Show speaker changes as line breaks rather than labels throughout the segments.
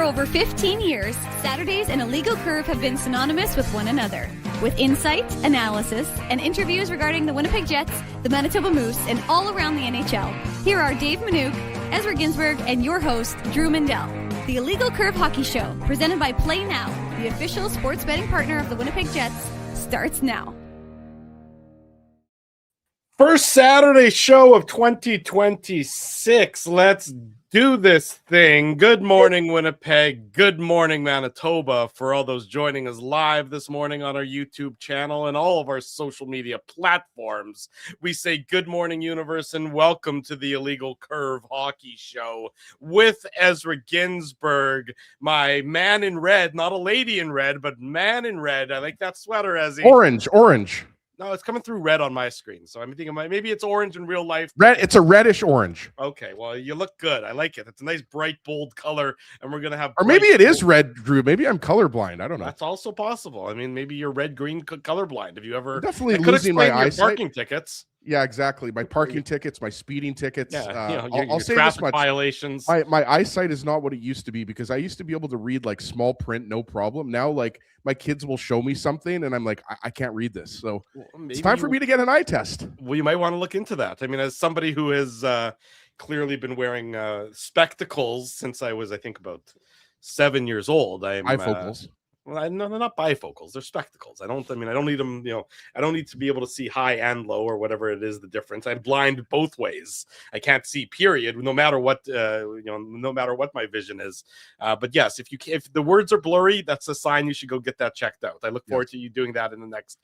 For over 15 years, Saturdays and Illegal Curve have been synonymous with one another. With insight, analysis, and interviews regarding the Winnipeg Jets, the Manitoba Moose, and all around the NHL, here are Dave Manouk, Ezra Ginsburg, and your host, Drew Mandel. The Illegal Curve Hockey Show, presented by Play Now, the official sports betting partner of the Winnipeg Jets, starts now.
First Saturday show of 2026. Let's do this thing. Good morning, Winnipeg. Good morning, Manitoba. For all those joining us live this morning on our YouTube channel and all of our social media platforms, we say good morning, universe, and welcome to the Illegal Curve Hockey Show with Ezra Ginsburg, my man in red, not a lady in red, but man in red. I like that sweater, Ezzy.
Orange.
No, it's coming through red on my screen. So I'm thinking maybe it's orange in real life.
Red. It's a reddish orange.
Okay, well, you look good. I like it. It's a nice, bright, bold color, and we're going to have...
Or maybe it is red, Drew. Maybe I'm colorblind. I don't know.
That's also possible. I mean, maybe you're red-green colorblind. Have you ever...
I'm definitely losing my eyesight.
Parking tickets.
Yeah, exactly. My parking tickets, my speeding tickets.
Yeah,
I'll say
traffic
this much.
Violations.
My eyesight is not what it used to be, because I used to be able to read like small print, no problem. Now, like, my kids will show me something and I'm like, I can't read this. So it's time for me to get an eye test.
Well, you might want to look into that. I mean, as somebody who has clearly been wearing spectacles since I was, I think, about 7 years old.
Bifocals.
Well, no, they're not bifocals. They're spectacles. I don't need them, I don't need to be able to see high and low or whatever it is the difference. I'm blind both ways. I can't see, period, no matter what, no matter what my vision is. But yes, if the words are blurry, that's a sign you should go get that checked out. I look forward to you doing that in the next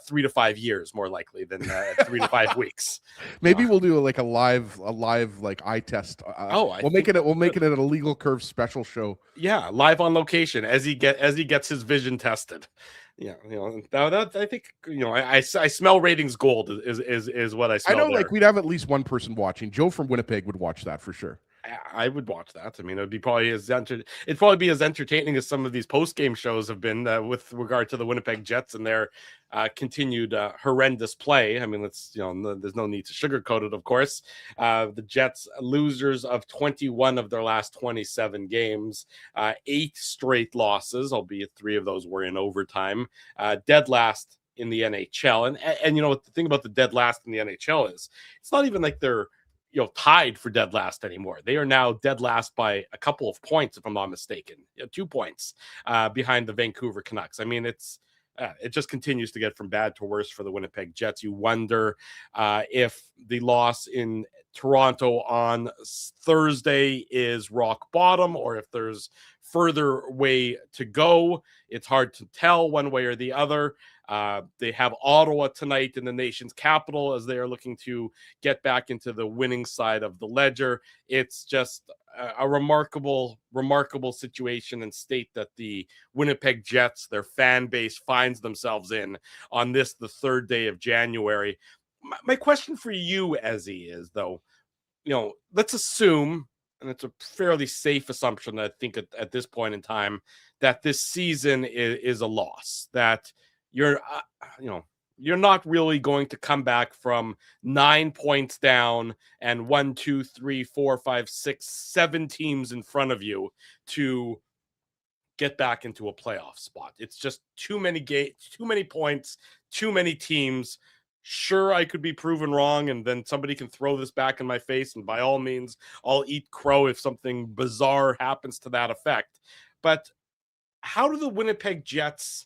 3 to 5 years, more likely than 3 to 5 weeks.
Maybe we'll do like a live like eye test. We'll make it an Illegal Curve special show.
Yeah, live on location as he gets his vision tested. Yeah, I think I smell ratings gold is what I smell.
I know,
there.
like, we'd have at least one person watching. Joe from Winnipeg would watch that for sure.
I would watch that. I mean, it'd probably be as entertaining as some of these post-game shows have been with regard to the Winnipeg Jets and their continued horrendous play. I mean, there's no need to sugarcoat it, of course. The Jets, losers of 21 of their last 27 games, 8 straight losses, albeit 3 of those were in overtime, dead last in the NHL. And the thing about the dead last in the NHL is it's not even like they're tied for dead last anymore. They are now dead last by a couple of points, if I'm not mistaken. 2 points behind the Vancouver Canucks. I mean, it just continues to get from bad to worse for the Winnipeg Jets. You wonder if the loss in Toronto on Thursday is rock bottom or if there's further way to go. It's hard to tell one way or the other. They have Ottawa tonight in the nation's capital as they are looking to get back into the winning side of the ledger. It's just a remarkable situation and state that the Winnipeg Jets, their fan base, finds themselves in on the 3rd day of January. My question for you, Ezzy, is, though, let's assume, and it's a fairly safe assumption, I think, at this point in time, that this season is a loss, that you're not really going to come back from 9 points down and 1, 2, 3, 4, 5, 6, 7 teams in front of you to get back into a playoff spot. It's just too many too many points, too many teams. Sure, I could be proven wrong, and then somebody can throw this back in my face, and by all means, I'll eat crow if something bizarre happens to that effect. But how do the Winnipeg Jets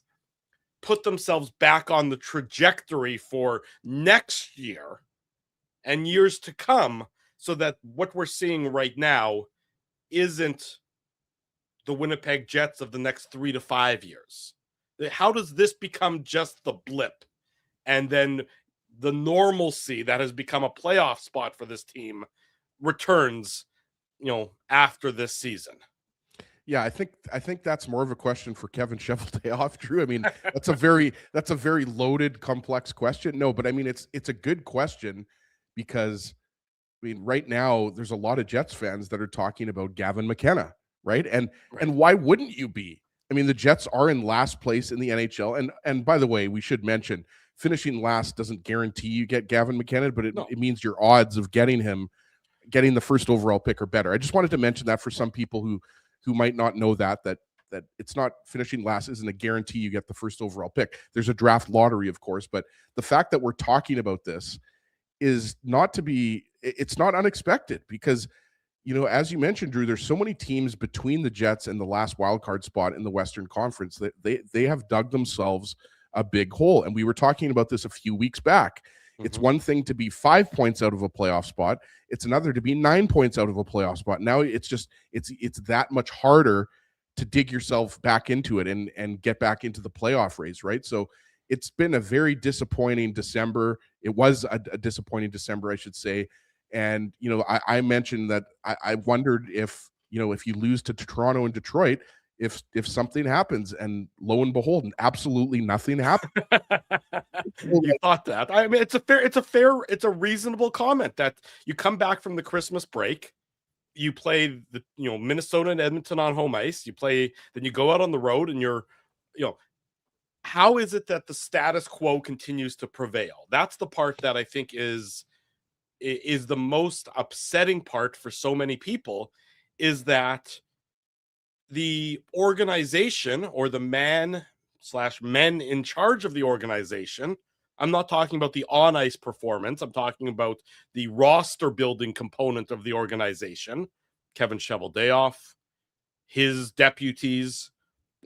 put themselves back on the trajectory for next year and years to come so that what we're seeing right now isn't the Winnipeg Jets of the next 3 to 5 years? How does this become just the blip and then the normalcy that has become a playoff spot for this team returns, after this season?
Yeah, I think that's more of a question for Kevin Cheveldayoff, Drew. I mean, that's a very loaded, complex question. No, but I mean, it's a good question because, I mean, right now there's a lot of Jets fans that are talking about Gavin McKenna, right? And why wouldn't you be? I mean, the Jets are in last place in the NHL, and by the way, we should mention finishing last doesn't guarantee you get Gavin McKenna, but it means your odds of getting the first overall pick are better. I just wanted to mention that for some people who who might not know that it's not finishing last isn't a guarantee you get the first overall pick. There's a draft lottery, of course, but the fact that we're talking about this is it's not unexpected because, as you mentioned, Drew, there's so many teams between the Jets and the last wildcard spot in the Western Conference that they have dug themselves a big hole. And we were talking about this a few weeks back. It's one thing to be 5 points out of a playoff spot. It's another to be 9 points out of a playoff spot. Now it's that much harder to dig yourself back into it and get back into the playoff race, right? So it's been a very disappointing December. It was a disappointing December, I should say. And, I mentioned that I wondered if you lose to Toronto and Detroit, if something happens, and lo and behold, absolutely nothing happened.
You thought that. I mean, it's a reasonable comment that you come back from the Christmas break, you play the Minnesota and Edmonton on home ice, then you go out on the road and you're, how is it that the status quo continues to prevail? That's the part that I think is the most upsetting part for so many people, is that the organization or the men in charge of the organization, I'm not talking about the on-ice performance, I'm talking about the roster building component of the organization, Kevin Cheveldayoff, his deputies,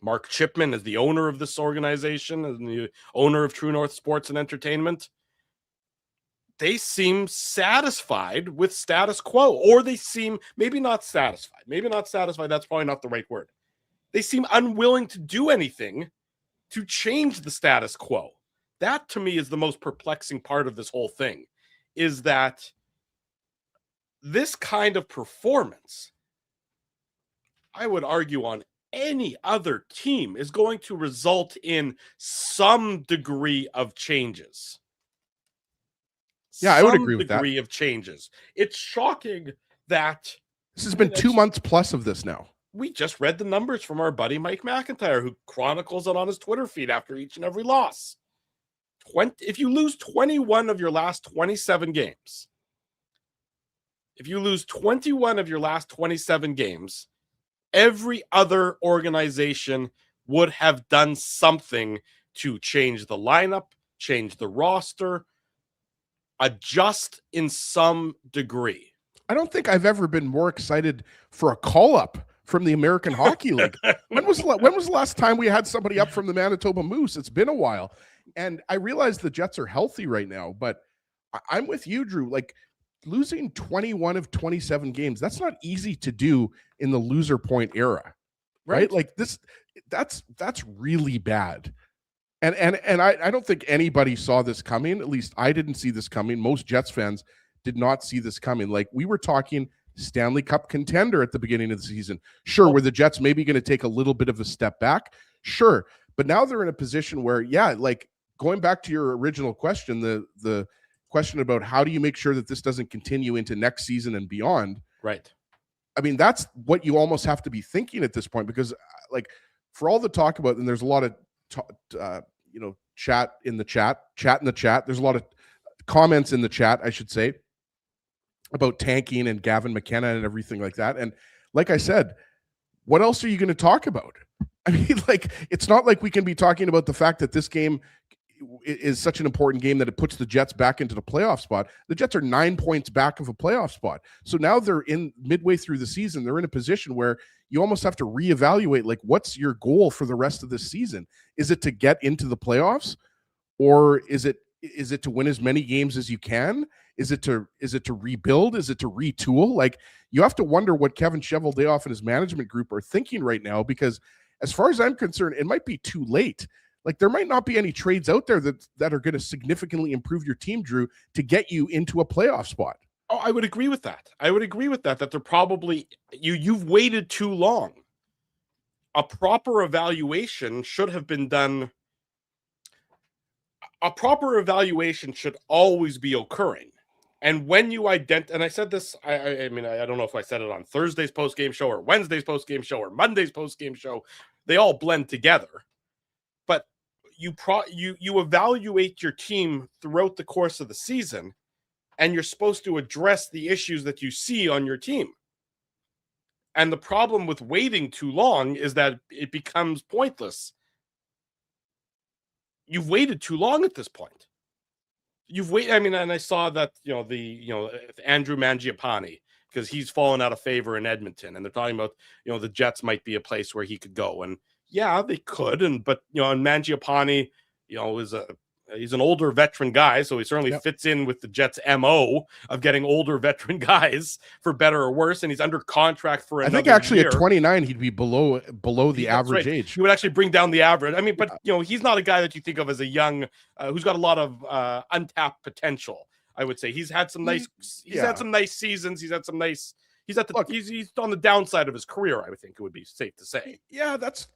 Mark Chipman as the owner of this organization, and the owner of True North Sports and Entertainment. They seem satisfied with status quo, or they seem maybe not satisfied. Maybe not satisfied, that's probably not the right word. They seem unwilling to do anything to change the status quo. That, to me, is the most perplexing part of this whole thing, is that this kind of performance, I would argue, on any other team is going to result in some degree of changes.
Yeah, I would agree with that.
Degree of changes. It's shocking that
this has been 2 months plus of this now.
We just read the numbers from our buddy Mike McIntyre, who chronicles it on his Twitter feed after each and every loss. If you lose 21 of your last 27 games, every other organization would have done something to change the lineup, change the roster, adjust in some degree.
I don't think I've ever been more excited for a call-up from the American Hockey League. When was the last time we had somebody up from the Manitoba Moose? It's been a while. And I realize the Jets are healthy right now, but I'm with you, Drew. Like, losing 21 of 27 games, that's not easy to do in the loser point era, right? Like that's really bad. And I don't think anybody saw this coming. At least I didn't see this coming. Most Jets fans did not see this coming. Like, we were talking Stanley Cup contender at the beginning of the season. Sure, were the Jets maybe going to take a little bit of a step back? Sure. But now they're in a position where, yeah, like, going back to your original question, the question about how do you make sure that this doesn't continue into next season and beyond?
Right.
I mean, that's what you almost have to be thinking at this point, because, like, for all the talk about, and there's a lot of chat in the chat. There's a lot of comments in the chat, I should say, about tanking and Gavin McKenna and everything like that. And like I said, what else are you going to talk about? I mean, like, it's not like we can be talking about the fact that this game is such an important game that it puts the Jets back into the playoff spot. The Jets are 9 points back of a playoff spot. So now they're in midway through the season. They're in a position where you almost have to reevaluate, like, what's your goal for the rest of this season? Is it to get into the playoffs, or is it to win as many games as you can? Is it to rebuild? Is it to retool? Like, you have to wonder what Kevin Cheveldayoff and his management group are thinking right now, because as far as I'm concerned, it might be too late. Like, there might not be any trades out there that are going to significantly improve your team, Drew, to get you into a playoff spot.
Oh, I would agree with that. That they're probably, you've waited too long. A proper evaluation should have been done. A proper evaluation should always be occurring. And when you and I said this, I mean, I don't know if I said it on Thursday's post-game show or Wednesday's post-game show or Monday's post-game show. They all blend together. But you evaluate your team throughout the course of the season, and you're supposed to address the issues that you see on your team. And the problem with waiting too long is that it becomes pointless. You've waited too long at this point. You've waited. I mean, and I saw that, Andrew Mangiapane, because he's fallen out of favor in Edmonton, and they're talking about, the Jets might be a place where he could go. And yeah, they could. But and Mangiapane, he's an older veteran guy, so he certainly fits in with the Jets' MO of getting older veteran guys for better or worse. And he's under contract for another
I think actually
year.
At 29, he'd be below the average age.
He would actually bring down the average. I mean, but he's not a guy that you think of as a young, who's got a lot of untapped potential. I would say he's had some nice. He's had some nice seasons. He's had some nice. He's on the downside of his career. I would think it would be safe to say.
Yeah, that's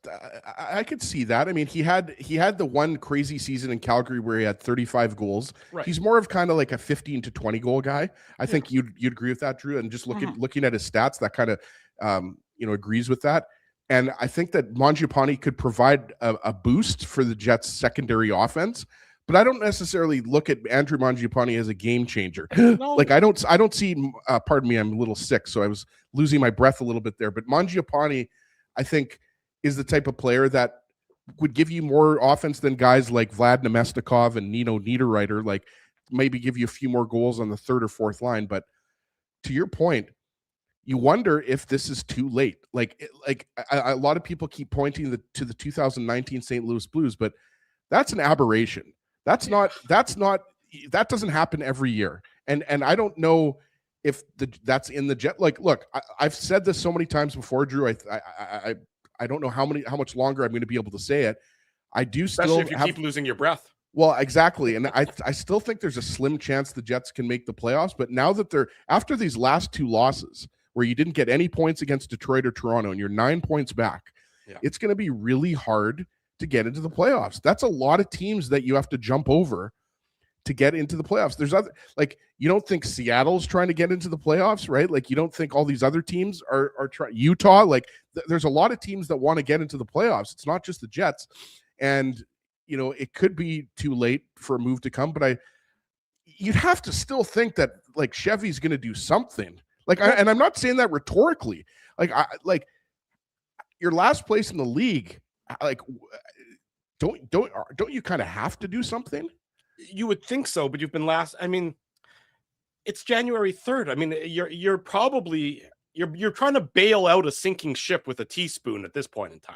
I could see that. I mean, he had the one crazy season in Calgary where he had 35 goals.
Right.
He's more of kind of like a 15 to 20 goal guy. I think you'd agree with that, Drew. And just looking at his stats, that kind of agrees with that. And I think that Mangiapane could provide a boost for the Jets' secondary offense. But I don't necessarily look at Andrew Mangiapane as a game changer.
No.
Like I don't see. Pardon me, I'm a little sick, so I was losing my breath a little bit there. But Mangiapane, I think, is the type of player that would give you more offense than guys like Vlad Nemestikov and Nino Niederreiter. Like maybe give you a few more goals on the third or fourth line. But to your point, you wonder if this is too late. A lot of people keep pointing to the 2019 St. Louis Blues, but that's an aberration. That doesn't happen every year. And I don't know if that's in the Jet. Like, look, I've said this so many times before, Drew. I don't know how much longer I'm going to be able to say it. I do
Especially if you keep losing your breath.
Well, exactly. And I still think there's a slim chance the Jets can make the playoffs. But now that they're after these last two losses where you didn't get any points against Detroit or Toronto and you're 9 points back, it's going to be really hard to get into the playoffs. That's a lot of teams that you have to jump over to get into the playoffs. There's other, like, you don't think Seattle's trying to get into the playoffs, right? Like, you don't think all these other teams are trying. Utah, like, there's a lot of teams that want to get into the playoffs. It's not just the Jets. And, it could be too late for a move to come, but you'd have to still think that, like, Chevy's going to do something. Like, and I'm not saying that rhetorically. Like, your last place in the league, like, don't you kind of have to do something?
You would think so, but you've been last. I mean, it's January 3rd. I mean, you're probably trying to bail out a sinking ship with a teaspoon at this point in time.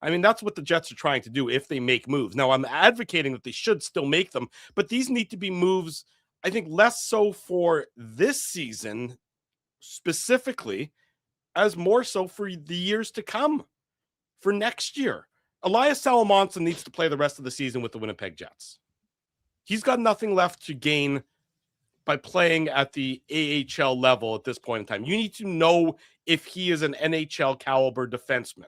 I mean, that's what the Jets are trying to do if they make moves. Now, I'm advocating that they should still make them, but these need to be moves, I think, less so for this season specifically, as more so for the years to come, for next year. Elias Salamonson needs to play the rest of the season with the Winnipeg Jets. He's got nothing left to gain by playing at the AHL level at this point in time. You need to know if he is an NHL caliber defenseman.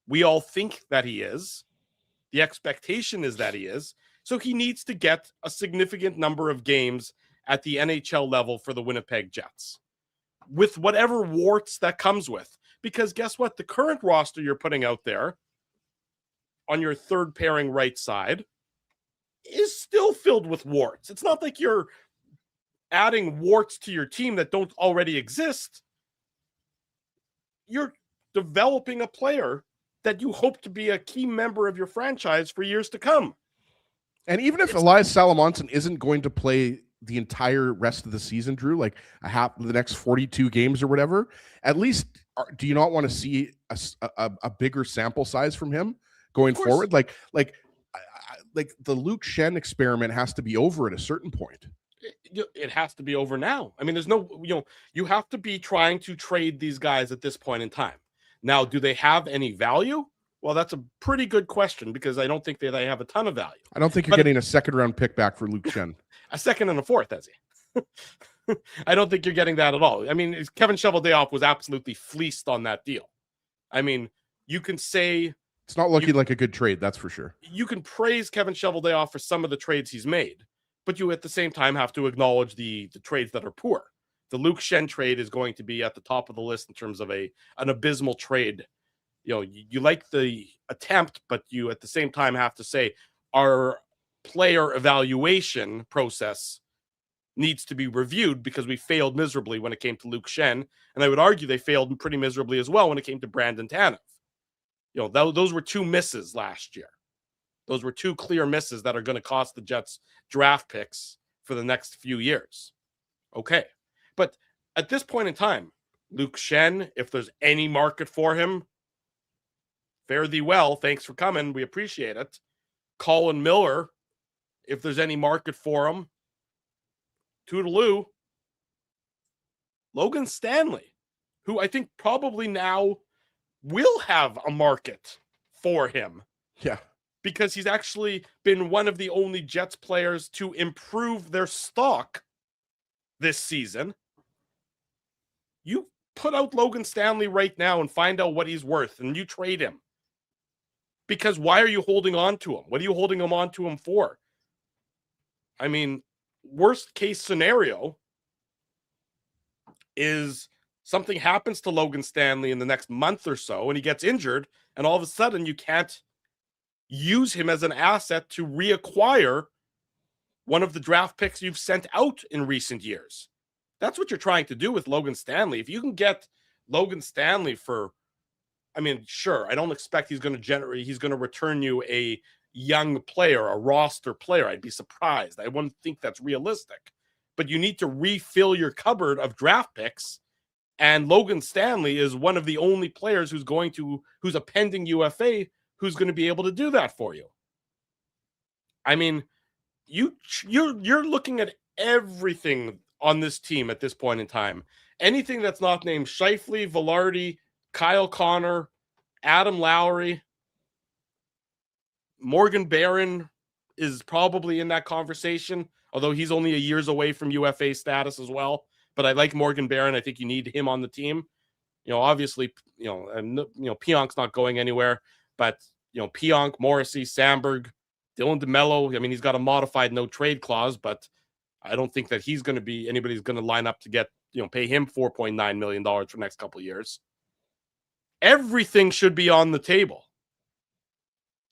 We all think that he is. The expectation is that he is. So he needs to get a significant number of games at the NHL level for the Winnipeg Jets, with whatever warts that comes with. Because guess what? The current roster you're putting out there on your third pairing right side is still filled with warts. It's not like you're adding warts to your team that don't already exist. You're developing a player that you hope to be a key member of your franchise for years to come.
And even if Elias Salamonson isn't going to play the entire rest of the season, Drew, like the next 42 games or whatever, at least do you not want to see a bigger sample size from him going forward? Like the Luke Shen experiment has to be over at a certain point.
It has to be over now. I mean, there's no, you have to be trying to trade these guys at this point in time. Now, do they have any value? Well, that's a pretty good question, because I don't think they have a ton of value.
I don't think you're getting a second-round pick back for Luke Shen.
A second and a fourth, has he? I don't think you're getting that at all. I mean, Kevin Cheveldayoff was absolutely fleeced on that deal. I mean, you can say
it's not looking like a good trade, that's for sure.
You can praise Kevin Cheveldayoff for some of the trades he's made, but you at the same time have to acknowledge the trades that are poor. The Luke Shen trade is going to be at the top of the list in terms of an abysmal trade. You like the attempt, but you at the same time have to say our player evaluation process needs to be reviewed because we failed miserably when it came to Luke Shen. And I would argue they failed pretty miserably as well when it came to Brandon Tanev. Those were two misses last year. Those were two clear misses that are going to cost the Jets draft picks for the next few years. Okay. But at this point in time, Luke Shen, if there's any market for him, fare thee well. Thanks for coming. We appreciate it. Colin Miller, if there's any market for him, toodaloo. Logan Stanley, who I think probably now will have a market for him.
Yeah.
Because he's actually been one of the only Jets players to improve their stock this season. You put out Logan Stanley right now and find out what he's worth, and you trade him. Because why are you holding on to him? What are you holding him on to him for? I mean, worst case scenario is something happens to Logan Stanley in the next month or so, and he gets injured, and all of a sudden you can't use him as an asset to reacquire one of the draft picks you've sent out in recent years. That's what you're trying to do with Logan Stanley. If you can get Logan Stanley for, I mean, sure, I don't expect he's going to return you a young player, a roster player. I'd be surprised. I wouldn't think that's realistic. But you need to refill your cupboard of draft picks. And Logan Stanley is one of the only players who's a pending UFA who's going to be able to do that for you. I mean, you're looking at everything on this team at this point in time. Anything that's not named Scheifele, Velarde, Kyle Connor, Adam Lowry, Morgan Barron is probably in that conversation, although he's only a years away from UFA status as well. But I like Morgan Barron. I think you need him on the team. Obviously, Pionk's not going anywhere. But, Pionk, Morrissey, Sandberg, Dylan DeMello, I mean, he's got a modified no trade clause, but I don't think that anybody's going to line up to get, pay him $4.9 million for the next couple of years. Everything should be on the table.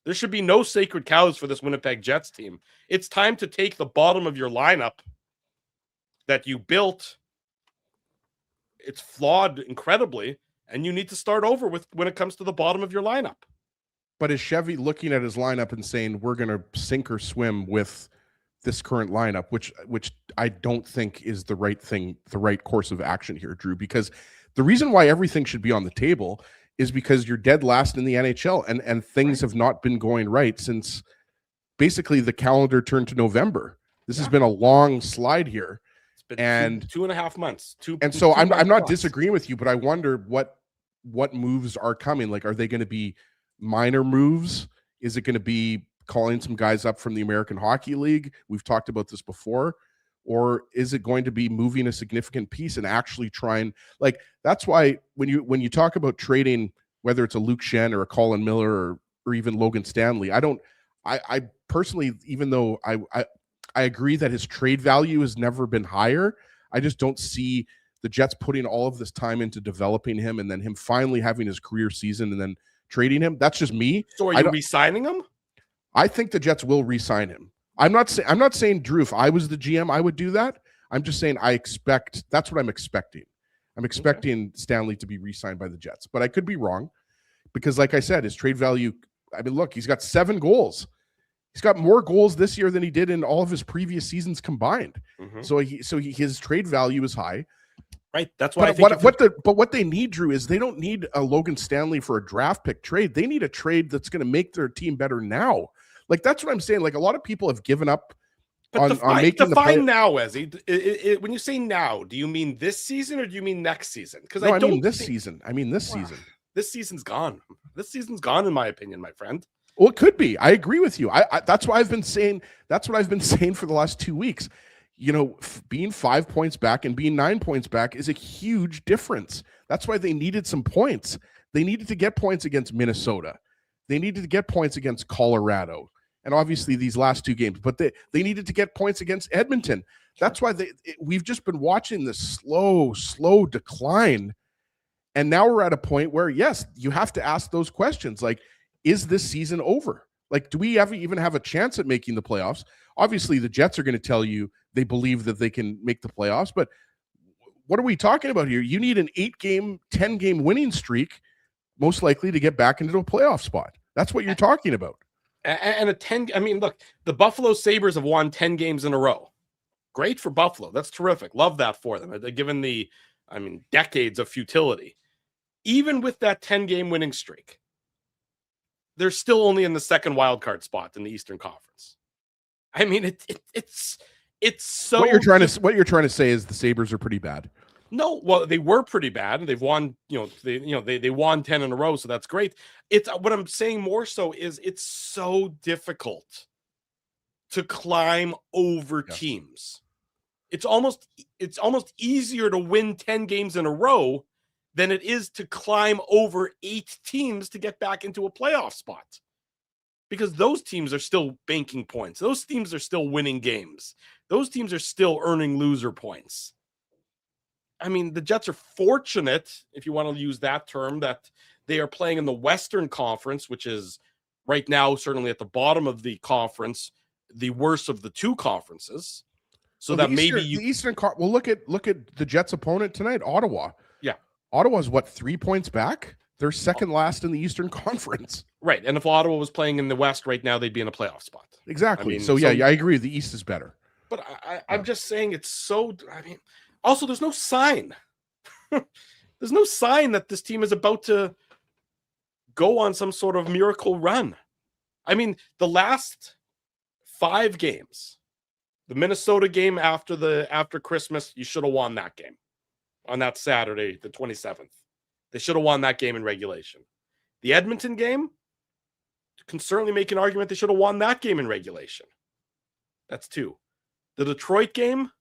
There should be no sacred cows for this Winnipeg Jets team. It's time to take the bottom of your lineup that you built. It's flawed incredibly, and you need to start over when it comes to the bottom of your lineup.
But is Chevy looking at his lineup and saying, we're going to sink or swim with this current lineup, which I don't think is the right thing, the right course of action here, Drew, because the reason why everything should be on the table is because you're dead last in the NHL and things have not been going right since basically the calendar turned to November. This has been a long slide here.
It's been 2.5 months.
So I'm not disagreeing with you, but I wonder what moves are coming. Like, are they going to be minor moves? Is it going to be calling some guys up from the American Hockey League? We've talked about this before. Or is it going to be moving a significant piece and actually trying, like, that's why when you talk about trading, whether it's a Luke Shen or a Colin Miller or even Logan Stanley, I personally, even though I agree that his trade value has never been higher, I just don't see the Jets putting all of this time into developing him and then him finally having his career season and then trading him. That's just me.
So are you re-signing him?
I think the Jets will re-sign him. I'm not saying, Drew, if I was the GM, I would do that. I'm just saying that's what I'm expecting. I'm expecting Stanley to be re-signed by the Jets, but I could be wrong because, like I said, his trade value, I mean, look, he's got 7 goals. He's got more goals this year than he did in all of his previous seasons combined. Mm-hmm. So his trade value is high.
Right. That's why
what they need, Drew, is they don't need a Logan Stanley for a draft pick trade. They need a trade that's going to make their team better now. Like, that's what I'm saying. Like, a lot of people have given up on making
define now, Ezzy. When you say now, do you mean this season or do you mean next season? Because
I mean this season. Season.
This season's gone. This season's gone, in my opinion, my friend.
Well, it could be. I agree with you. I that's why I've been saying. That's what I've been saying for the last 2 weeks. Being 5 points back and being 9 points back is a huge difference. That's why they needed some points. They needed to get points against Minnesota. They needed to get points against Colorado. And obviously these last 2 games, but they needed to get points against Edmonton. That's why we've just been watching this slow decline. And now we're at a point where, yes, you have to ask those questions. Like, is this season over? Like, do we even have a chance at making the playoffs? obviously the Jets are going to tell you they believe that they can make the playoffs, but what are we talking about here? You need an 8-game, 10-game winning streak, most likely, to get back into a playoff spot. That's what you're talking about.
And a 10, I mean, look, the Buffalo Sabres have won 10 games in a row. Great for Buffalo. That's terrific. Love that for them. Given the, decades of futility. Even with that 10-game winning streak, they're still only in the second wild card spot in the Eastern Conference. I mean, it's so.
What you're trying to say is the Sabres are pretty bad.
No, well, they were pretty bad. They've won, they won 10 in a row, so that's great. It's what I'm saying more so is it's so difficult to climb over teams. It's almost easier to win 10 games in a row than it is to climb over 8 teams to get back into a playoff spot. Because those teams are still banking points. Those teams are still winning games. Those teams are still earning loser points. I mean, the Jets are fortunate, if you want to use that term, that they are playing in the Western Conference, which is right now certainly at the bottom of the conference, the worst of the two conferences. So that maybe
the Eastern. Well, look at the Jets' opponent tonight, Ottawa.
Yeah,
Ottawa's what, 3 points back? They're second last in the Eastern Conference.
Right, and if Ottawa was playing in the West right now, they'd be in a playoff spot.
Exactly. I agree. The East is better.
But I'm just saying it's so. Also, there's no sign. There's no sign that this team is about to go on some sort of miracle run. I mean, the last 5 games, the Minnesota game after Christmas, you should have won that game on that Saturday, the 27th. They should have won that game in regulation. The Edmonton game, can certainly make an argument they should have won that game in regulation. That's 2. The Detroit game,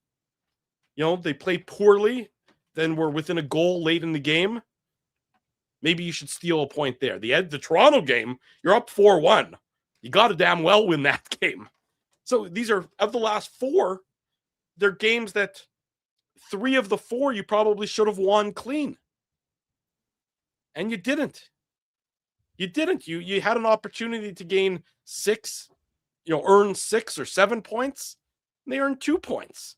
they played poorly, then were within a goal late in the game. Maybe you should steal a point there. The Toronto game, you're up 4-1. You got to damn well win that game. So these are, of the last 4, they're games that 3 of the 4 you probably should have won clean. And you didn't. You didn't. You had an opportunity to gain 6, earn 6 or 7 points. And they earned 2 points.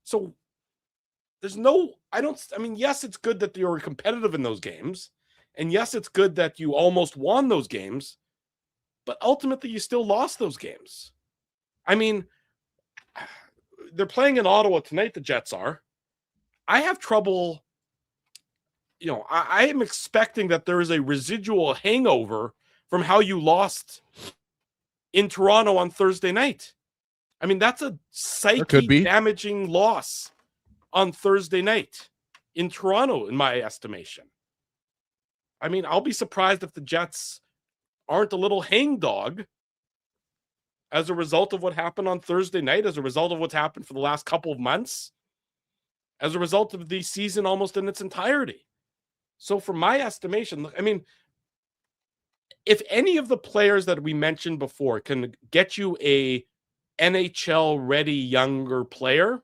So there's no, yes, it's good that you're competitive in those games. And yes, it's good that you almost won those games. But ultimately, you still lost those games. I mean, they're playing in Ottawa tonight, the Jets are. I have trouble, I am expecting that there is a residual hangover from how you lost in Toronto on Thursday night. I mean, that's a psyche damaging loss on Thursday night in Toronto, in my estimation. I mean, I'll be surprised if the Jets aren't a little hangdog as a result of what happened on Thursday night, as a result of what's happened for the last couple of months, as a result of the season almost in its entirety. So from my estimation, I mean, if any of the players that we mentioned before can get you a NHL-ready younger player,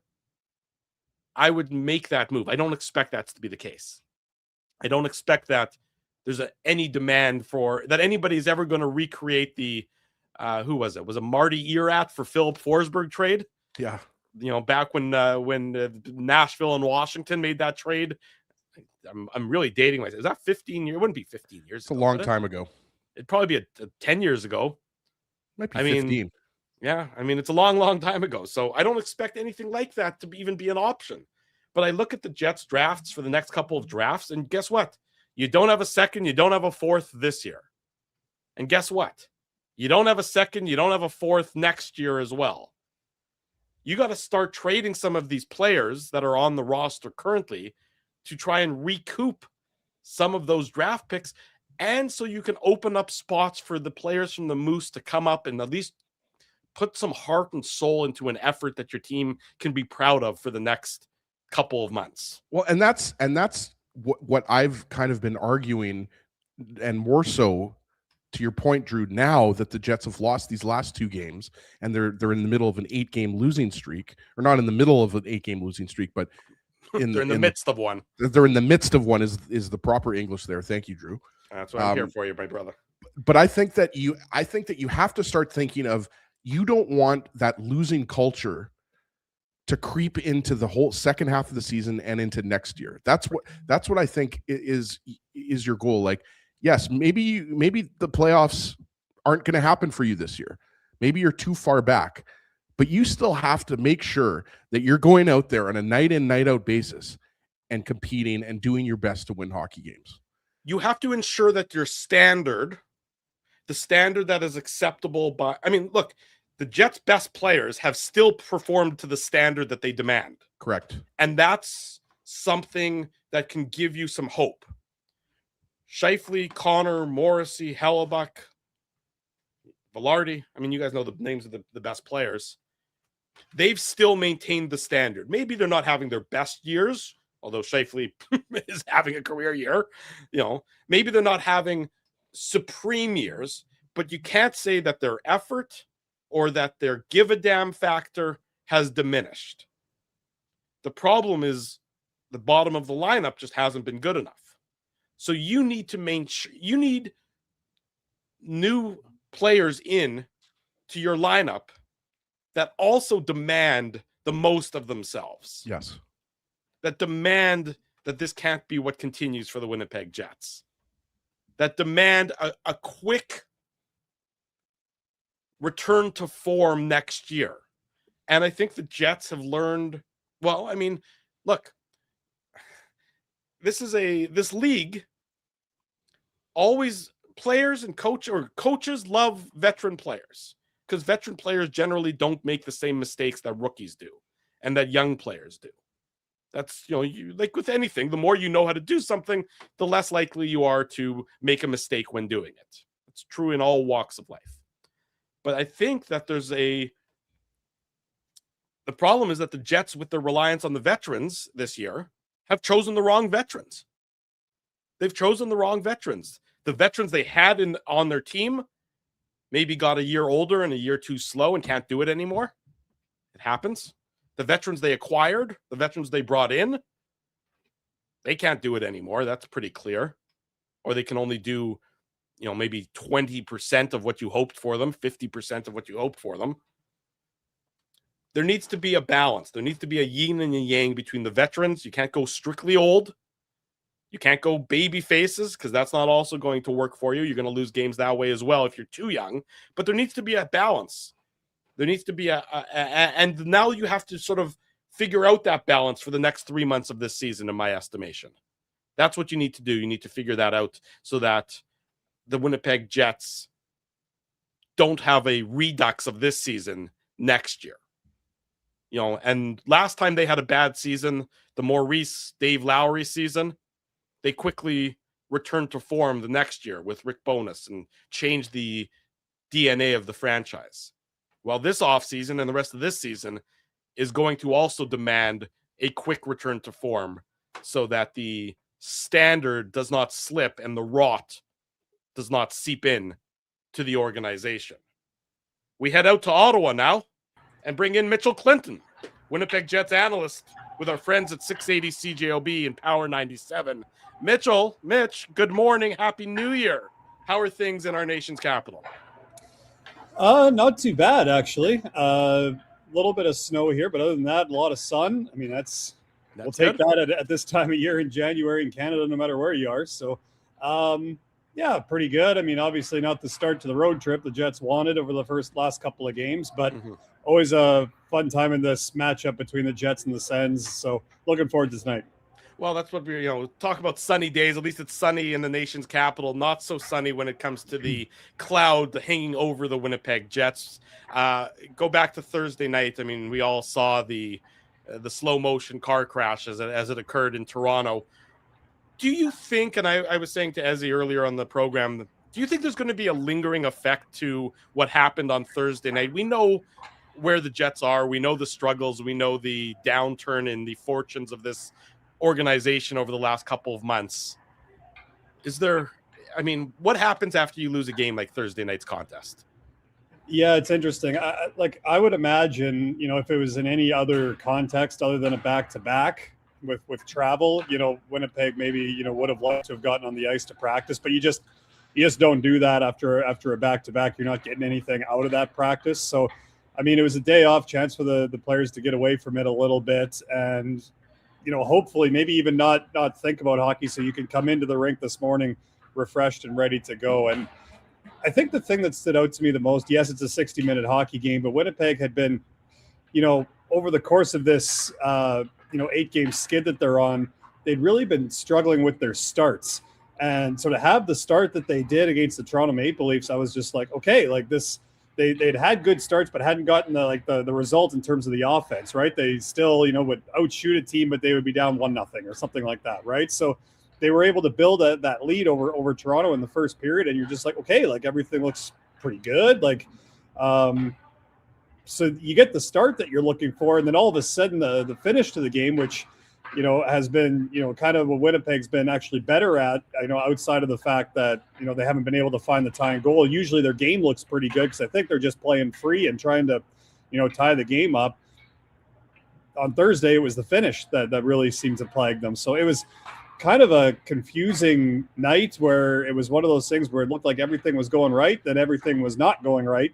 I would make that move. I don't expect that to be the case. I don't expect that there's any demand for that anybody's ever going to recreate the who was it? Was it Marty Erat for Philip Forsberg trade?
Yeah.
Back when Nashville and Washington made that trade. I'm really dating myself. Is that 15 years? It wouldn't be 15 years.
It's a long time ago.
It'd probably be a 10 years ago.
Might be 15.
Yeah, it's a long, long time ago. So I don't expect anything like that to even be an option. But I look at the Jets drafts for the next couple of drafts, and guess what? You don't have a second, you don't have a fourth this year. And guess what? You don't have a second, you don't have a fourth next year as well. You got to start trading some of these players that are on the roster currently to try and recoup some of those draft picks. And so you can open up spots for the players from the Moose to come up and at least put some heart and soul into an effort that your team can be proud of for the next couple of months.
Well, and that's what I've kind of been arguing, and more so to your point, Drew, now that the Jets have lost these last 2 games and they're in the middle of an 8-game losing streak, or not in the middle of an 8-game losing streak, but
they're in the midst of one.
They're in the midst of one is the proper English there. Thank you, Drew.
That's what I'm here for you, my brother.
But I think that you have to start thinking of, you don't want that losing culture to creep into the whole second half of the season and into next year. That's what I think is your goal. Like, yes, maybe the playoffs aren't going to happen for you this year. Maybe you're too far back, but you still have to make sure that you're going out there on a night in, night out basis and competing and doing your best to win hockey games.
You have to ensure that your standard, the standard that is acceptable by, I mean, look, the Jets' best players have still performed to the standard that they demand.
Correct.
And that's something that can give you some hope. Scheifele, Connor, Morrissey, Hellebuck, Velarde. I mean, you guys know the names of the best players. They've still maintained the standard. Maybe they're not having their best years, although Scheifele is having a career year. You know, maybe they're not having supreme years, but you can't say that their effort or that their give a damn factor has diminished. The problem is the bottom of the lineup just hasn't been good enough. So you need to you need new players in to your lineup that also demand the most of themselves.
Yes.
That demand that this can't be what continues for the Winnipeg Jets. That demand a quick return to form next year. And I think the Jets have learned, well, I mean, look, this league always, players and coaches love veteran players because veteran players generally don't make the same mistakes that rookies do and that young players do. That's, you like with anything, the more you know how to do something, the less likely you are to make a mistake when doing it. It's true in all walks of life. But I think that the problem is that the Jets, with their reliance on the veterans this year, have chosen the wrong veterans. They've chosen the wrong veterans. The veterans they had on their team maybe got a year older and a year too slow and can't do it anymore. It happens. The veterans they acquired, the veterans they brought in, they can't do it anymore. That's pretty clear. Or they can only do, maybe 20% of what you hoped for them, 50% of what you hoped for them. There needs to be a balance. There needs to be a yin and a yang between the veterans. You can't go strictly old. You can't go baby faces because that's not also going to work for you. You're going to lose games that way as well if you're too young. But there needs to be a balance. There needs to be and now you have to sort of figure out that balance for the next 3 months of this season, in my estimation. That's what you need to do. You need to figure that out so that the Winnipeg Jets don't have a redux of this season next year. And last time they had a bad season, the Maurice, Dave Lowry season, they quickly returned to form the next year with Rick Bowness and changed the DNA of the franchise. Well, this offseason and the rest of this season is going to also demand a quick return to form so that the standard does not slip and the rot does not seep in to the organization. We head out to Ottawa now and bring in Mitchell Clinton, Winnipeg Jets analyst, with our friends at 680 CJOB and Power 97. Mitch, good morning. Happy New Year. How are things in our nation's capital?
Not too bad, actually. A little bit of snow here, but other than that, a lot of sun. I mean, we'll take that at this time of year in January in Canada, no matter where you are. So, yeah, pretty good. I mean, obviously not the start to the road trip the Jets wanted over the last couple of games, but always a fun time in this matchup between the Jets and the Sens. So looking forward to tonight.
Well, that's what we talk about sunny days. At least it's sunny in the nation's capital. Not so sunny when it comes to the cloud hanging over the Winnipeg Jets. Go back to Thursday night. I mean, we all saw the slow motion car crash as it occurred in Toronto. Do you think, and I was saying to Ezzy earlier on the program, do you think there's going to be a lingering effect to what happened on Thursday night? We know where the Jets are. We know the struggles. We know the downturn in the fortunes of this organization over the last couple of months. What happens after you lose a game like Thursday night's contest?
Yeah, it's interesting. I would imagine, if it was in any other context other than a back-to-back with travel, Winnipeg maybe, would have liked to have gotten on the ice to practice, but you you just don't do that after a back-to-back. You're not getting anything out of that practice. So, I mean, it was a day off, chance for the players to get away from it a little bit and, hopefully maybe even not think about hockey so you can come into the rink this morning refreshed and ready to go. And I think the thing that stood out to me the most, yes, it's a 60-minute hockey game, but Winnipeg had been, over the course of this, 8-game skid that they're on, they'd really been struggling with their starts. And so to have the start that they did against the Toronto Maple Leafs, I was just like, okay, like this, they'd had good starts, but hadn't gotten the result in terms of the offense, right? They still, would outshoot a team, but they would be down 1-0 or something like that, right? So they were able to build that lead over Toronto in the first period, and you're just like, okay, like everything looks pretty good. Like, so you get the start that you're looking for, and then all of a sudden the finish to the game, which, has been, kind of what Winnipeg's been actually better at, outside of the fact that, they haven't been able to find the tying goal. Usually their game looks pretty good because I think they're just playing free and trying to, tie the game up. On Thursday, it was the finish that really seemed to plague them. So it was kind of a confusing night where it was one of those things where it looked like everything was going right, then everything was not going right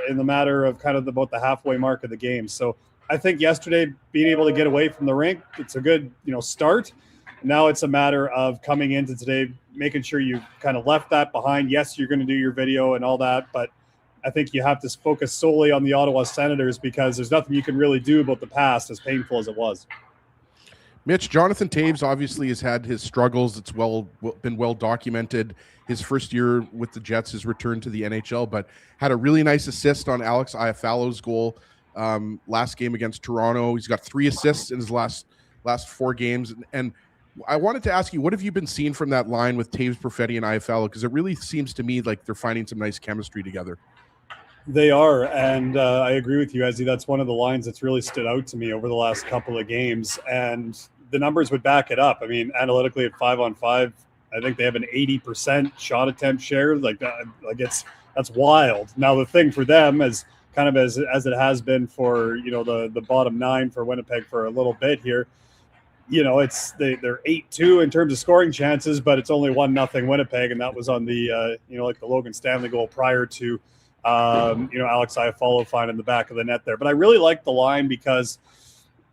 in the matter of kind of about the halfway mark of the game. So I think yesterday being able to get away from the rink, it's a good, start. Now it's a matter of coming into today, making sure you kind of left that behind. Yes, you're going to do your video and all that, but I think you have to focus solely on the Ottawa Senators because there's nothing you can really do about the past, as painful as it was.
Mitch, Jonathan Toews obviously has had his struggles. It's been well documented. His first year with the Jets, his return to the NHL, but had a really nice assist on Alex Iafallo's goal last game against Toronto. He's got 3 assists in his last 4 games. And I wanted to ask you, what have you been seeing from that line with Toews, Perfetti, and Iafallo? Because it really seems to me like they're finding some nice chemistry together.
They are, and I agree with you, Ezzy. That's one of the lines that's really stood out to me over the last couple of games, and the numbers would back it up. I mean, analytically at 5-on-5, I think they have an 80% shot attempt share. That's wild. Now the thing for them is kind of as it has been for the bottom 9 for Winnipeg for a little bit here. It's they're 8-2 in terms of scoring chances, but it's only 1-0 Winnipeg, and that was on the the Logan Stanley goal prior to Alex Iafallo finding the back of the net there. But I really like the line because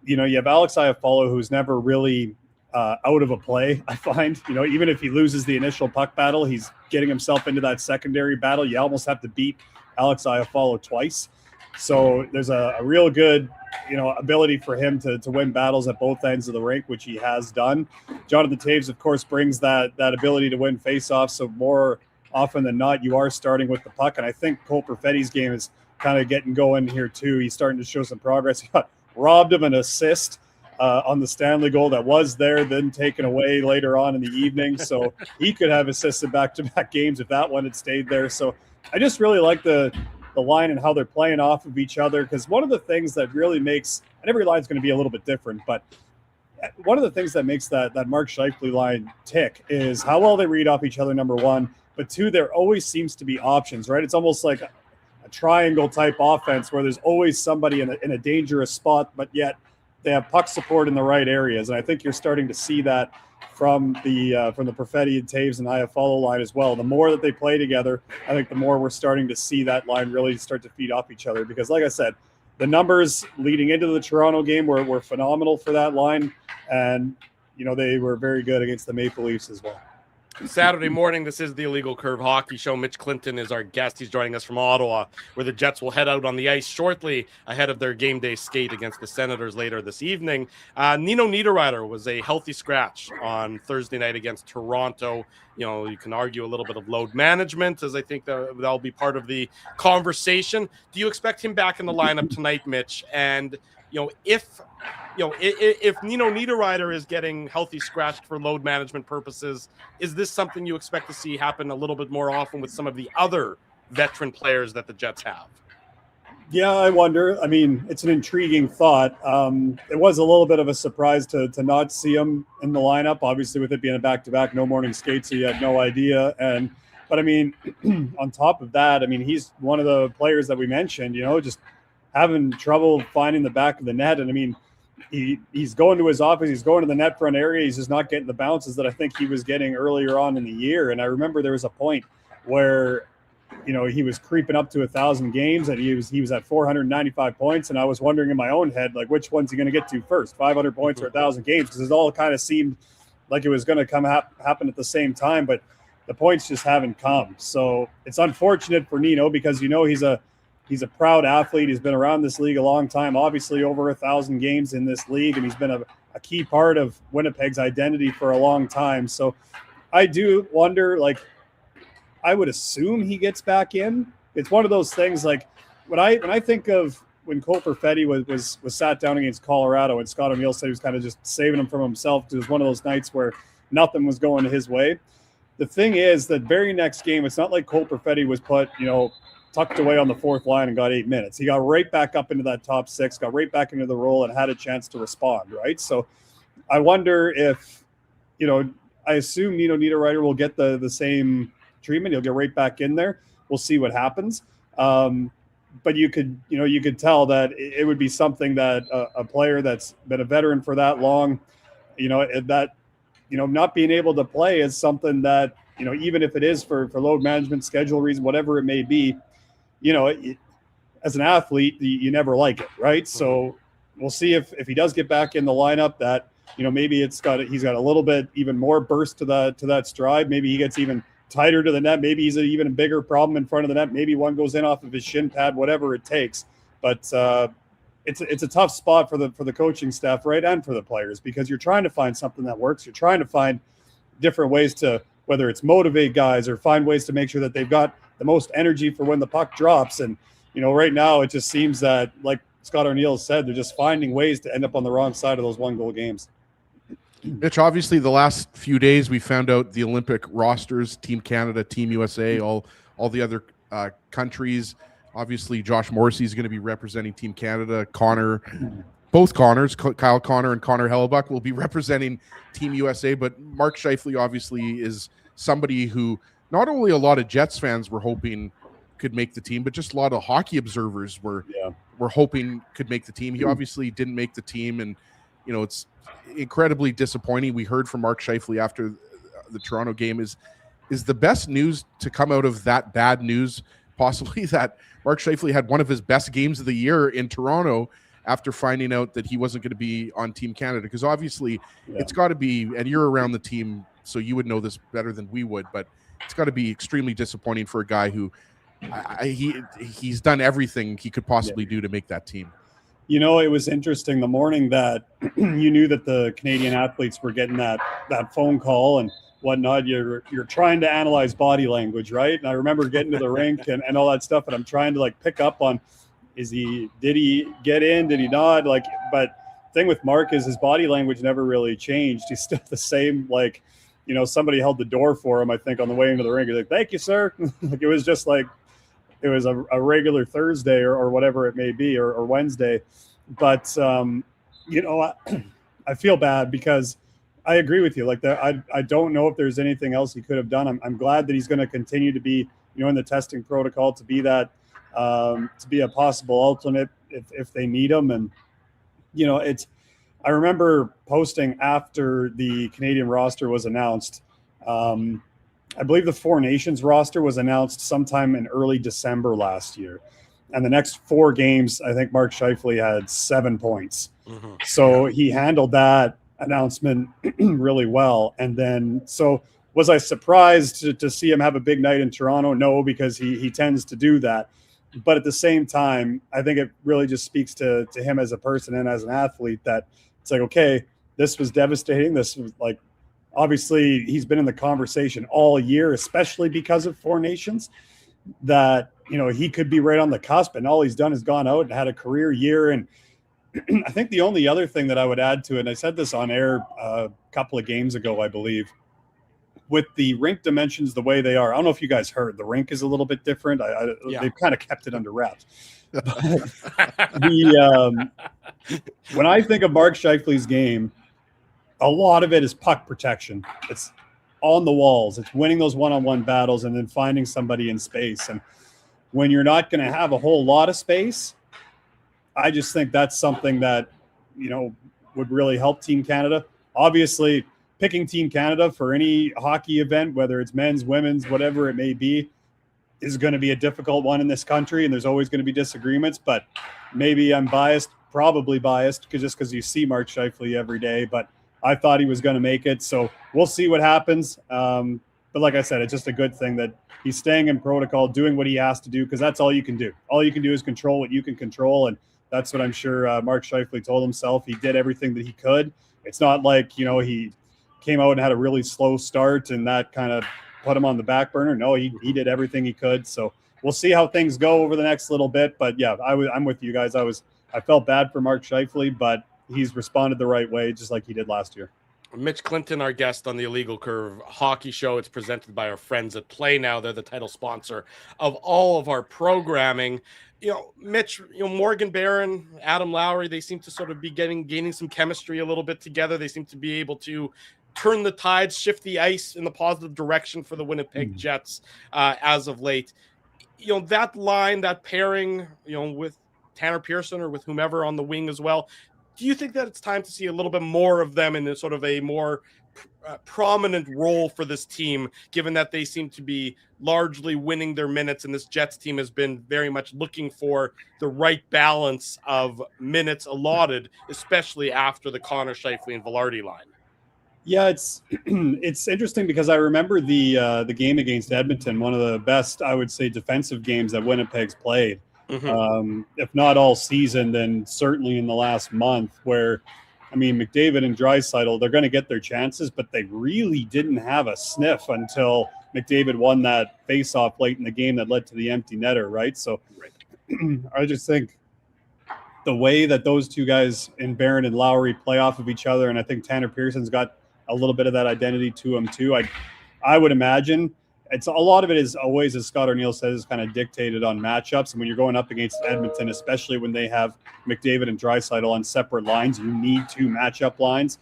you have Alex Iafallo, who's never really out of a play. I find even if he loses the initial puck battle, he's getting himself into that secondary battle. You almost have to beat Alex Iafallo twice. So there's a real good ability for him to win battles at both ends of the rink, which he has done. Jonathan Toews, of course, brings that ability to win faceoffs. So more often than not, you are starting with the puck. And I think Cole Perfetti's game is kind of getting going here too. He's starting to show some progress. He got robbed of an assist on the Stanley goal that was there, then taken away later on in the evening. So he could have assisted back-to-back games if that one had stayed there. So I just really like the line and how they're playing off of each other, because one of the things that really makes, and every line's going to be a little bit different, but one of the things that makes that Mark Scheifele line tick is how well they read off each other, number one, but two, there always seems to be options, right? It's almost like a triangle type offense where there's always somebody in a dangerous spot, but yet they have puck support in the right areas. And I think you're starting to see that from the Perfetti and Toews and Iafallo line as well. The more that they play together, I think the more we're starting to see that line really start to feed off each other. Because like I said, the numbers leading into the Toronto game were phenomenal for that line. And, they were very good against the Maple Leafs as well.
Saturday morning, this is the Illegal Curve Hockey Show. Mitch Clinton is our guest. He's joining us from Ottawa, where the Jets will head out on the ice shortly ahead of their game day skate against the Senators later this evening. Nino Niederreiter was a healthy scratch on Thursday night against Toronto. You can argue a little bit of load management, as I think that'll be part of the conversation. Do you expect him back in the lineup tonight, Mitch? And if Nino Niederreiter is getting healthy scratched for load management purposes, is this something you expect to see happen a little bit more often with some of the other veteran players that the Jets have?
Yeah, I wonder. I mean, it's an intriguing thought. It was a little bit of a surprise to not see him in the lineup, obviously with it being a back-to-back, no morning skate, so you had no idea. But I mean, on top of that, I mean, he's one of the players that we mentioned, just having trouble finding the back of the net. And I mean, he's going to his office, he's going to the net front area, he's just not getting the bounces that I think he was getting earlier on in the year. And I remember there was a point where, you know, he was creeping up to 1,000 games and he was at 495 points. And I was wondering in my own head, like, which one's he going to get to first, 500 points or 1,000 games? Because it all kind of seemed like it was going to happen at the same time, but the points just haven't come. So it's unfortunate for Nino because, you know, he's a proud athlete. He's been around this league a long time, obviously over 1,000 games in this league, and he's been a key part of Winnipeg's identity for a long time. So I do wonder, like, I would assume he gets back in. It's one of those things, like, when I think of when Cole Perfetti was sat down against Colorado and Scott O'Neill said he was kind of just saving him from himself because it was one of those nights where nothing was going his way. The thing is, that very next game, it's not like Cole Perfetti was put, you know, tucked away on the fourth line and got 8 minutes. He got right back up into that top six, got right back into the role and had a chance to respond, right? So I wonder if, you know, I assume Nino Niederreiter will get the same treatment. He'll get right back in there. We'll see what happens. But you could tell that it would be something that a player that's been a veteran for that long, not being able to play is something that, you know, even if it is for load management, schedule reason, whatever it may be, you know, as an athlete, you never like it, right? So we'll see if he does get back in the lineup that, you know, maybe he's got a little bit even more burst to that stride. Maybe he gets even tighter to the net. Maybe he's an even bigger problem in front of the net. Maybe one goes in off of his shin pad, whatever it takes. But it's a tough spot for the coaching staff, right, and for the players, because you're trying to find something that works. You're trying to find different ways to, whether it's motivate guys or find ways to make sure that they've got the most energy for when the puck drops. And, you know, right now it just seems that, like Scott O'Neill said, they're just finding ways to end up on the wrong side of those 1-goal games.
Mitch, obviously the last few days we found out the Olympic rosters, Team Canada, Team USA, all the other countries. Obviously Josh Morrissey is going to be representing Team Canada. Both Connors, Kyle Connor and Connor Hellebuck, will be representing Team USA. But Mark Scheifele obviously is somebody who not only a lot of Jets fans were hoping could make the team, but just a lot of hockey observers were hoping could make the team. He obviously didn't make the team, and, you know, it's incredibly disappointing. We heard from Mark Scheifele after the Toronto game is the best news to come out of that bad news possibly that Mark Scheifele had one of his best games of the year in Toronto after finding out that he wasn't going to be on Team Canada? Because obviously it's got to be, and you're around the team, so you would know this better than we would, but it's got to be extremely disappointing for a guy who he's done everything he could possibly do to make that team.
You know, it was interesting the morning that you knew that the Canadian athletes were getting that phone call and whatnot. You're trying to analyze body language, right? And I remember getting to the rink and all that stuff, and I'm trying to, like, pick up on, did he get in? Did he not? Like, but thing with Mark is his body language never really changed. He's still the same, like, you know, somebody held the door for him, I think, on the way into the ring. He's like, "Thank you, sir." Like, it was just like, it was a regular Thursday or whatever it may be, or Wednesday. But, you know, I feel bad because I agree with you. Like, I don't know if there's anything else he could have done. I'm glad that he's going to continue to be, you know, in the testing protocol, to be that, to be a possible alternate if they need him. And, you know, I remember posting after the Canadian roster was announced. I believe the Four Nations roster was announced sometime in early December last year. And the next 4 games, I think Mark Scheifele had 7 points. Mm-hmm. So he handled that announcement really well. And then, so was I surprised to see him have a big night in Toronto? No, because he tends to do that. But at the same time, I think it really just speaks to him as a person and as an athlete that it's like, okay, this was devastating. This was, like, obviously he's been in the conversation all year, especially because of Four Nations, that, you know, he could be right on the cusp, and all he's done is gone out and had a career year. And I think the only other thing that I would add to it, and I said this on air a couple of games ago, I believe, with the rink dimensions the way they are, I don't know if you guys heard, the rink is a little bit different. They've kind of kept it under wraps. When I think of Mark Scheifele's game, a lot of it is puck protection. It's on the walls. It's winning those one-on-one battles and then finding somebody in space. And when you're not going to have a whole lot of space, I just think that's something that would really help Team Canada. Obviously, picking Team Canada for any hockey event, whether it's men's, women's, whatever it may be, is going to be a difficult one in this country, and there's always going to be disagreements. But maybe I'm biased, probably biased, because you see Mark Scheifele every day. But I thought he was going to make it, so we'll see what happens. But like I said, it's just a good thing that he's staying in protocol, doing what he has to do, because that's all you can do. All you can do is control what you can control, and that's what I'm sure Mark Scheifele told himself. He did everything that he could. It's not like, he came out and had a really slow start and that kind of put him on the back burner. No, he did everything he could. So we'll see how things go over the next little bit. But yeah, I'm with you guys. I felt bad for Mark Scheifele, but he's responded the right way, just like he did last year.
Mitch Clinton, our guest on the Illegal Curve Hockey Show. It's presented by our friends at Play Now. They're the title sponsor of all of our programming. Mitch, Morgan Barron, Adam Lowry, they seem to sort of be gaining some chemistry a little bit together. They seem to be able to turn the tides, shift the ice in the positive direction for the Winnipeg Jets as of late. That line, that pairing, with Tanner Pearson or with whomever on the wing as well. Do you think that it's time to see a little bit more of them in a sort of a more prominent role for this team, given that they seem to be largely winning their minutes, and this Jets team has been very much looking for the right balance of minutes allotted, especially after the Connor, Scheifele, and Velarde line?
Yeah, it's interesting because I remember the game against Edmonton, one of the best, I would say, defensive games that Winnipeg's played. If not all season, then certainly in the last month, where, McDavid and Draisaitl, they're going to get their chances, but they really didn't have a sniff until McDavid won that face-off late in the game that led to the empty netter, right? So I just think the way that those two guys in Barron and Lowry play off of each other, and I think Tanner Pearson's got a little bit of that identity to him too. I would imagine a lot of it is always, as Scott O'Neill says, kind of dictated on matchups. And when you're going up against Edmonton, especially when they have McDavid and Draisaitl on separate lines, you need two matchup lines.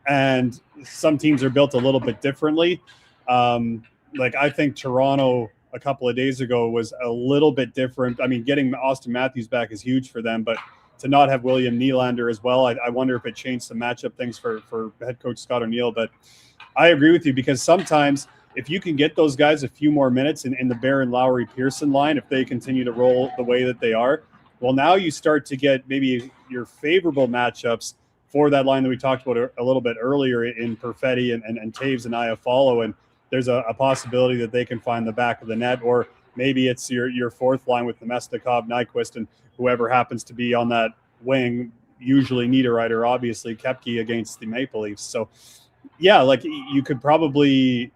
And some teams are built a little bit differently. I think Toronto a couple of days ago was a little bit different. Getting Austin Matthews back is huge for them, but to not have William Nylander as well, I wonder if it changed some matchup things for head coach Scott O'Neill. But I agree with you, because sometimes if you can get those guys a few more minutes in the Barron, Lowry, Pearson line, if they continue to roll the way that they are, well, now you start to get maybe your favorable matchups for that line that we talked about a little bit earlier in Perfetti and Taves and Iafallo. And there's a possibility that they can find the back of the net, or maybe it's your fourth line with Nemestikov, Nyquist, and whoever happens to be on that wing, usually Niederreiter, obviously Kepke against the Maple Leafs. So, yeah, you could probably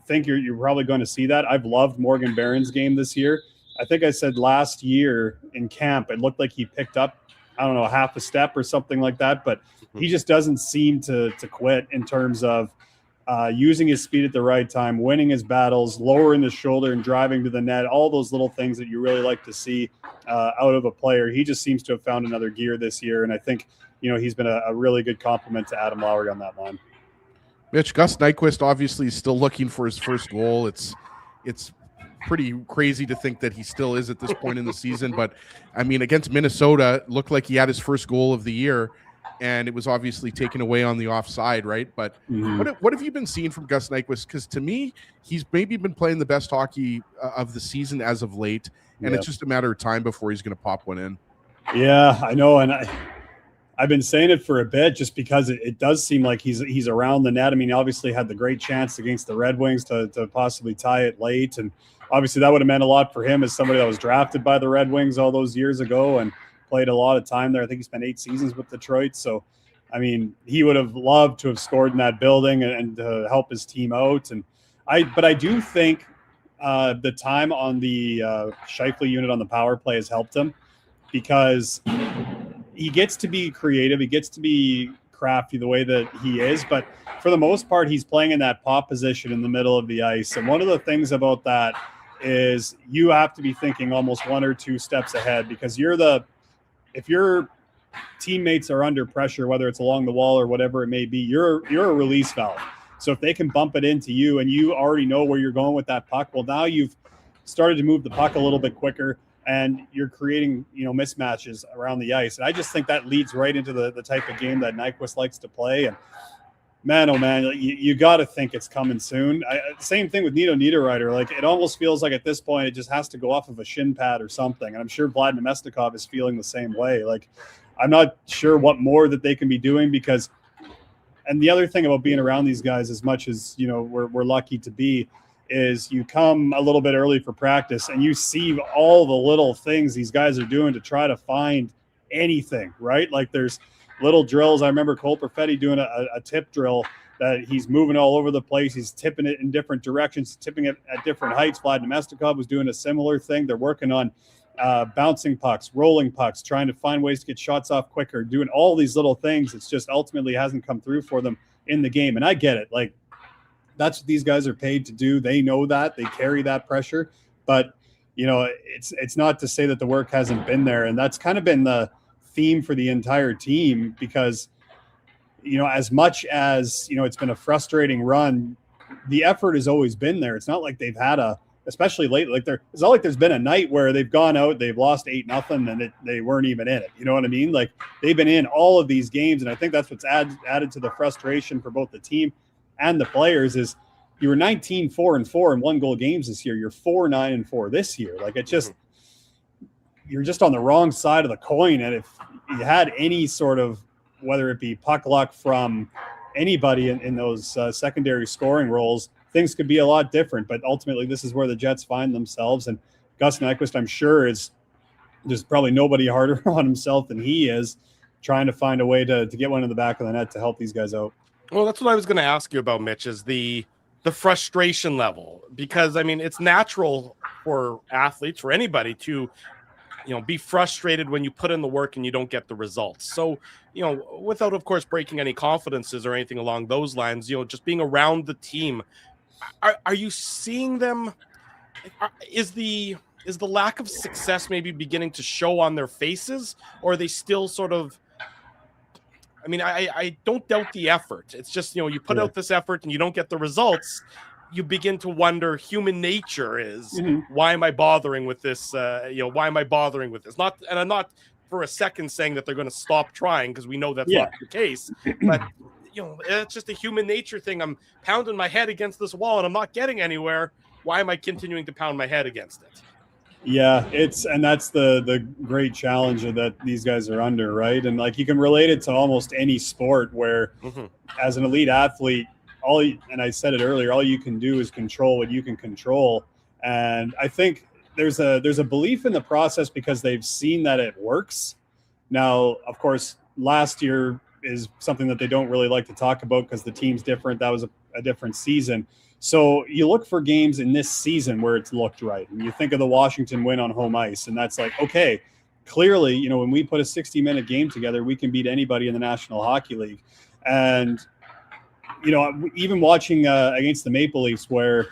think you're probably going to see that. I've loved Morgan Barron's game this year. I think I said last year in camp, it looked like he picked up, half a step or something like that, but he just doesn't seem to quit in terms of using his speed at the right time, winning his battles, lowering the shoulder and driving to the net, all those little things that you really like to see out of a player. He just seems to have found another gear this year, and I think, he's been a really good compliment to Adam Lowry on that line.
Mitch, Gus Nyquist obviously is still looking for his first goal. It's pretty crazy to think that he still is at this point in the season. But, against Minnesota, it looked like he had his first goal of the year, and it was obviously taken away on the offside, right? But what have you been seeing from Gus Nyquist? Because to me, he's maybe been playing the best hockey of the season as of late, and it's just a matter of time before he's going to pop one in.
Yeah, I know, and I've been saying it for a bit, just because it does seem like he's around the net. Obviously had the great chance against the Red Wings to possibly tie it late, and obviously that would have meant a lot for him as somebody that was drafted by the Red Wings all those years ago and played a lot of time there. I think he spent 8 seasons with Detroit. So, he would have loved to have scored in that building and to help his team out. But I do think the time on the Scheifele unit on the power play has helped him, because he gets to be creative. He gets to be crafty the way that he is. But for the most part, he's playing in that pop position in the middle of the ice. And one of the things about that is you have to be thinking almost 1 or 2 steps ahead, because if your teammates are under pressure, whether it's along the wall or whatever it may be, you're a release valve. So if they can bump it into you and you already know where you're going with that puck, well, now you've started to move the puck a little bit quicker, and you're creating, mismatches around the ice. And I just think that leads right into the type of game that Nyquist likes to play. And man, oh man, you got to think it's coming soon. Same thing with Nito Niederreiter. Like, it almost feels like at this point it just has to go off of a shin pad or something. And I'm sure Vlad Nemestikov is feeling the same way. Like, I'm not sure what more that they can be doing, because, and the other thing about being around these guys, as much as we're lucky to be, is you come a little bit early for practice and you see all the little things these guys are doing to try to find anything, right? Like, there's little drills. I remember Cole Perfetti doing a tip drill that he's moving all over the place. He's tipping it in different directions, tipping it at different heights. Vlad Nemestikov was doing a similar thing. They're working on bouncing pucks, rolling pucks, trying to find ways to get shots off quicker, doing all these little things. It's just ultimately hasn't come through for them in the game. And I get it. Like, that's what these guys are paid to do. They know that. They carry that pressure. But, it's not to say that the work hasn't been there. And that's kind of been the theme for the entire team, because, as much as, it's been a frustrating run, the effort has always been there. It's not like they've had especially lately, like it's not like there's been a night where they've gone out, they've lost 8-0 and they weren't even in it. You know what I mean? Like, they've been in all of these games. And I think that's what's added to the frustration for both the team and the players. Is you were 19-4-4 in 1-goal games this year. You're 4-9-4 this year. Like, it just, you're just on the wrong side of the coin. And if you had any sort of, whether it be puck luck from anybody in those secondary scoring roles, things could be a lot different. But ultimately, this is where the Jets find themselves. And Gus Nyquist, I'm sure, there's probably nobody harder on himself than he is, trying to find a way to get one in the back of the net to help these guys out.
Well, that's what I was going to ask you about, Mitch, is the frustration level. Because, I mean, it's natural for athletes, for anybody, to be frustrated when you put in the work and you don't get the results. So, without, of course, breaking any confidences or anything along those lines, just being around the team, are you seeing them? Is the lack of success maybe beginning to show on their faces, or are they still sort of? I mean, I don't doubt the effort. It's just, you put out this effort and you don't get the results. You begin to wonder, human nature is, why am I bothering with this? Why am I bothering with this? And I'm not for a second saying that they're going to stop trying, because we know that's not the case. But, it's just a human nature thing. I'm pounding my head against this wall and I'm not getting anywhere. Why am I continuing to pound my head against it?
Yeah, and that's the great challenge that these guys are under, right? And like, you can relate it to almost any sport where, as an elite athlete, and I said it earlier, all you can do is control what you can control. And I think there's a belief in the process because they've seen that it works. Now, of course, last year is something that they don't really like to talk about because the team's different. That was a different season. So you look for games in this season where it's looked right. And you think of the Washington win on home ice, and that's like, okay, clearly, when we put a 60-minute game together, we can beat anybody in the National Hockey League. And, even watching against the Maple Leafs where,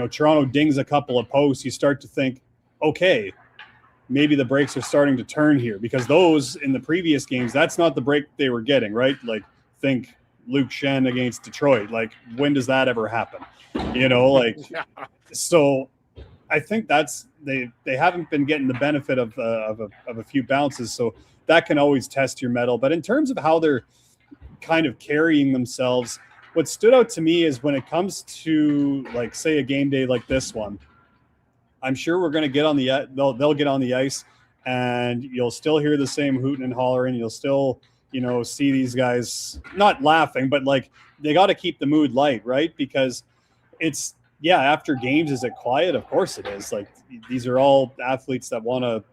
Toronto dings a couple of posts, you start to think, okay, maybe the breaks are starting to turn here, because those in the previous games, that's not the break they were getting, right? Like, think Luke Shen against Detroit. Like, when does that ever happen? So I think that's they haven't been getting the benefit of a few bounces, so that can always test your mettle. But in terms of how they're kind of carrying themselves, what stood out to me is when it comes to, like, say, a game day like this one, I'm sure we're going to get on they'll get on the ice, and you'll still hear the same hooting and hollering. You'll still, see these guys not laughing, but like, they got to keep the mood light, right? Because it's, after games, is it quiet? Of course it is. Like, these are all athletes that want to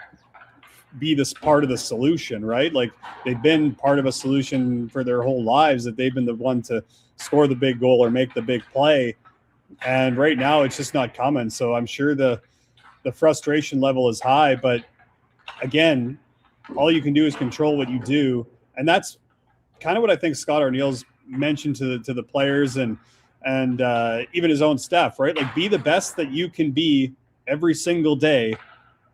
be this part of the solution, right? Like, they've been part of a solution for their whole lives, that they've been the one to score the big goal or make the big play. And right now it's just not coming. So I'm sure the frustration level is high, but again, all you can do is control what you do. And that's kind of what I think Scott Arniel's mentioned to the players and even his own staff, right? Like, be the best that you can be every single day,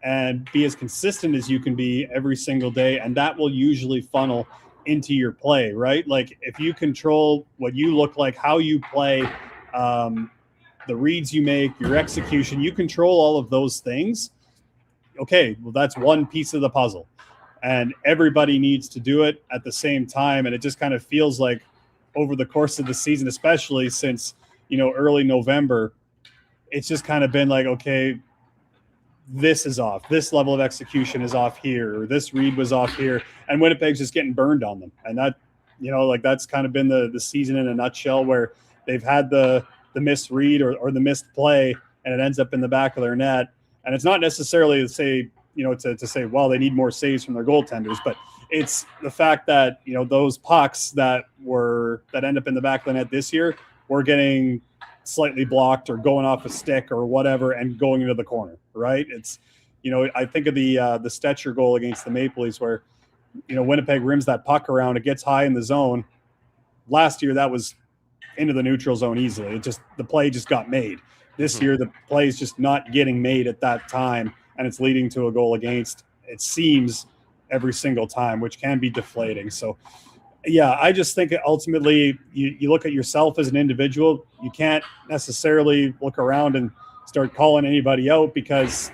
and be as consistent as you can be every single day. And that will usually funnel into your play, right? Like, if you control what you look like, how you play, the reads you make, your execution, you control all of those things. Okay, well, that's one piece of the puzzle. And everybody needs to do it at the same time. And it just kind of feels like over the course of the season, especially since, early November, it's just kind of been like, okay, this is off. This level of execution is off here, or this read was off here. And Winnipeg's just getting burned on them. And that, that's kind of been the season in a nutshell, where they've had the missed read or the missed play, and it ends up in the back of their net. And it's not necessarily to say, to say, well, they need more saves from their goaltenders, but it's the fact that, those pucks that end up in the back of the net this year were getting slightly blocked or going off a stick or whatever and going into the corner, right? It's, I think of the Stetcher goal against the Maple Leafs, where, Winnipeg rims that puck around, it gets high in the zone. Last year, that was into the neutral zone easily. The play just got made. This year, the play is just not getting made at that time, and it's leading to a goal against, it seems, every single time, which can be deflating. So, yeah, I just think ultimately you look at yourself as an individual. You can't necessarily look around and start calling anybody out because,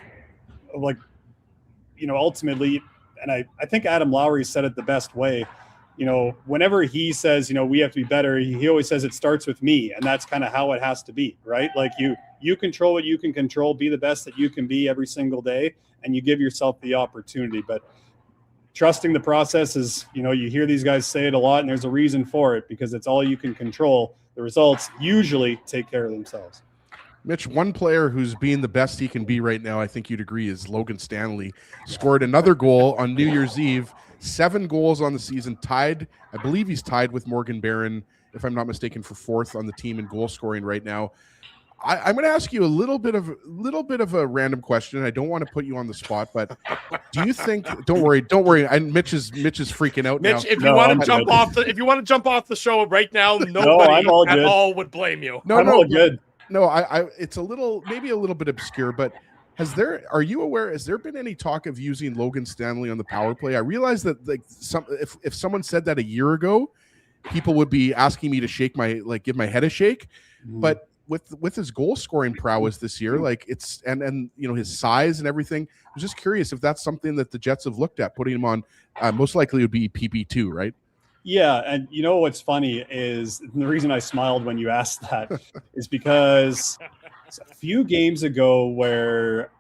ultimately, and I think Adam Lowry said it the best way, whenever he says, we have to be better, he always says it starts with me. And that's kind of how it has to be, right? Like you control what you can control, be the best that you can be every single day, and you give yourself the opportunity. But trusting the process is, you hear these guys say it a lot, and there's a reason for it, because it's all you can control. The results usually take care of themselves.
Mitch, one player who's being the best he can be right now, I think you'd agree, is Logan Stanley. Scored another goal on New Year's Eve, 7 goals on the season, tied. I believe he's tied with Morgan Barron, if I'm not mistaken, for 4th on the team in goal scoring right now. I'm going to ask you a little bit of a random question. I don't want to put you on the spot, but do you think? Don't worry. And Mitch is freaking out now.
Mitch, if you want to jump off the show right now, nobody at all would blame you.
I'm all good.
No, it's maybe a little bit obscure, but are you aware? Has there been any talk of using Logan Stanley on the power play? I realize that if someone said that a year ago, people would be asking me to give my head a shake, but with his goal scoring prowess this year, and his size and everything, I was just curious if that's something that the Jets have looked at, putting him on. Most likely it would be PP2, right?
Yeah, and what's funny is the reason I smiled when you asked that is because a few games ago where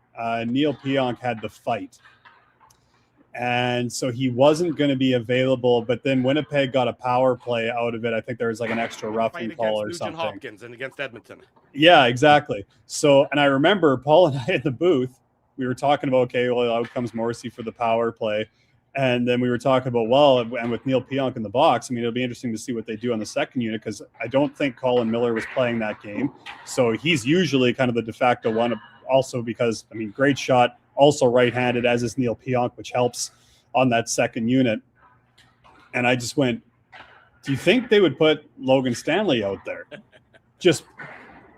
Neil Pionk had the fight, and so he wasn't going to be available, but then Winnipeg got a power play out of it. I think there was an extra roughing call or something.
Hopkins and against Edmonton.
Yeah, exactly. So, and I remember Paul and I in the booth, we were talking about, okay, well, out comes Morrissey for the power play. And then we were talking about, well, and with Neil Pionk in the box, it'll be interesting to see what they do on the second unit, because I don't think Colin Miller was playing that game. So he's usually kind of the de facto one, also because, great shot, also right-handed, as is Neil Pionk, which helps on that second unit. And I just went, do you think they would put Logan Stanley out there? Just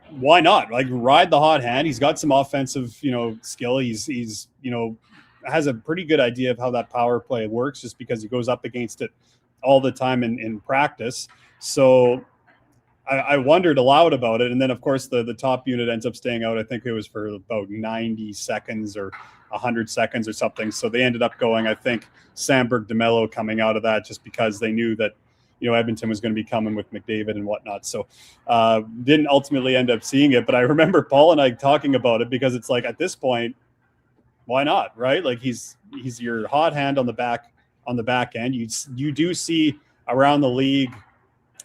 why not? Ride the hot hand. He's got some offensive, skill. He's has a pretty good idea of how that power play works, just because he goes up against it all the time in practice. So I wondered aloud about it. And then, of course, the top unit ends up staying out. I think it was for about 90 seconds or 100 seconds or something. So they ended up going, I think, Sandberg, DeMello coming out of that, just because they knew that, Edmonton was going to be coming with McDavid and whatnot. So didn't ultimately end up seeing it. But I remember Paul and I talking about it, because it's at this point, why not, right? He's your hot hand on the back end. You do see around the league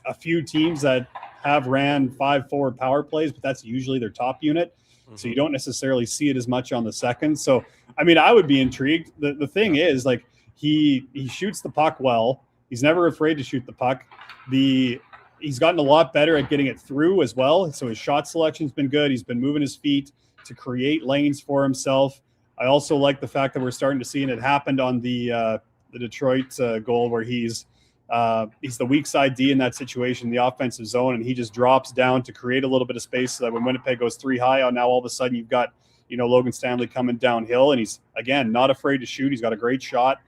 a few teams that have ran 5-4 power plays, but that's usually their top unit. So you don't necessarily see it as much on the second. So, I would be intrigued. The thing is, he shoots the puck well. He's never afraid to shoot the puck. He's gotten a lot better at getting it through as well. So his shot selection's been good. He's been moving his feet to create lanes for himself. I also like the fact that we're starting to see, and it happened on the Detroit goal, where he's the weak side D in that situation, the offensive zone, and he just drops down to create a little bit of space, so that when Winnipeg goes 3 high, now all of a sudden you've got Logan Stanley coming downhill, and he's again not afraid to shoot. He's got a great shot,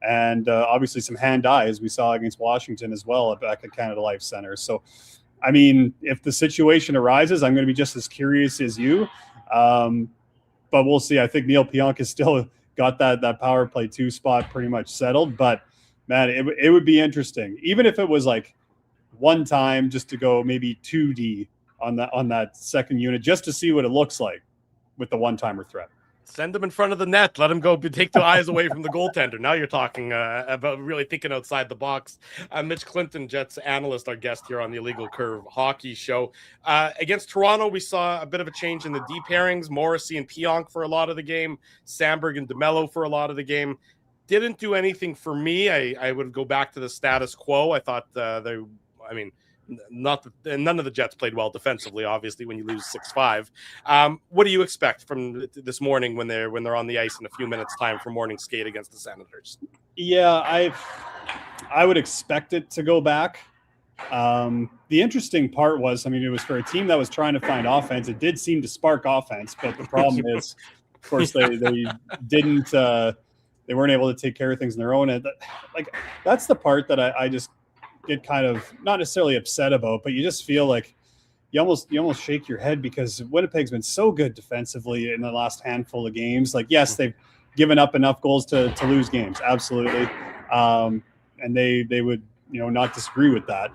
and obviously some hand-eye, as we saw against Washington as well back at Canada Life Center. So I mean, if the situation arises, I'm going to be just as curious as you. But we'll see. I think Neil Pionk has still got that power play 2 spot pretty much settled. But man, it would be interesting, even if it was like one time just to go maybe 2D on that second unit, just to see what it looks like with the one-timer threat.
Send him in front of the net. Let him go. Take the eyes away from the goaltender. Now you're talking about really thinking outside the box. Mitch Clinton, Jets analyst, our guest here on the Illegal Curve Hockey Show. Against Toronto, we saw a bit of a change in the D pairings. Morrissey and Pionk for a lot of the game. Sandberg and DeMello for a lot of the game. Didn't do anything for me. I would go back to the status quo. I thought none of the Jets played well defensively, obviously, when you lose 6-5. What do you expect from this morning when they're on the ice in a few minutes time for morning skate against the Senators?
Yeah, I would expect it to go back. The interesting part was, I mean, it was for a team that was trying to find offense. It did seem to spark offense, but the problem is, of course, they didn't they weren't able to take care of things on their own. And that's the part that I just get kind of not necessarily upset about, but you just feel like you almost shake your head, because Winnipeg's been so good defensively in the last handful of games. Like, yes, they've given up enough goals to lose games, absolutely, and they would not disagree with that.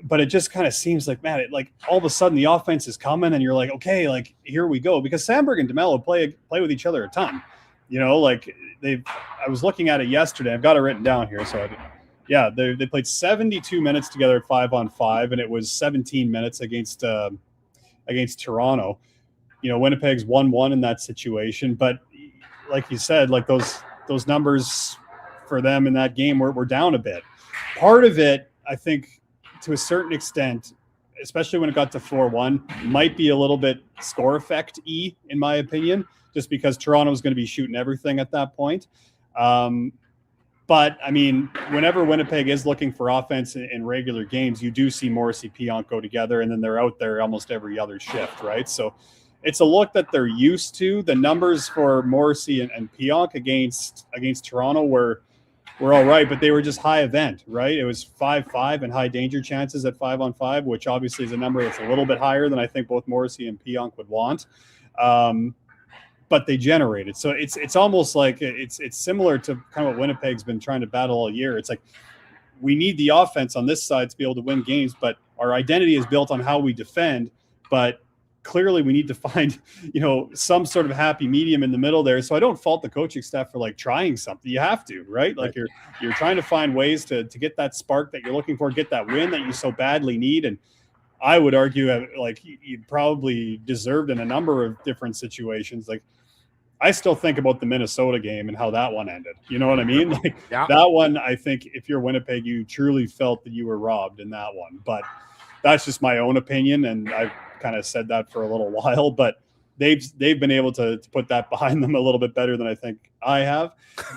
But it just kind of seems like, man, like all of a sudden the offense is coming, and you're like, okay, like here we go, because Sandberg and DeMello play with each other a ton. I was looking at it yesterday. I've got it written down here, so they played 72 minutes together at 5-on-5, and it was 17 minutes against Toronto. Winnipeg's 1-1 in that situation, but like you said, like those numbers for them in that game were down a bit. Part of it, I think, to a certain extent, especially when it got to 4-1, might be a little bit score effect-y, in my opinion, just because Toronto was going to be shooting everything at that point. But, I mean, whenever Winnipeg is looking for offense in regular games, you do see Morrissey, Pionk go together, and then they're out there almost every other shift, right? So it's a look that they're used to. The numbers for Morrissey and Pionk against Toronto were all right, but they were just high event, right? It was 5-5 and high danger chances at 5-on-5, which obviously is a number that's a little bit higher than I think both Morrissey and Pionk would want. But they generated. So it's almost like it's similar to kind of what Winnipeg's been trying to battle all year. It's like, we need the offense on this side to be able to win games, but our identity is built on how we defend. But clearly we need to find, some sort of happy medium in the middle there. So I don't fault the coaching staff for like trying something. You have to, right? Like you're trying to find ways to get that spark that you're looking for, get that win that you so badly need. And I would argue like you probably deserved in a number of different situations. Like, I still think about the Minnesota game and how that one ended. You know what I mean? Like that one, I think if you're Winnipeg, you truly felt that you were robbed in that one. But that's just my own opinion, and I've kind of said that for a little while. But they've been able to put that behind them a little bit better than I think I have.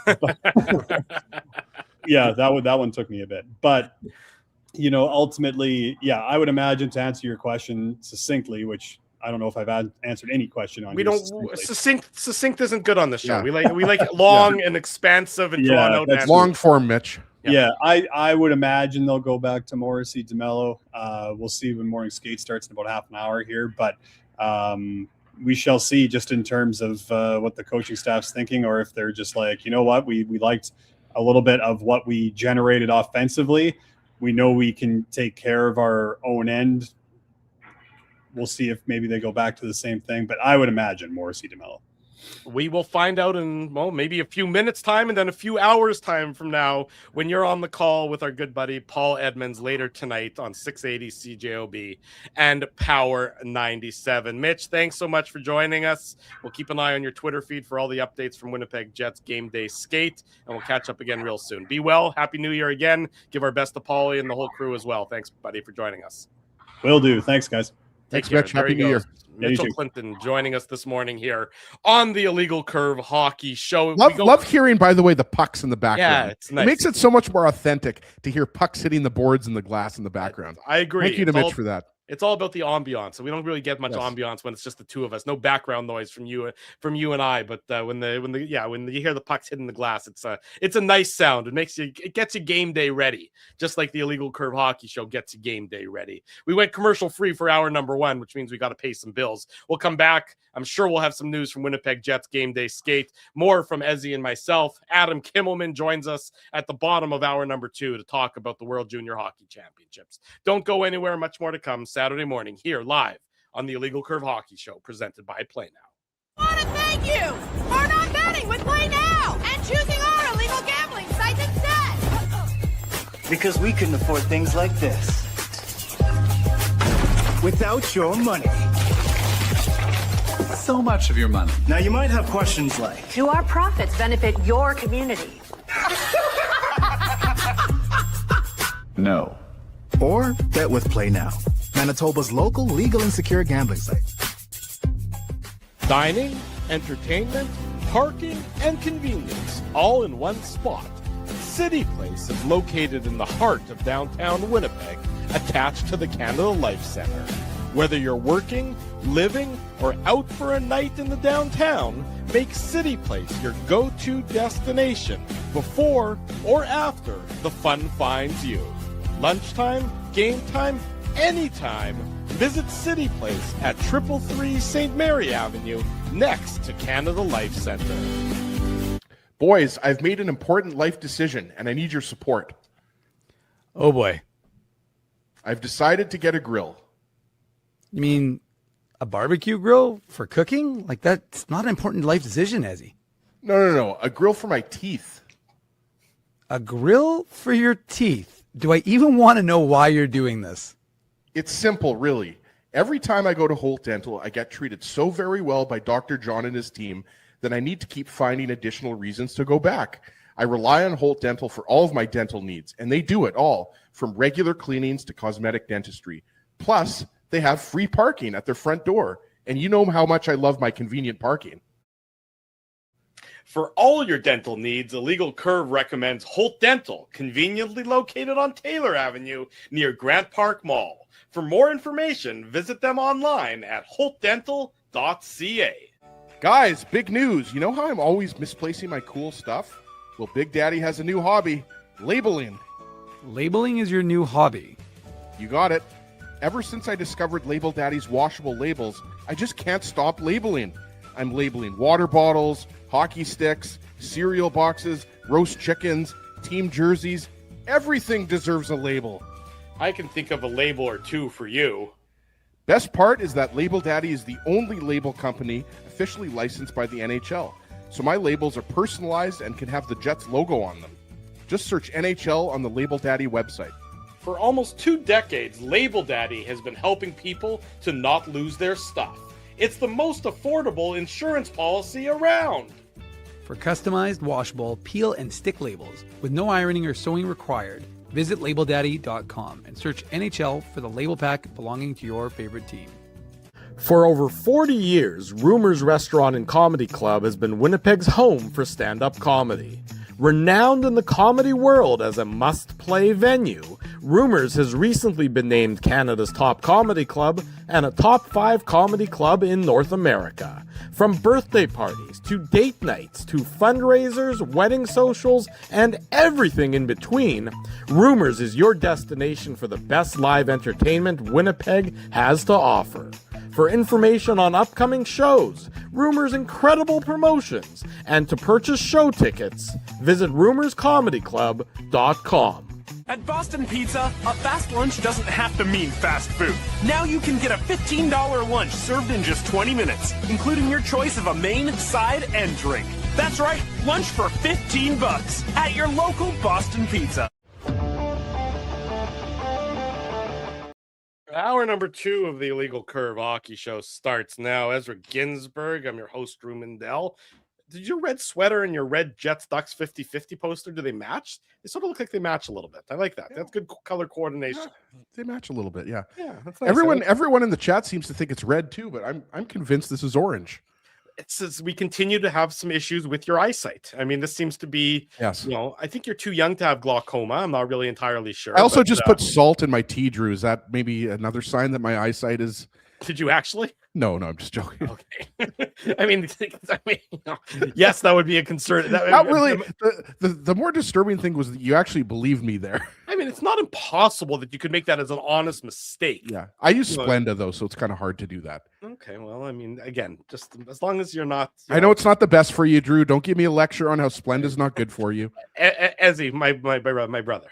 But, yeah, that one took me a bit. But ultimately, I would imagine, to answer your question succinctly, which I don't know if I've answered any question on.
We don't succinct isn't good on this show. Yeah. We like long and expansive and drawn out.
That's long form, Mitch.
Yeah, I would imagine they'll go back to Morrissey, DeMello. We'll see when morning skate starts in about half an hour here, but we shall see, just in terms of what the coaching staff's thinking, or if they're just like, you know what, we liked a little bit of what we generated offensively. We know we can take care of our own end. We'll see if maybe they go back to the same thing, but I would imagine Morrissey, DeMello.
We will find out in, maybe a few minutes time, and then a few hours time from now, when you're on the call with our good buddy Paul Edmonds later tonight on 680 CJOB and Power 97. Mitch, thanks so much for joining us. We'll keep an eye on your Twitter feed for all the updates from Winnipeg Jets game day skate, and we'll catch up again real soon. Be well. Happy New Year again. Give our best to Paulie and the whole crew as well. Thanks, buddy, for joining us.
Will do. Thanks, guys.
Thanks, Mitch. Happy New Year.
Mitchell Clinton joining us this morning here on the Illegal Curve Hockey Show.
Love hearing, by the way, the pucks in the background.
Yeah, it's nice.
It makes it so much more authentic to hear pucks hitting the boards and the glass in the background.
I agree.
Thank you to Mitch for that.
It's all about the ambiance. So we don't really get much ambiance when it's just the two of us. No background noise from you and I. But when you hear the pucks hitting the glass, it's a nice sound. It gets you game day ready, just like the Illegal Curve Hockey Show gets you game day ready. We went commercial free for hour number 1, which means we got to pay some bills. We'll come back. I'm sure we'll have some news from Winnipeg Jets game day skate. More from Ezzy and myself. Adam Kimelman joins us at the bottom of hour number 2 to talk about the World Junior Hockey Championships. Don't go anywhere. Much more to come Saturday morning here live on the Illegal Curve Hockey Show presented by Play Now.
I want to thank you for not betting with Play Now and choosing our illegal gambling site instead.
Because we couldn't afford things like this without your money.
So much of your money.
Now you might have questions like,
do our profits benefit your community?
No.
or bet with Play Now, Manitoba's local legal and secure gambling site.
Dining, entertainment, parking, and convenience, all in one spot. City Place is located in the heart of downtown Winnipeg, attached to the Canada Life Centre. Whether you're working, living, or out for a night in the downtown, make City Place your go-to destination before or after the fun finds you. Lunchtime, game time, anytime. Visit City Place at 333 St. Mary Avenue, next to Canada Life Centre.
Boys, I've made an important life decision, and I need your support.
Oh, boy.
I've decided to get a grill.
You mean a barbecue grill for cooking? Like, that's not an important life decision, Ezzy.
No. A grill for my teeth.
A grill for your teeth? Do I even want to know why you're doing this?
It's simple, really. Every time I go to Holt Dental, I get treated so very well by Dr. John and his team that I need to keep finding additional reasons to go back. I rely on Holt Dental for all of my dental needs, and they do it all, from regular cleanings to cosmetic dentistry. Plus, they have free parking at their front door, and you know how much I love my convenient parking.
For all your dental needs, Illegal Curve recommends Holt Dental, conveniently located on Taylor Avenue near Grant Park Mall. For more information, visit them online at holtdental.ca.
Guys, big news. You know how I'm always misplacing my cool stuff? Well, Big Daddy has a new hobby, labeling.
Labeling is your new hobby.
You got it. Ever since I discovered Label Daddy's washable labels, I just can't stop labeling. I'm labeling water bottles, hockey sticks, cereal boxes, roast chickens, team jerseys. Everything deserves a label.
I can think of a label or two for you.
Best part is that Label Daddy is the only label company officially licensed by the NHL. So my labels are personalized and can have the Jets logo on them. Just search NHL on the Label Daddy website.
For almost 2 decades, Label Daddy has been helping people to not lose their stuff. It's the most affordable insurance policy around.
For customized, washable, peel and stick labels with no ironing or sewing required, visit labeldaddy.com and search NHL for the label pack belonging to your favorite team.
For over 40 years, Rumors Restaurant and Comedy Club has been Winnipeg's home for stand-up comedy. Renowned in the comedy world as a must-play venue, Rumors has recently been named Canada's top comedy club and a top 5 comedy club in North America. From birthday parties to date nights to fundraisers, wedding socials, and everything in between, Rumors is your destination for the best live entertainment Winnipeg has to offer. For information on upcoming shows, Rumors' incredible promotions, and to purchase show tickets, visit rumorscomedyclub.com.
At Boston Pizza, a fast lunch doesn't have to mean fast food. Now you can get a $15 lunch served in just 20 minutes, including your choice of a main, side, and drink. That's right, lunch for $15 at your local Boston Pizza.
Hour number 2 of the Illegal Curve Hockey Show starts now. Ezra Ginsburg, I'm your host, Drew Mindell. Did your red sweater and your red Jets Ducks 50-50 poster, do they match? They sort of look like they match a little bit. I like that. Yeah. That's good color coordination.
Yeah, they match a little bit, yeah.
Yeah, that's nice.
Everyone in the chat seems to think it's red too, but I'm convinced this is orange.
It says we continue to have some issues with your eyesight. I mean, this seems to be,
Yes.
I think you're too young to have glaucoma. I'm not really entirely sure.
I also just put salt in my tea, Drew. Is that maybe another sign that my eyesight is?
Did you actually?
No, I'm just joking.
Okay. I mean, yes, that would be a concern.
Not really. The more disturbing thing was that you actually believed me there.
I mean, it's not impossible that you could make that as an honest mistake.
Yeah. I use Splenda, though, so it's kind of hard to do that.
Okay. Well, I mean, again, just as long as you're not...
I know it's not the best for you, Drew. Don't give me a lecture on how Splenda's not good for you.
Ezzy, my brother.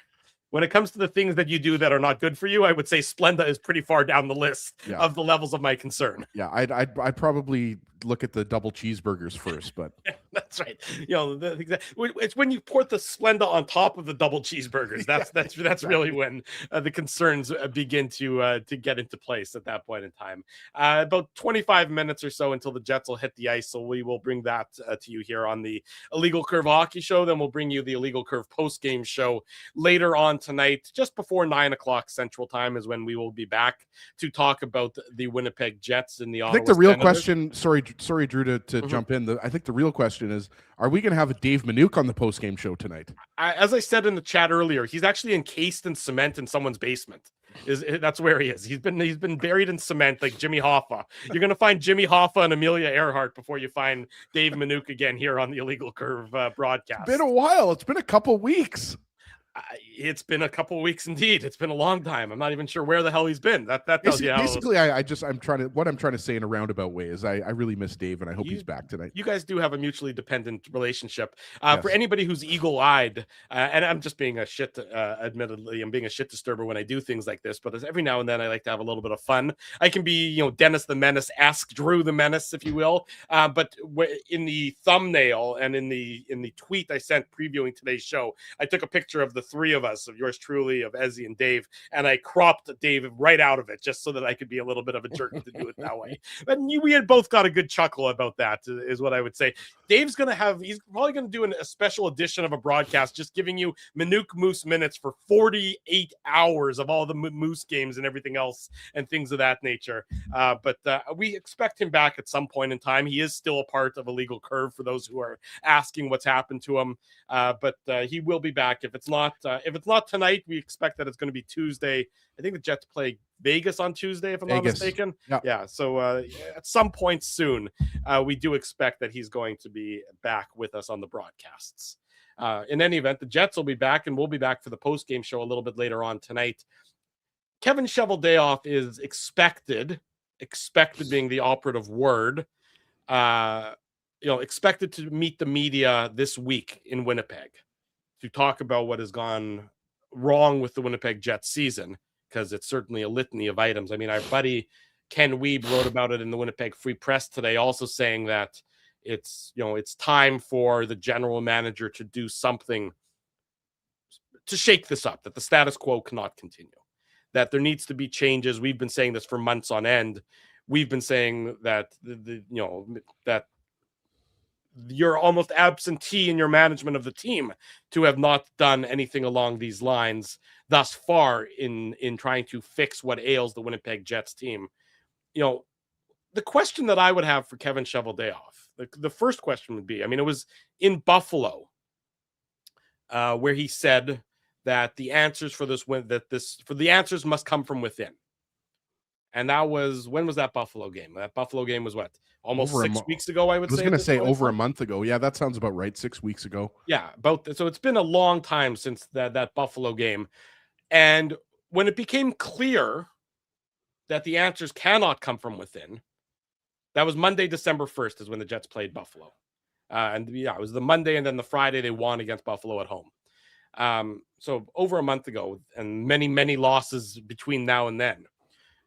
When it comes to the things that you do that are not good for you, I would say Splenda is pretty far down the list of the levels of my concern.
Yeah, I'd probably look at the double cheeseburgers first, but
that's right. It's when you pour the Splenda on top of the double cheeseburgers. That's really when the concerns begin to get into place at that point in time. About 25 minutes or so until the Jets will hit the ice, so we will bring that to you here on the Illegal Curve Hockey Show. Then we'll bring you the Illegal Curve post-game show later on tonight, just before 9 o'clock Central Time is when we will be back to talk about the Winnipeg Jets and the Ottawa.
I think the real
Senators.
Question, sorry, Drew, to jump in. I think the real question is, are we going to have a Dave Minuk on the post-game show tonight?
As I said in the chat earlier, he's actually encased in cement in someone's basement. That's where he is. He's been buried in cement like Jimmy Hoffa. You're going to find Jimmy Hoffa and Amelia Earhart before you find Dave Minuk again here on the Illegal Curve broadcast.
It's been a while. It's been a couple weeks.
It's been a couple of weeks indeed. It's been a long time. I'm not even sure where the hell he's been. That tells you how...
Basically, I'm trying to say in a roundabout way is I really miss Dave, and I hope he's back tonight.
You guys do have a mutually dependent relationship. Yes. For anybody who's eagle-eyed, and I'm just being a shit, admittedly, I'm being a shit disturber when I do things like this, but every now and then I like to have a little bit of fun. I can be, Dennis the Menace, ask Drew the Menace, if you will. But in the thumbnail and in the tweet I sent previewing today's show, I took a picture of the three of us, of yours truly, of Ezzy and Dave, and I cropped Dave right out of it just so that I could be a little bit of a jerk to do it that way. But we had both got a good chuckle about that, is what I would say. Dave's he's probably going to do a special edition of a broadcast just giving you Minuk Moose minutes for 48 hours of all the Moose games and everything else and things of that nature. But we expect him back at some point in time. He is still a part of Illegal Curve for those who are asking what's happened to him. But he will be back. If it's not tonight, we expect that it's going to be Tuesday. I think the Jets play Vegas on Tuesday, if I'm not mistaken. Yeah. So at some point soon, we do expect that he's going to be back with us on the broadcasts. In any event, the Jets will be back, and we'll be back for the post-game show a little bit later on tonight. Kevin Cheveldayoff is expected being the operative word, expected to meet the media this week in Winnipeg to talk about what has gone wrong with the Winnipeg Jets season, because it's certainly a litany of items. I mean, our buddy Ken Wiebe wrote about it in the Winnipeg Free Press today, also saying that it's time for the general manager to do something to shake this up, that the status quo cannot continue, that there needs to be changes. We've been saying this for months on end. We've been saying that that you're almost absentee in your management of the team to have not done anything along these lines thus far in trying to fix what ails the Winnipeg Jets team. The question that I would have for Kevin Cheveldayoff, the first question would be, it was in Buffalo where he said that the answers for the answers must come from within. And that was, when was that Buffalo game? That Buffalo game was what? Almost 6 weeks ago, I would say.
I was going to say over a month ago. Yeah, that sounds about right. 6 weeks ago.
Yeah, so it's been a long time since that Buffalo game. And when it became clear that the answers cannot come from within, that was Monday, December 1st is when the Jets played Buffalo. It was the Monday, and then the Friday they won against Buffalo at home. So over a month ago, and many, many losses between now and then.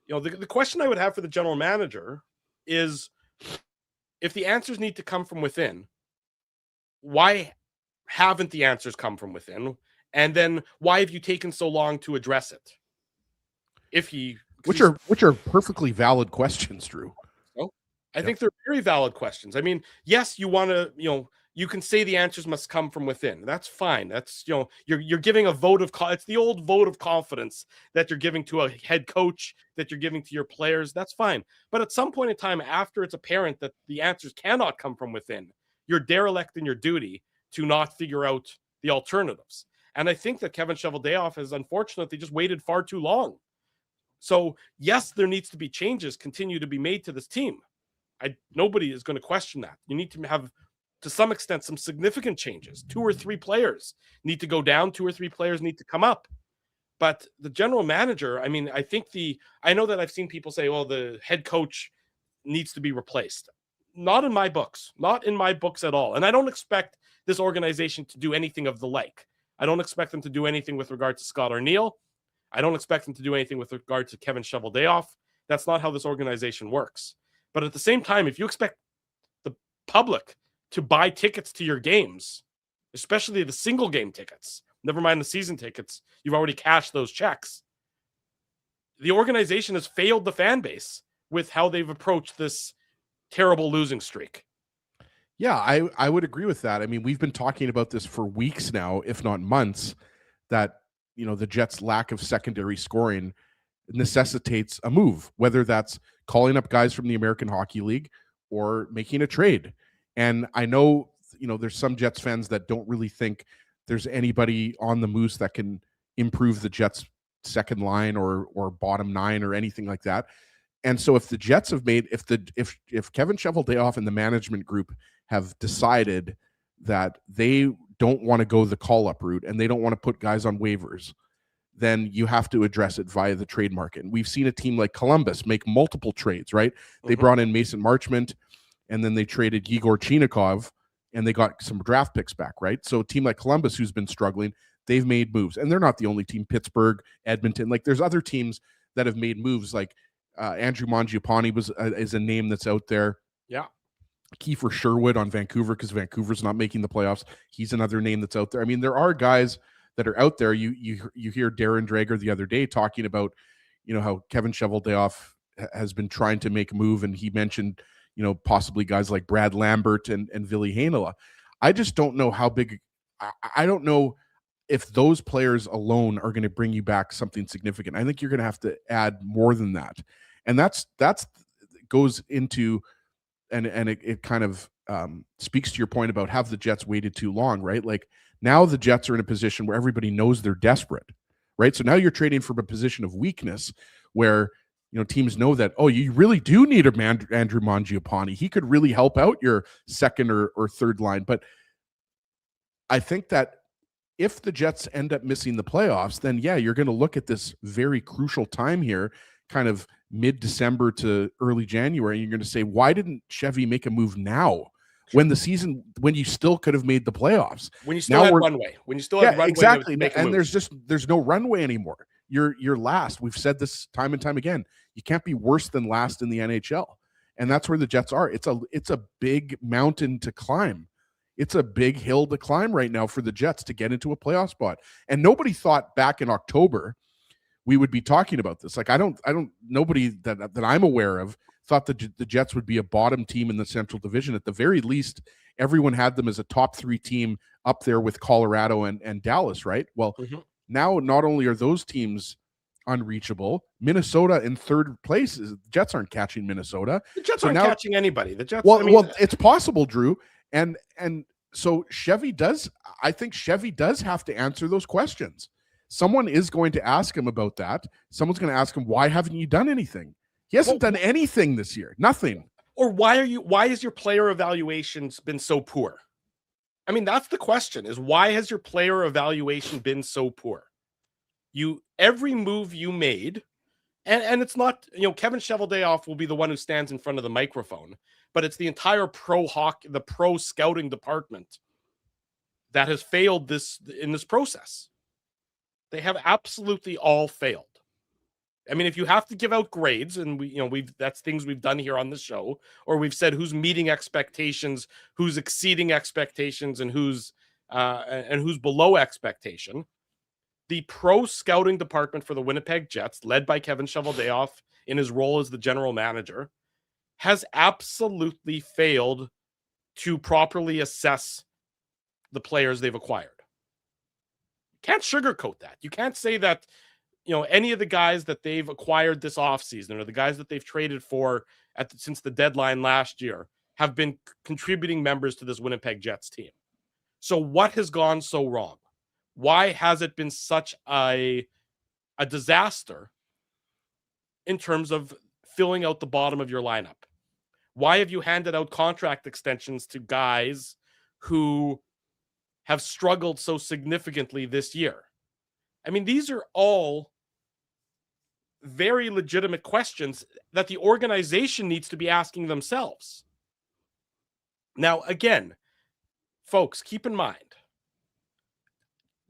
The question I would have for the general manager is, if the answers need to come from within, why haven't the answers come from within? And then why have you taken so long to address it?
Which are perfectly valid questions, Drew.
I think they're very valid questions. I mean, yes, you want to, you can say the answers must come from within. That's fine. That's, you're giving a vote of it's the old vote of confidence that you're giving to a head coach, that you're giving to your players. That's fine. But at some point in time, after it's apparent that the answers cannot come from within, you're derelict in your duty to not figure out the alternatives. And I think that Kevin Cheveldayoff has unfortunately just waited far too long. So yes, there needs to be changes continue to be made to this team. Nobody is going to question that. You need to have, to some extent, some significant changes. 2 or 3 players need to go down. 2 or 3 players need to come up. But the general manager, I mean, I know that I've seen people say, well, the head coach needs to be replaced. Not in my books. Not in my books at all. And I don't expect this organization to do anything of the like. I don't expect them to do anything with regard to Scott Arniel. I don't expect them to do anything with regard to Kevin Cheveldayoff. That's not how this organization works. But at the same time, if you expect the public to buy tickets to your games, especially the single game tickets, never mind the season tickets, you've already cashed those checks. The organization has failed the fan base with how they've approached this terrible losing streak.
Yeah, I would agree with that. I mean, we've been talking about this for weeks now, if not months, that, the Jets' lack of secondary scoring necessitates a move, whether that's calling up guys from the American Hockey League or making a trade. And I know, there's some Jets fans that don't really think there's anybody on the Moose that can improve the Jets' second line or bottom 9 or anything like that. And so if the Jets have made, if Kevin Cheveldayoff and the management group have decided that they don't want to go the call-up route and they don't want to put guys on waivers, then you have to address it via the trade market. And we've seen a team like Columbus make multiple trades, right? They brought in Mason Marchment, and then they traded Igor Chinikov, and they got some draft picks back, right? So a team like Columbus, who's been struggling, they've made moves. And they're not the only team. Pittsburgh, Edmonton, like there's other teams that have made moves, like Andrew Mangiapane is a name that's out there.
Yeah.
Kiefer Sherwood on Vancouver, because Vancouver's not making the playoffs. He's another name that's out there. I mean, there are guys that are out there. You hear Darren Drager the other day talking about, how Kevin Cheveldayoff has been trying to make a move, and he mentioned, possibly guys like Brad Lambert and Ville Heinola. I just don't know how big. I don't know if those players alone are going to bring you back something significant. I think you're going to have to add more than that, and that's goes into. And it kind of speaks to your point about have the Jets waited too long, right? Like now the Jets are in a position where everybody knows they're desperate, right? So now you're trading from a position of weakness where, teams know that, oh, you really do need a Andrew Mangiapane. He could really help out your second or third line. But I think that if the Jets end up missing the playoffs, then yeah, you're going to look at this very crucial time here, kind of mid-December to early January, and you're going to say, why didn't Chevy make a move now when you still could have made the playoffs?
When you still had runway. When you still had runway.
Exactly. And there's no runway anymore. You're last. We've said this time and time again. You can't be worse than last in the NHL. And that's where the Jets are. It's a big mountain to climb. It's a big hill to climb right now for the Jets to get into a playoff spot. And nobody thought back in October we would be talking about this. Like nobody that I'm aware of thought that the Jets would be a bottom team in the Central Division. At the very least, everyone had them as a top 3 team up there with Colorado and Dallas, right? Well, now not only are those teams unreachable, Minnesota in 3rd place. The Jets aren't catching Minnesota.
The Jets aren't catching anybody. The Jets.
Well, it's possible, Drew. And so I think Chevy does have to answer those questions. Someone is going to ask him about that. Someone's going to ask him, why haven't you done anything? He hasn't done anything this year. Nothing.
Or why is your player evaluations been so poor? I mean, that's the question, is why has your player evaluation been so poor? Every move you made, and it's not, Kevin Cheveldayoff will be the one who stands in front of the microphone, but it's the entire the pro scouting department that has failed in this process. They have absolutely all failed. I mean, if you have to give out grades, and that's things we've done here on the show, or we've said who's meeting expectations, who's exceeding expectations, and who's below expectation. The pro scouting department for the Winnipeg Jets, led by Kevin Cheveldayoff in his role as the general manager, has absolutely failed to properly assess the players they've acquired. Can't sugarcoat that. You can't say that, any of the guys that they've acquired this offseason or the guys that they've traded for since the deadline last year have been contributing members to this Winnipeg Jets team. So what has gone so wrong? Why has it been such a disaster in terms of filling out the bottom of your lineup? Why have you handed out contract extensions to guys who have struggled so significantly this year? I mean, these are all very legitimate questions that the organization needs to be asking themselves. Now, again, folks, keep in mind,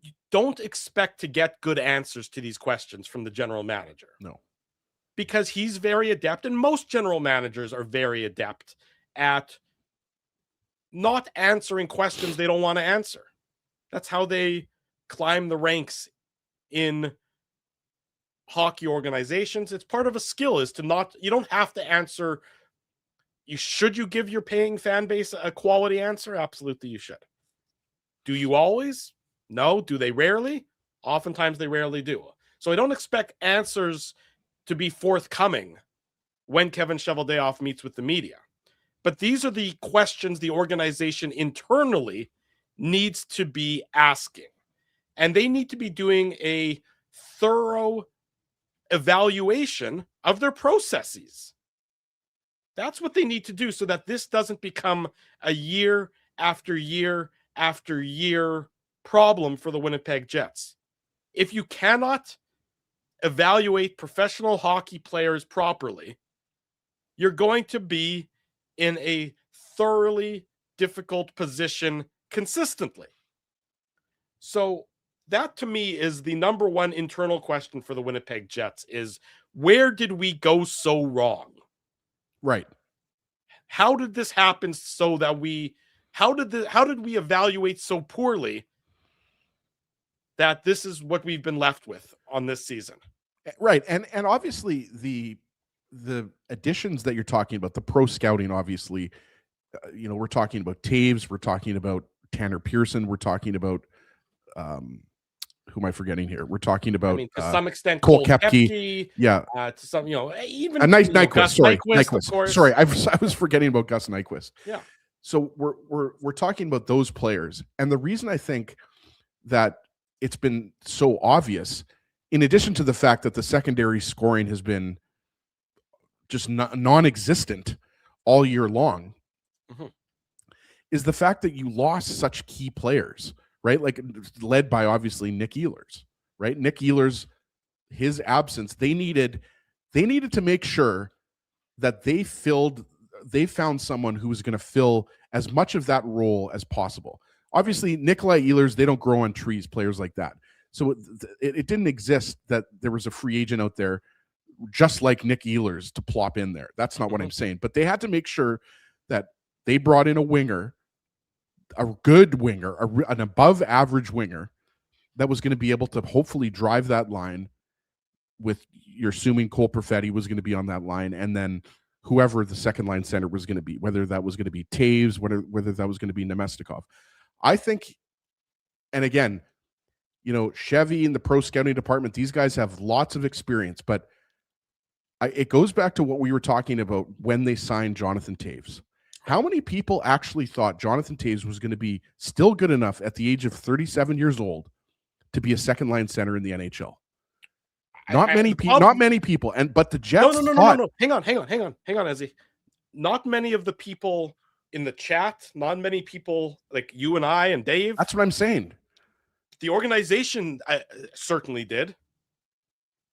you don't expect to get good answers to these questions from the general manager.
No.
Because he's very adept, and most general managers are very adept at not answering questions they don't want to answer. That's how they climb the ranks in hockey organizations. It's part of a skill is to not, you don't have to answer. Should you give your paying fan base a quality answer? Absolutely, you should. Do you always? No. Do they rarely? Oftentimes they rarely do. So I don't expect answers to be forthcoming when Kevin Cheveldayoff meets with the media. But these are the questions the organization internally needs to be asking. And they need to be doing a thorough evaluation of their processes. That's what they need to do so that this doesn't become a year after year after year problem for the Winnipeg Jets. If you cannot evaluate professional hockey players properly, you're going to be in a thoroughly difficult position consistently. So that to me is the number one internal question for the Winnipeg Jets is, where did we go so wrong?
Right.
How did this happen so that how did we evaluate so poorly that this is what we've been left with on this season?
Right. And obviously the additions that you're talking about, the pro scouting, obviously, we're talking about Taves, we're talking about Tanner Pearson, we're talking about who am I forgetting here? We're talking about
to some extent
Cole Koepke. Yeah.
To some, even
a nice Nyquist.
Gus
Nyquist. Sorry, I was forgetting about Gus Nyquist.
Yeah.
So we're talking about those players, and the reason I think that it's been so obvious, in addition to the fact that the secondary scoring has been just non-existent all year long, is the fact that you lost such key players, right? Like led by obviously Nick Ehlers, right? Nick Ehlers, his absence, they needed to make sure that they found someone who was going to fill as much of that role as possible. Obviously, Nikolai Ehlers, they don't grow on trees, players like that. So it didn't exist that there was a free agent out there just like Nick Ehlers to plop in there. That's not what I'm saying. But they had to make sure that they brought in a winger, a good winger, an above average winger that was going to be able to hopefully drive that line with, you're assuming Cole Perfetti was going to be on that line, and then whoever the second line center was going to be, whether that was going to be Taves, whether that was going to be Nemestikov. I think, and again, Chevy and the pro scouting department, these guys have lots of experience, but it goes back to what we were talking about when they signed Jonathan Taves. How many people actually thought Jonathan Taves was going to be still good enough at the age of 37 years old to be a second line center in the NHL? Not many people. But the Jets
No. Hang on, Ezzy. Not many of the people in the chat, not many people like you and I and Dave.
That's what I'm saying.
The organization certainly did.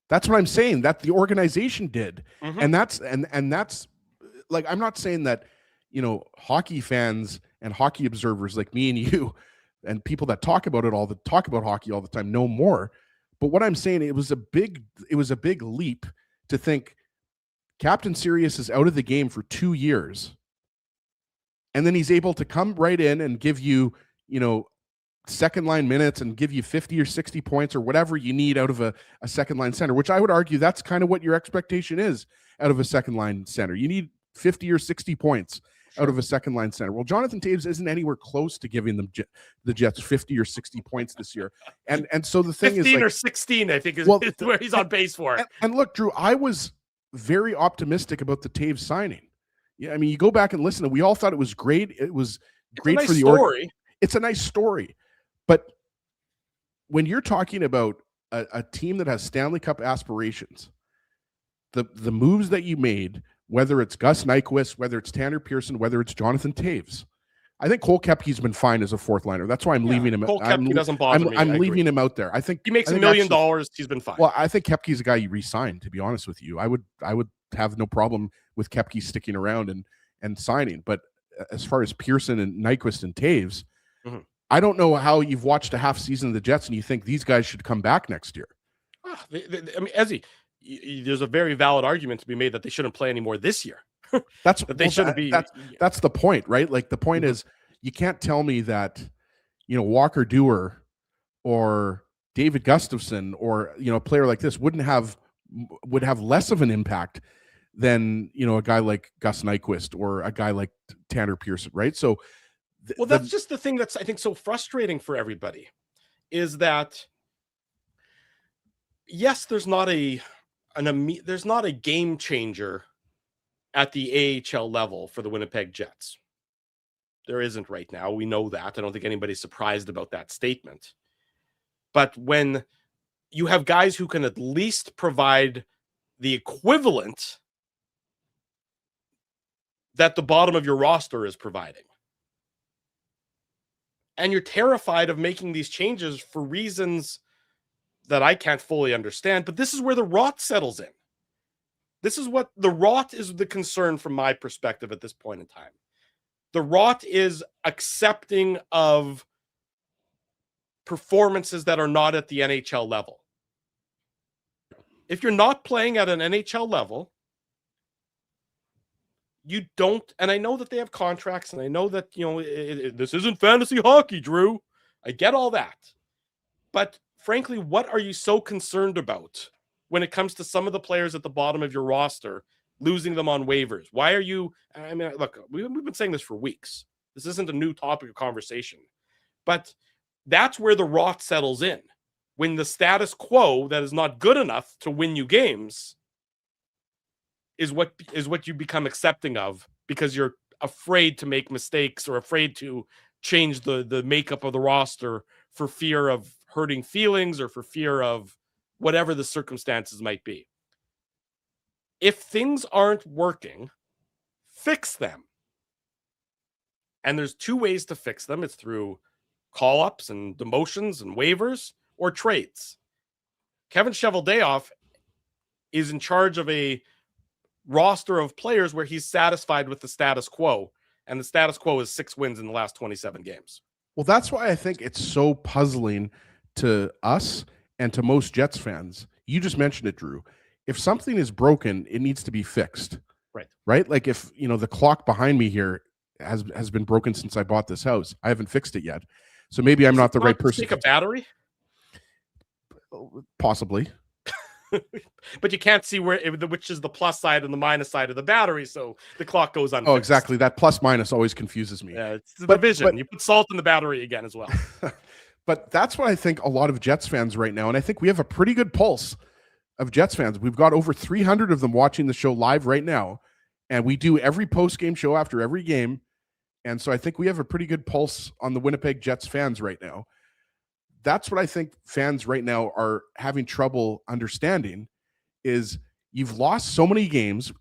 That's what I'm saying. That the organization did. And that's like, I'm not saying that, hockey fans and hockey observers like me and you and people that talk about hockey all the time know more. But what I'm saying, it was a big leap to think Captain Sirius is out of the game for 2 years. And then he's able to come right in and give you, second line minutes and give you 50 or 60 points or whatever you need out of a second line center, which I would argue that's kind of what your expectation is out of a second line center. You need 50 or 60 points. out of a second line center. Well, Jonathan Toews isn't anywhere close to giving them the Jets 50 or 60 points this year. And so the thing
15
is, like,
or 16, I think is where he's on pace for.
And look, Drew, I was very optimistic about the Toews signing. Yeah, I mean, you go back and listen, and we all thought it was great. It was great for the
story.
It's a nice story. But when you're talking about a team that has Stanley Cup aspirations, the moves that you made, whether it's Gus Nyquist, whether it's Tanner Pearson, whether it's Jonathan Toews, I think Cole Koepke's been fine as a fourth liner. That's why I'm leaving him.
Cole Koepke doesn't bother me.
I'm leaving him out there. I think
he makes $1 million. He's been fine.
Well, I think Koepke's a guy you re-sign, to be honest with you. I would have no problem with Koepke sticking around and signing. But as far as Pearson and Nyquist and Toews, I don't know how you've watched a half season of the Jets and you think these guys should come back next year.
I mean, Ezzy, there's a very valid argument to be made that they shouldn't play anymore this year.
That's
that they shouldn't be.
That's the point, right? Like the point is, you can't tell me that, Walker Dewar or David Gustafson or a player like this would have less of an impact than a guy like Gus Nyquist or a guy like Tanner Pearson, right? So,
that's just the thing that's, I think, so frustrating for everybody, is that yes, there's not a game changer at the AHL level for the Winnipeg Jets. There isn't right now. We know that. I don't think anybody's surprised about that statement. But when you have guys who can at least provide the equivalent that the bottom of your roster is providing, and you're terrified of making these changes for reasons that I can't fully understand, but this is where the rot settles in. This is what the rot is, the concern from my perspective at this point in time. The rot is accepting of performances that are not at the NHL level. If you're not playing at an NHL level, you don't, and I know that they have contracts, and I know that, this isn't fantasy hockey, Drew. I get all that. But frankly, what are you so concerned about when it comes to some of the players at the bottom of your roster, losing them on waivers? Why are you, I mean, look, we've been saying this for weeks. This isn't a new topic of conversation. But that's where the rot settles in. When the status quo that is not good enough to win you games is what you become accepting of, because you're afraid to make mistakes or afraid to change the makeup of the roster for fear of hurting feelings or for fear of whatever the circumstances might be. If things aren't working, fix them. And there's two ways to fix them. It's through call-ups and demotions and waivers, or trades. Kevin Cheveldayoff is in charge of a roster of players where he's satisfied with the status quo, and the status quo is 6 wins in the last 27 games.
Well, that's why I think it's so puzzling to us and to most Jets fans. You just mentioned it, Drew. If something is broken, it needs to be fixed. Right? Like if, the clock behind me here has been broken since I bought this house. I haven't fixed it yet. So maybe I'm not the right person.
Take a battery?
Possibly.
But you can't see which is the plus side and the minus side of the battery, so the clock goes on.
Oh, exactly. That plus minus always confuses me.
Yeah, it's the division. You put salt in the battery again as well.
But that's what I think a lot of Jets fans right now, and I think we have a pretty good pulse of Jets fans. We've got over 300 of them watching the show live right now, and we do every post-game show after every game, and so I think we have a pretty good pulse on the Winnipeg Jets fans right now. That's what I think fans right now are having trouble understanding, is you've lost so many games,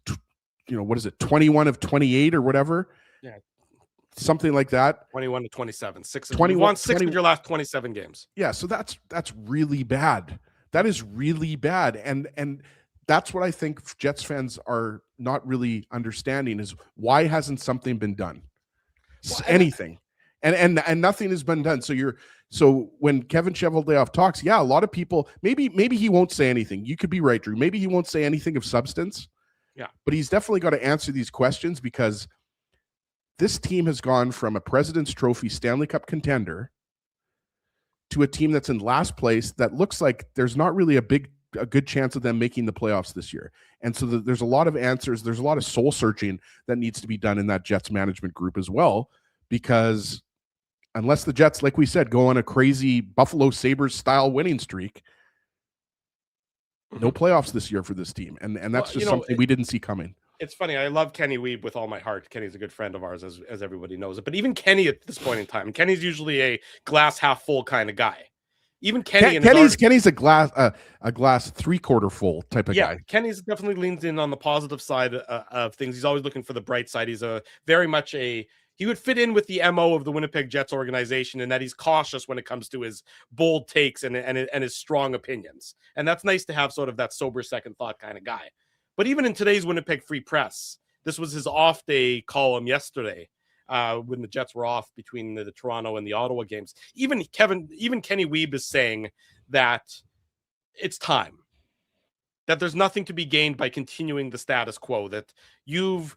what is it, 21 of 28 or whatever?
Yeah.
Something like that.
21 to 27.
21,
you won 6 of your last 27 games.
Yeah, so that's really bad. That is really bad. And that's what I think Jets fans are not really understanding, is why hasn't something been done? Anything. And nothing has been done. So when Kevin Cheveldayoff talks, a lot of people, maybe he won't say anything. You could be right, Drew. Maybe he won't say anything of substance.
Yeah.
But he's definitely got to answer these questions, because this team has gone from a President's Trophy Stanley Cup contender to a team that's in last place that looks like there's not really a good chance of them making the playoffs this year. And so there's a lot of answers. There's a lot of soul searching that needs to be done in that Jets management group as well, because unless the Jets, like we said, go on a crazy Buffalo Sabres style winning streak, no playoffs this year for this team. And that's just something we didn't see coming.
It's funny. I love Kenny Weeb with all my heart. Kenny's a good friend of ours, as everybody knows it. But even Kenny at this point in time, Kenny's usually a glass half full kind of guy. Even Kenny,
Kenny's a glass 3/4 full type of guy.
Kenny's definitely leans in on the positive side of things. He's always looking for the bright side. He's he would fit in with the MO of the Winnipeg Jets organization, in that he's cautious when it comes to his bold takes and his strong opinions. And that's nice to have sort of that sober second thought kind of guy. But even in today's Winnipeg Free Press, this was his off day column yesterday, when the Jets were off between the Toronto and the Ottawa games. Even Kenny Weeb is saying that it's time, that there's nothing to be gained by continuing the status quo, that you've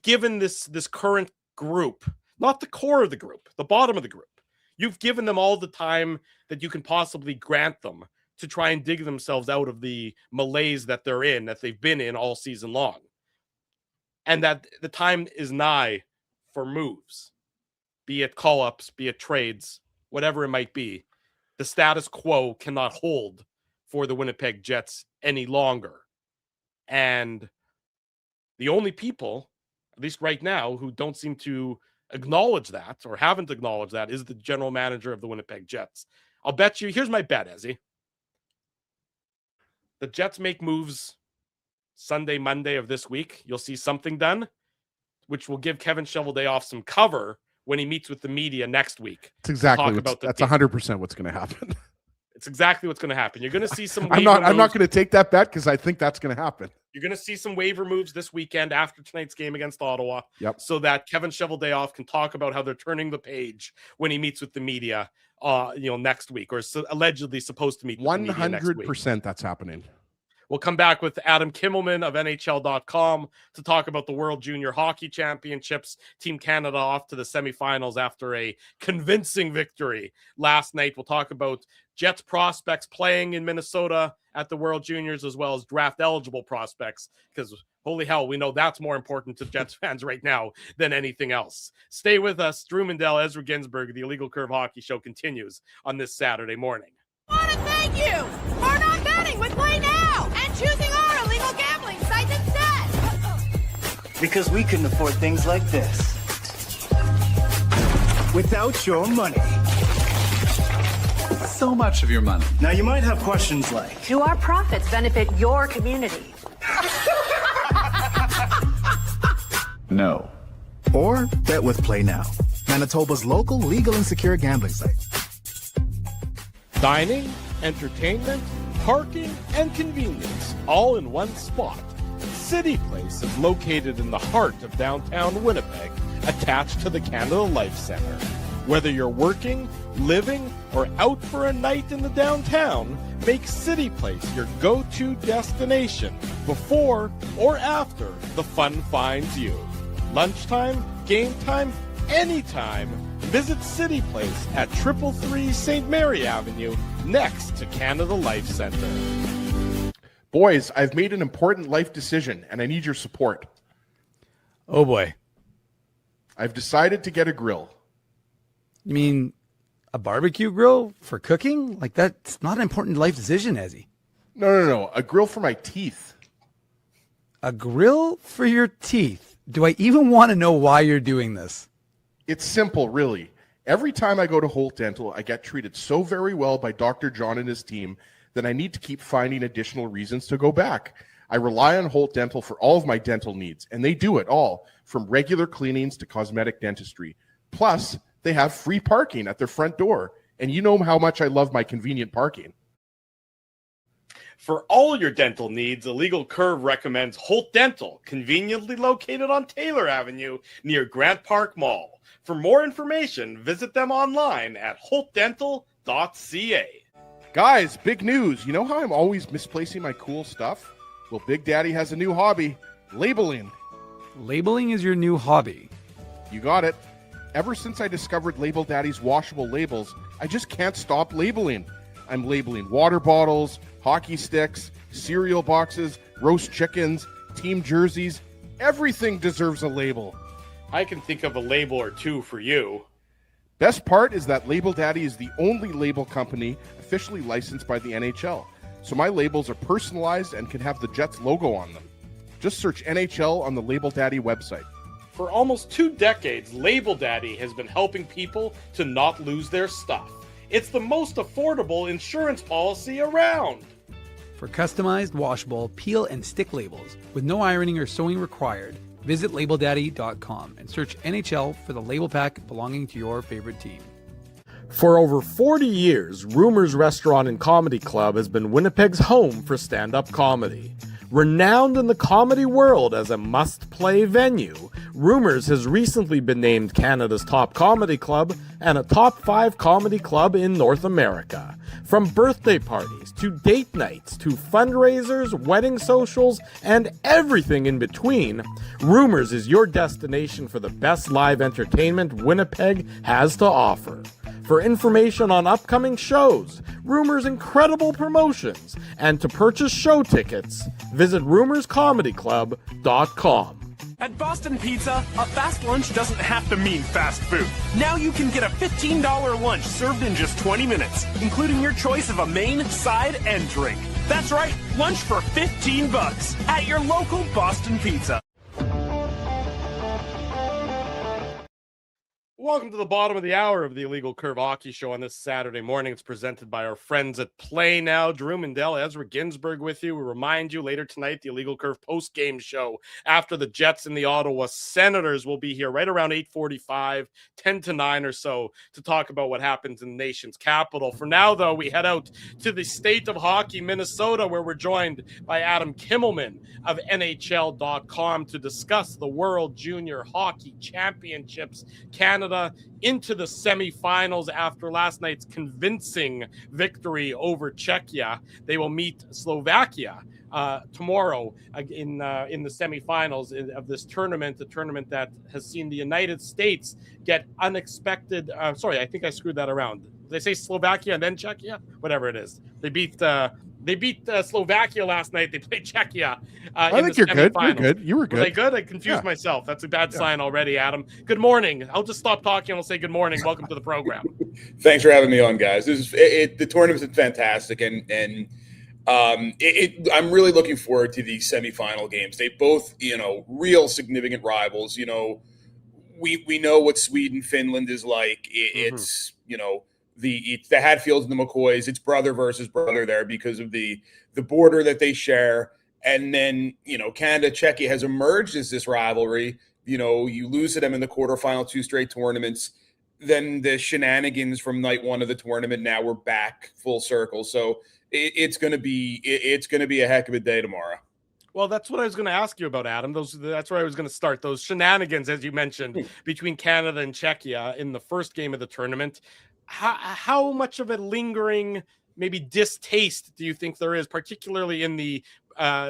given this current group, not the core of the group, the bottom of the group, you've given them all the time that you can possibly grant them to try and dig themselves out of the malaise that they're in, that they've been in all season long. And that the time is nigh for moves, be it call-ups, be it trades, whatever it might be. The status quo cannot hold for the Winnipeg Jets any longer. And the only people, at least right now, who don't seem to acknowledge that, or haven't acknowledged that, is the general manager of the Winnipeg Jets. I'll bet you, here's my bet, Ezzy. The Jets make moves Sunday, Monday of this week. You'll see something done, which will give Kevin Shoveldayoff some cover when he meets with the media next week.
That's exactly that's 100% what's going to happen.
It's exactly what's going to happen. You're going to see some.
I'm not going to take that bet, because I think that's going to happen.
You're going to see some waiver moves this weekend after tonight's game against Ottawa.
Yep.
So that Kevin Shoveldayoff can talk about how they're turning the page when he meets with the media, next week, or allegedly supposed to meet.
100% that's happening.
We'll come back with Adam Kimelman of NHL.com to talk about the World Junior Hockey Championships. Team Canada off to the semifinals after a convincing victory last night. We'll talk about Jets prospects playing in Minnesota at the World Juniors, as well as draft eligible prospects, because holy hell, we know that's more important to Jets fans right now than anything else. Stay with us. Drew Mandel, Ezra Ginsburg, the Illegal Curve Hockey Show continues on this Saturday morning.
I want to thank you for not betting with Play Now and choosing our illegal gambling site instead.
Because we couldn't afford things like this without your money.
So much of your money.
Now you might have questions like,
Do our profits benefit your community?
No.
Or bet with Play Now, Manitoba's local legal and secure gambling site.
Dining, entertainment, parking, and convenience, all in one spot. City Place is located in the heart of downtown Winnipeg, attached to the Canada Life Centre. Whether you're working, living, or out for a night in the downtown, make City Place your go-to destination before or after the fun finds you. Lunchtime, game time, anytime. Visit City Place at 333 St. Mary Avenue, next to Canada Life Centre.
Boys, I've made an important life decision, and I need your support.
Oh boy.
I've decided to get a grill.
You mean a barbecue grill for cooking? Like, that's not an important life decision, Ezzy.
No. A grill for my teeth.
A grill for your teeth? Do I even want to know why you're doing this?
It's simple, really. Every time I go to Holt Dental, I get treated so very well by Dr. John and his team that I need to keep finding additional reasons to go back. I rely on Holt Dental for all of my dental needs, and they do it all, from regular cleanings to cosmetic dentistry. Plus, they have free parking at their front door, and you know how much I love my convenient parking.
For all your dental needs, Illegal Curve recommends Holt Dental, conveniently located on Taylor Avenue near Grant Park Mall. For more information, visit them online at holtdental.ca.
Guys, big news. You know how I'm always misplacing my cool stuff? Well, Big Daddy has a new hobby, labeling.
Labeling is your new hobby.
You got it. Ever since I discovered Label Daddy's washable labels, I just can't stop labeling. I'm labeling water bottles, hockey sticks, cereal boxes, roast chickens, team jerseys. Everything deserves a label.
I can think of a label or two for you.
Best part is that Label Daddy is the only label company officially licensed by the NHL. So my labels are personalized and can have the Jets logo on them. Just search NHL on the Label Daddy website.
For almost 2 decades, Label Daddy has been helping people to not lose their stuff. It's the most affordable insurance policy around.
For customized washable peel and stick labels with no ironing or sewing required, visit labeldaddy.com and search NHL for the label pack belonging to your favorite team.
For over 40 years, Rumors Restaurant and Comedy Club has been Winnipeg's home for stand-up comedy. Renowned in the comedy world as a must-play venue, Rumors has recently been named Canada's top comedy club and a top 5 comedy club in North America. From birthday parties to date nights to fundraisers, wedding socials, and everything in between, Rumors is your destination for the best live entertainment Winnipeg has to offer. For information on upcoming shows, Rumors' incredible promotions, and to purchase show tickets, visit rumorscomedyclub.com.
At Boston Pizza, a fast lunch doesn't have to mean fast food. Now you can get a $15 lunch served in just 20 minutes, including your choice of a main, side, and drink. That's right, lunch for $15 at your local Boston Pizza.
Welcome to the bottom of the hour of the Illegal Curve Hockey Show on this Saturday morning. It's presented by our friends at Play Now. Drew Mandel, Ezra Ginsburg with you. We remind you later tonight, the Illegal Curve post-game show after the Jets and the Ottawa Senators will be here right around 8:45, 10 to 9 or so to talk about what happens in the nation's capital. For now, though, we head out to the state of hockey, Minnesota, where we're joined by Adam Kimelman of NHL.com to discuss the World Junior Hockey Championships. Canada into the semifinals after last night's convincing victory over Czechia. They will meet Slovakia tomorrow in the semifinals of this tournament, a tournament that has seen the United States get unexpected. Sorry, I think I screwed that around. Did they say Slovakia and then Czechia? Whatever it is. They beat Slovakia last night. They played Czechia.
I think you're good. You're good. You were good.
Were they good? I confused myself. That's a bad sign already, Adam. Good morning. I'll just stop talking and I'll say good morning. Welcome to the program.
Thanks for having me on, guys. The tournament's been fantastic, and I'm really looking forward to these semifinal games. They both, real significant rivals. We know what Sweden, Finland is like. It's the Hatfields and the McCoys. It's brother versus brother there because of the border that they share. And then, Canada, Czechia has emerged as this rivalry. You lose to them in the quarterfinal 2 straight tournaments. Then the shenanigans from night 1 of the tournament, now we're back full circle. So it's going to be a heck of a day tomorrow.
Well, that's what I was going to ask you about, Adam. That's where I was going to start. Those shenanigans, as you mentioned, between Canada and Czechia in the first game of the tournament. How much of a lingering, maybe distaste do you think there is, particularly in the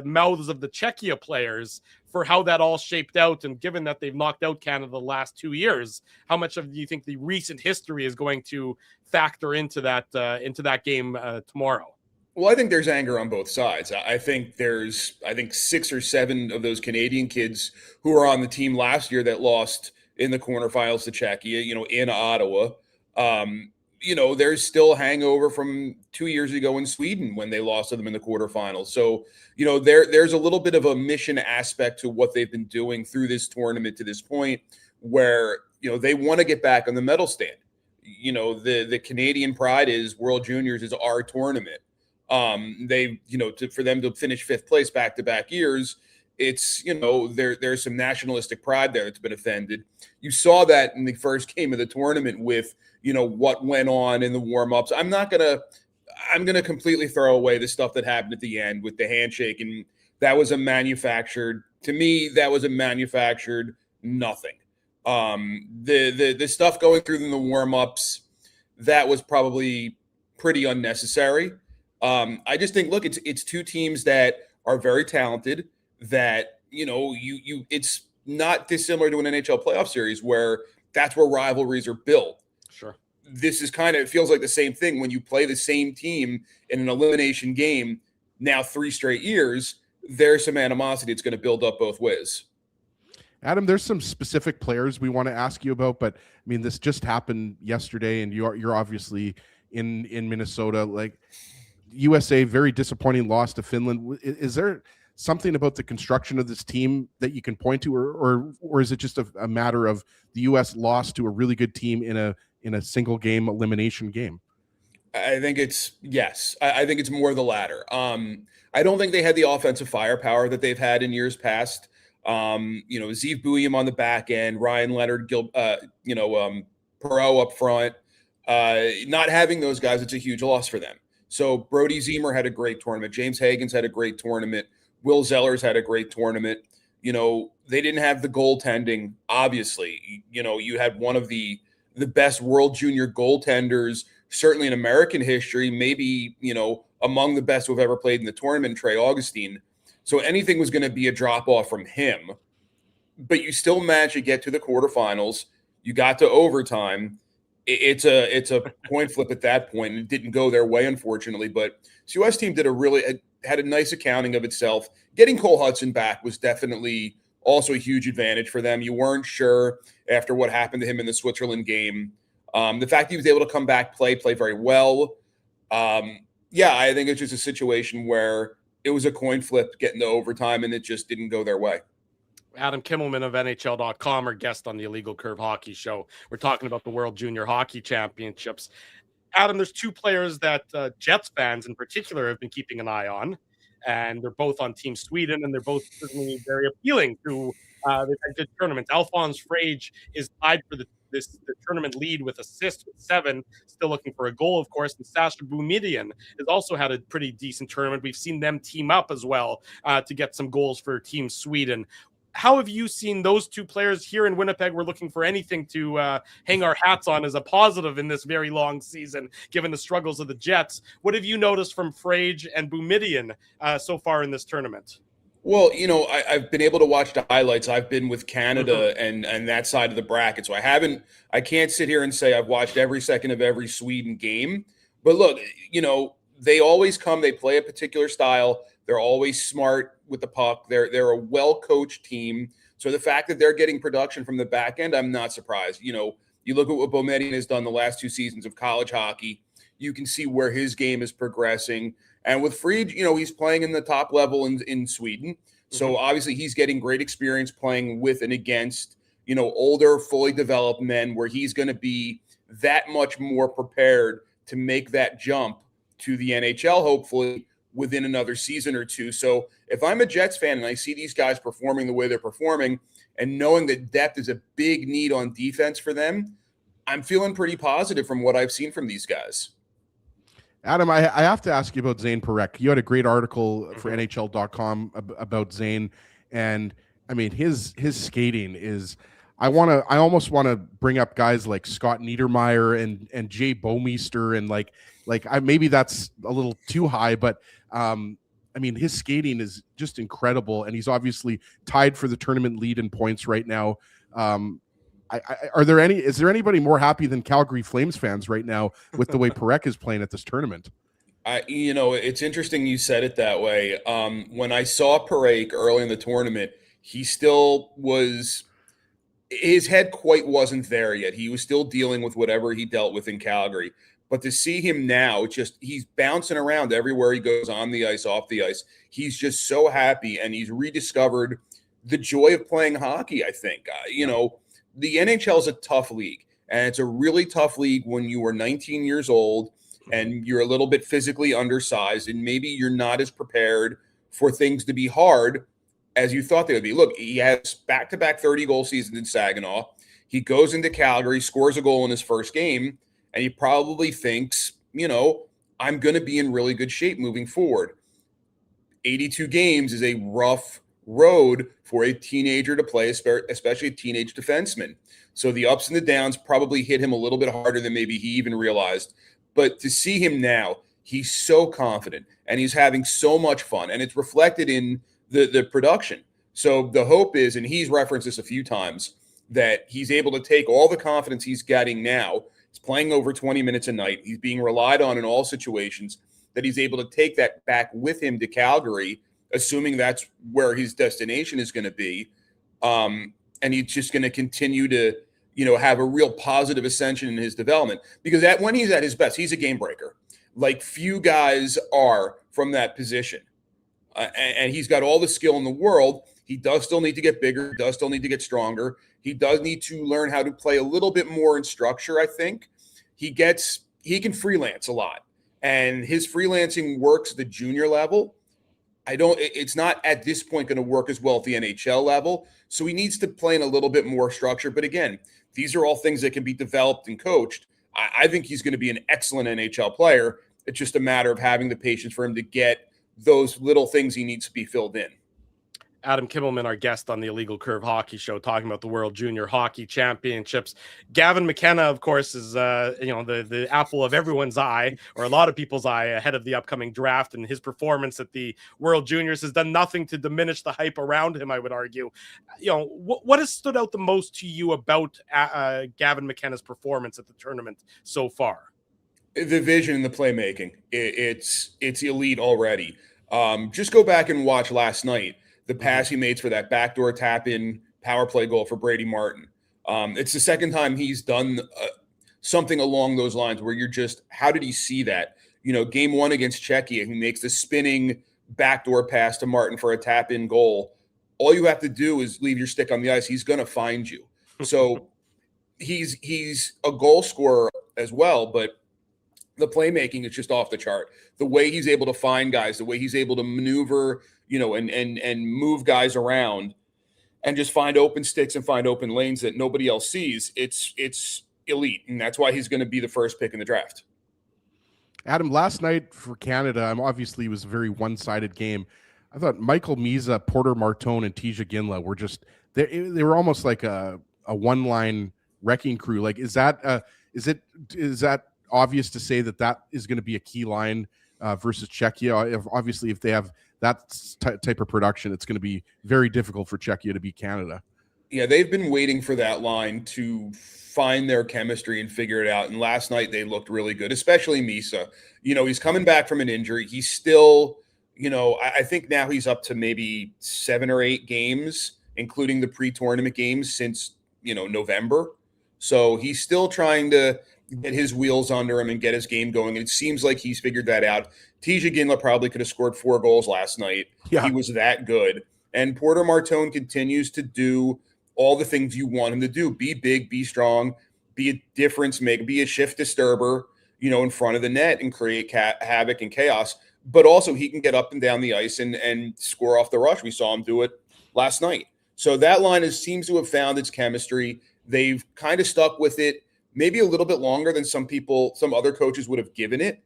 mouths of the Czechia players, for how that all shaped out? And given that they've knocked out Canada the last 2 years, how much of do you think the recent history is going to factor into that game tomorrow?
Well, I think there's anger on both sides. I think 6 or 7 of those Canadian kids who were on the team last year that lost in the quarterfinals to Czechia, in Ottawa. There's still hangover from 2 years ago in Sweden when they lost to them in the quarterfinals. So, there's a little bit of a mission aspect to what they've been doing through this tournament to this point where, they want to get back on the medal stand. The Canadian pride is World Juniors is our tournament. For them to finish 5th place back-to-back years, it's, there's some nationalistic pride there that's been offended. You saw that in the first game of the tournament with, what went on in the warm-ups. I'm going to completely throw away the stuff that happened at the end with the handshake. And that was to me, that was a manufactured nothing. The stuff going through in the warm-ups, that was probably pretty unnecessary. I just think, look, it's 2 teams that are very talented that, it's not dissimilar to an NHL playoff series where that's where rivalries are built.
Sure.
this is kind of, it feels like the same thing when you play the same team in an elimination game now 3 straight years. There's some animosity that's going to build up both ways.
Adam, there's some specific players we want to ask you about, but I mean, this just happened yesterday, and you're obviously in Minnesota. Like, USA, very disappointing loss to Finland. Is there something about the construction of this team that you can point to, or is it just a matter of the US lost to a really good team in a single game elimination game?
I think it's yes. I think it's more the latter. I don't think they had the offensive firepower that they've had in years past. Zeev Buium on the back end, Ryan Leonard, Perot up front. Not having those guys, it's a huge loss for them. So Brody Zemer had a great tournament. James Hagens had a great tournament. Will Zellers had a great tournament. They didn't have the goaltending, obviously. You had one of the best world junior goaltenders, certainly in American history, maybe, among the best who've ever played in the tournament, Trey Augustine. So anything was going to be a drop-off from him. But you still managed to get to the quarterfinals. You got to overtime. It's a coin flip at that point, and it didn't go their way, unfortunately. But the U.S. team had a nice accounting of itself. Getting Cole Hudson back was definitely also a huge advantage for them. You weren't sure after what happened to him in the Switzerland game. The fact that he was able to come back, play very well. I think it's just a situation where it was a coin flip getting to overtime, and it just didn't go their way.
Adam Kimelman of NHL.com, our guest on the Illegal Curve Hockey Show. We're talking about the World Junior Hockey Championships. Adam, there's 2 players that Jets fans in particular have been keeping an eye on, and they're both on Team Sweden, and they're both certainly very appealing to the tournament. Alphonse Frage is tied for the tournament lead with assists with 7, still looking for a goal, of course. And Sasha Boumediene has also had a pretty decent tournament. We've seen them team up as well to get some goals for Team Sweden. How have you seen those 2 players here in Winnipeg? We're looking for anything to hang our hats on as a positive in this very long season, given the struggles of the Jets. What have you noticed from Frage and Boumediene so far in this tournament?
Well, I've been able to watch the highlights. I've been with Canada and that side of the bracket. So I can't sit here and say I've watched every second of every Sweden game. But look, they always come, they play a particular style. They're always smart with the puck. They're a well-coached team. So the fact that they're getting production from the back end, I'm not surprised. You look at what Boumediene has done the last 2 seasons of college hockey. You can see where his game is progressing. And with Frage, he's playing in the top level in Sweden. So obviously he's getting great experience playing with and against, older, fully developed men, where he's going to be that much more prepared to make that jump to the NHL, hopefully within another season or 2. So if I'm a Jets fan and I see these guys performing the way they're performing and knowing that depth is a big need on defense for them, I'm feeling pretty positive from what I've seen from these guys.
Adam, I have to ask you about Zane Parekh. You had a great article for NHL.com about Zane, and I mean his skating is. I almost want to bring up guys like Scott Niedermayer and Jay Bouwmeester, and maybe that's a little too high, but his skating is just incredible, and he's obviously tied for the tournament lead in points right now. Is there anybody more happy than Calgary Flames fans right now with the way Parekh is playing at this tournament?
It's interesting you said it that way. When I saw Parekh early in the tournament, he still was, his head quite wasn't there yet. He was still dealing with whatever he dealt with in Calgary. But to see him now, he's bouncing around everywhere he goes, on the ice, off the ice. He's just so happy, and he's rediscovered the joy of playing hockey, I think. The NHL is a tough league, and it's a really tough league when you are 19 years old and you're a little bit physically undersized, and maybe you're not as prepared for things to be hard as you thought they would be. Look, he has back-to-back 30-goal seasons in Saginaw. He goes into Calgary, scores a goal in his first game, and he probably thinks, I'm going to be in really good shape moving forward. 82 games is a rough road for a teenager to play, especially a teenage defenseman. So the ups and the downs probably hit him a little bit harder than maybe he even realized. But to see him now, he's so confident and he's having so much fun, and it's reflected in the production. So the hope is, and he's referenced this a few times, that he's able to take all the confidence he's getting now He's playing over 20 minutes a night. He's being relied on in all situations, that he's able to take that back with him to Calgary, assuming that's where his destination is going to be. And he's just going to continue to, have a real positive ascension in his development, because when he's at his best, he's a game breaker. Like few guys are from that position. And he's got all the skill in the world. He does still need to get bigger, does still need to get stronger. He does need to learn how to play a little bit more in structure, I think. He can freelance a lot. And his freelancing works at the junior level. It's not at this point going to work as well at the NHL level. So he needs to play in a little bit more structure. But again, these are all things that can be developed and coached. I think he's going to be an excellent NHL player. It's just a matter of having the patience for him to get those little things he needs to be filled in.
Adam Kimelman, our guest on the Illegal Curve Hockey Show, talking about the World Junior Hockey Championships. Gavin McKenna, of course, is the apple of everyone's eye, or a lot of people's eye, ahead of the upcoming draft. And his performance at the World Juniors has done nothing to diminish the hype around him, I would argue. What has stood out the most to you about Gavin McKenna's performance at the tournament so far?
The vision and the playmaking. It's elite already. Just go back and watch last night. The pass he made for that backdoor tap-in power play goal for Brady Martin. It's the second time he's done something along those lines where you're just, how did he see that? Game one against Czechia, he makes the spinning backdoor pass to Martin for a tap-in goal. All you have to do is leave your stick on the ice. He's going to find you. So he's a goal scorer as well, but the playmaking is just off the chart. The way he's able to find guys, the way he's able to maneuver, and move guys around and just find open sticks and find open lanes that nobody else sees. It's elite. And that's why he's going to be the first pick in the draft.
Adam, last night for Canada, obviously it was a very one-sided game. I thought Michael Misa, Porter Martone, and Tisha Ginla were just, they were almost like a one-line wrecking crew. Like, is that obvious to say that is going to be a key line versus Czechia? Obviously, if they have that type of production, it's going to be very difficult for Czechia to beat Canada.
Yeah, they've been waiting for that line to find their chemistry and figure it out. And last night they looked really good, especially Misa. He's coming back from an injury. He's still, I think now he's up to maybe 7 or 8 games, including the pre-tournament games since, November. So he's still trying to get his wheels under him and get his game going. And it seems like he's figured that out. Tisha Ginla probably could have scored 4 goals last night. Yeah. He was that good. And Porter Martone continues to do all the things you want him to do. Be big, be strong, be a difference maker, be a shift disturber, in front of the net and create havoc and chaos. But also he can get up and down the ice and score off the rush. We saw him do it last night. So that line seems to have found its chemistry. They've kind of stuck with it maybe a little bit longer than some other coaches would have given it,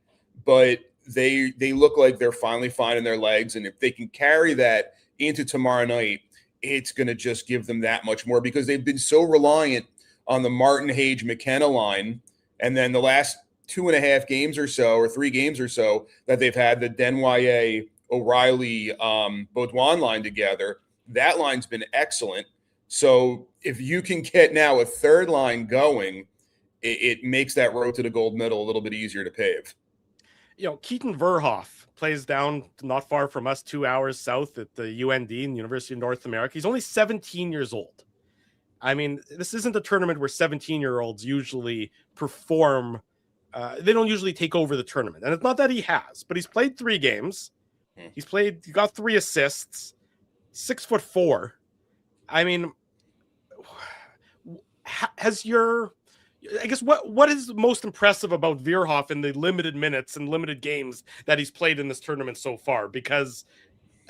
but they look like they're finally finding their legs. And if they can carry that into tomorrow night, it's going to just give them that much more, because they've been so reliant on the Martin, Hage, McKenna line. And then the last 2.5 games or so, or 3 games or so, that they've had the Denwyer, O'Reilly, Baudouin line together, that line's been excellent. So if you can get now a third line going, it makes that road to the gold medal a little bit easier to pave.
Keaton Verhoff plays down not far from us, 2 hours south at the UND, in the University of North America. He's only 17 years old. I mean, this isn't a tournament where 17-year-olds usually perform. They don't usually take over the tournament. And it's not that he has, but he's played 3 games. He got 3 assists, 6'4". I mean, what is most impressive about Verhoff in the limited minutes and limited games that he's played in this tournament so far? Because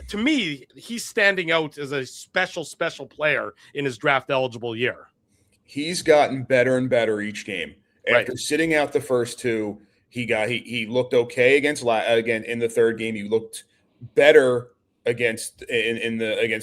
to me, he's standing out as a special player in his draft eligible year.
He's gotten better and better each game. After sitting out the first 2, he looked okay against in the third game. He looked better against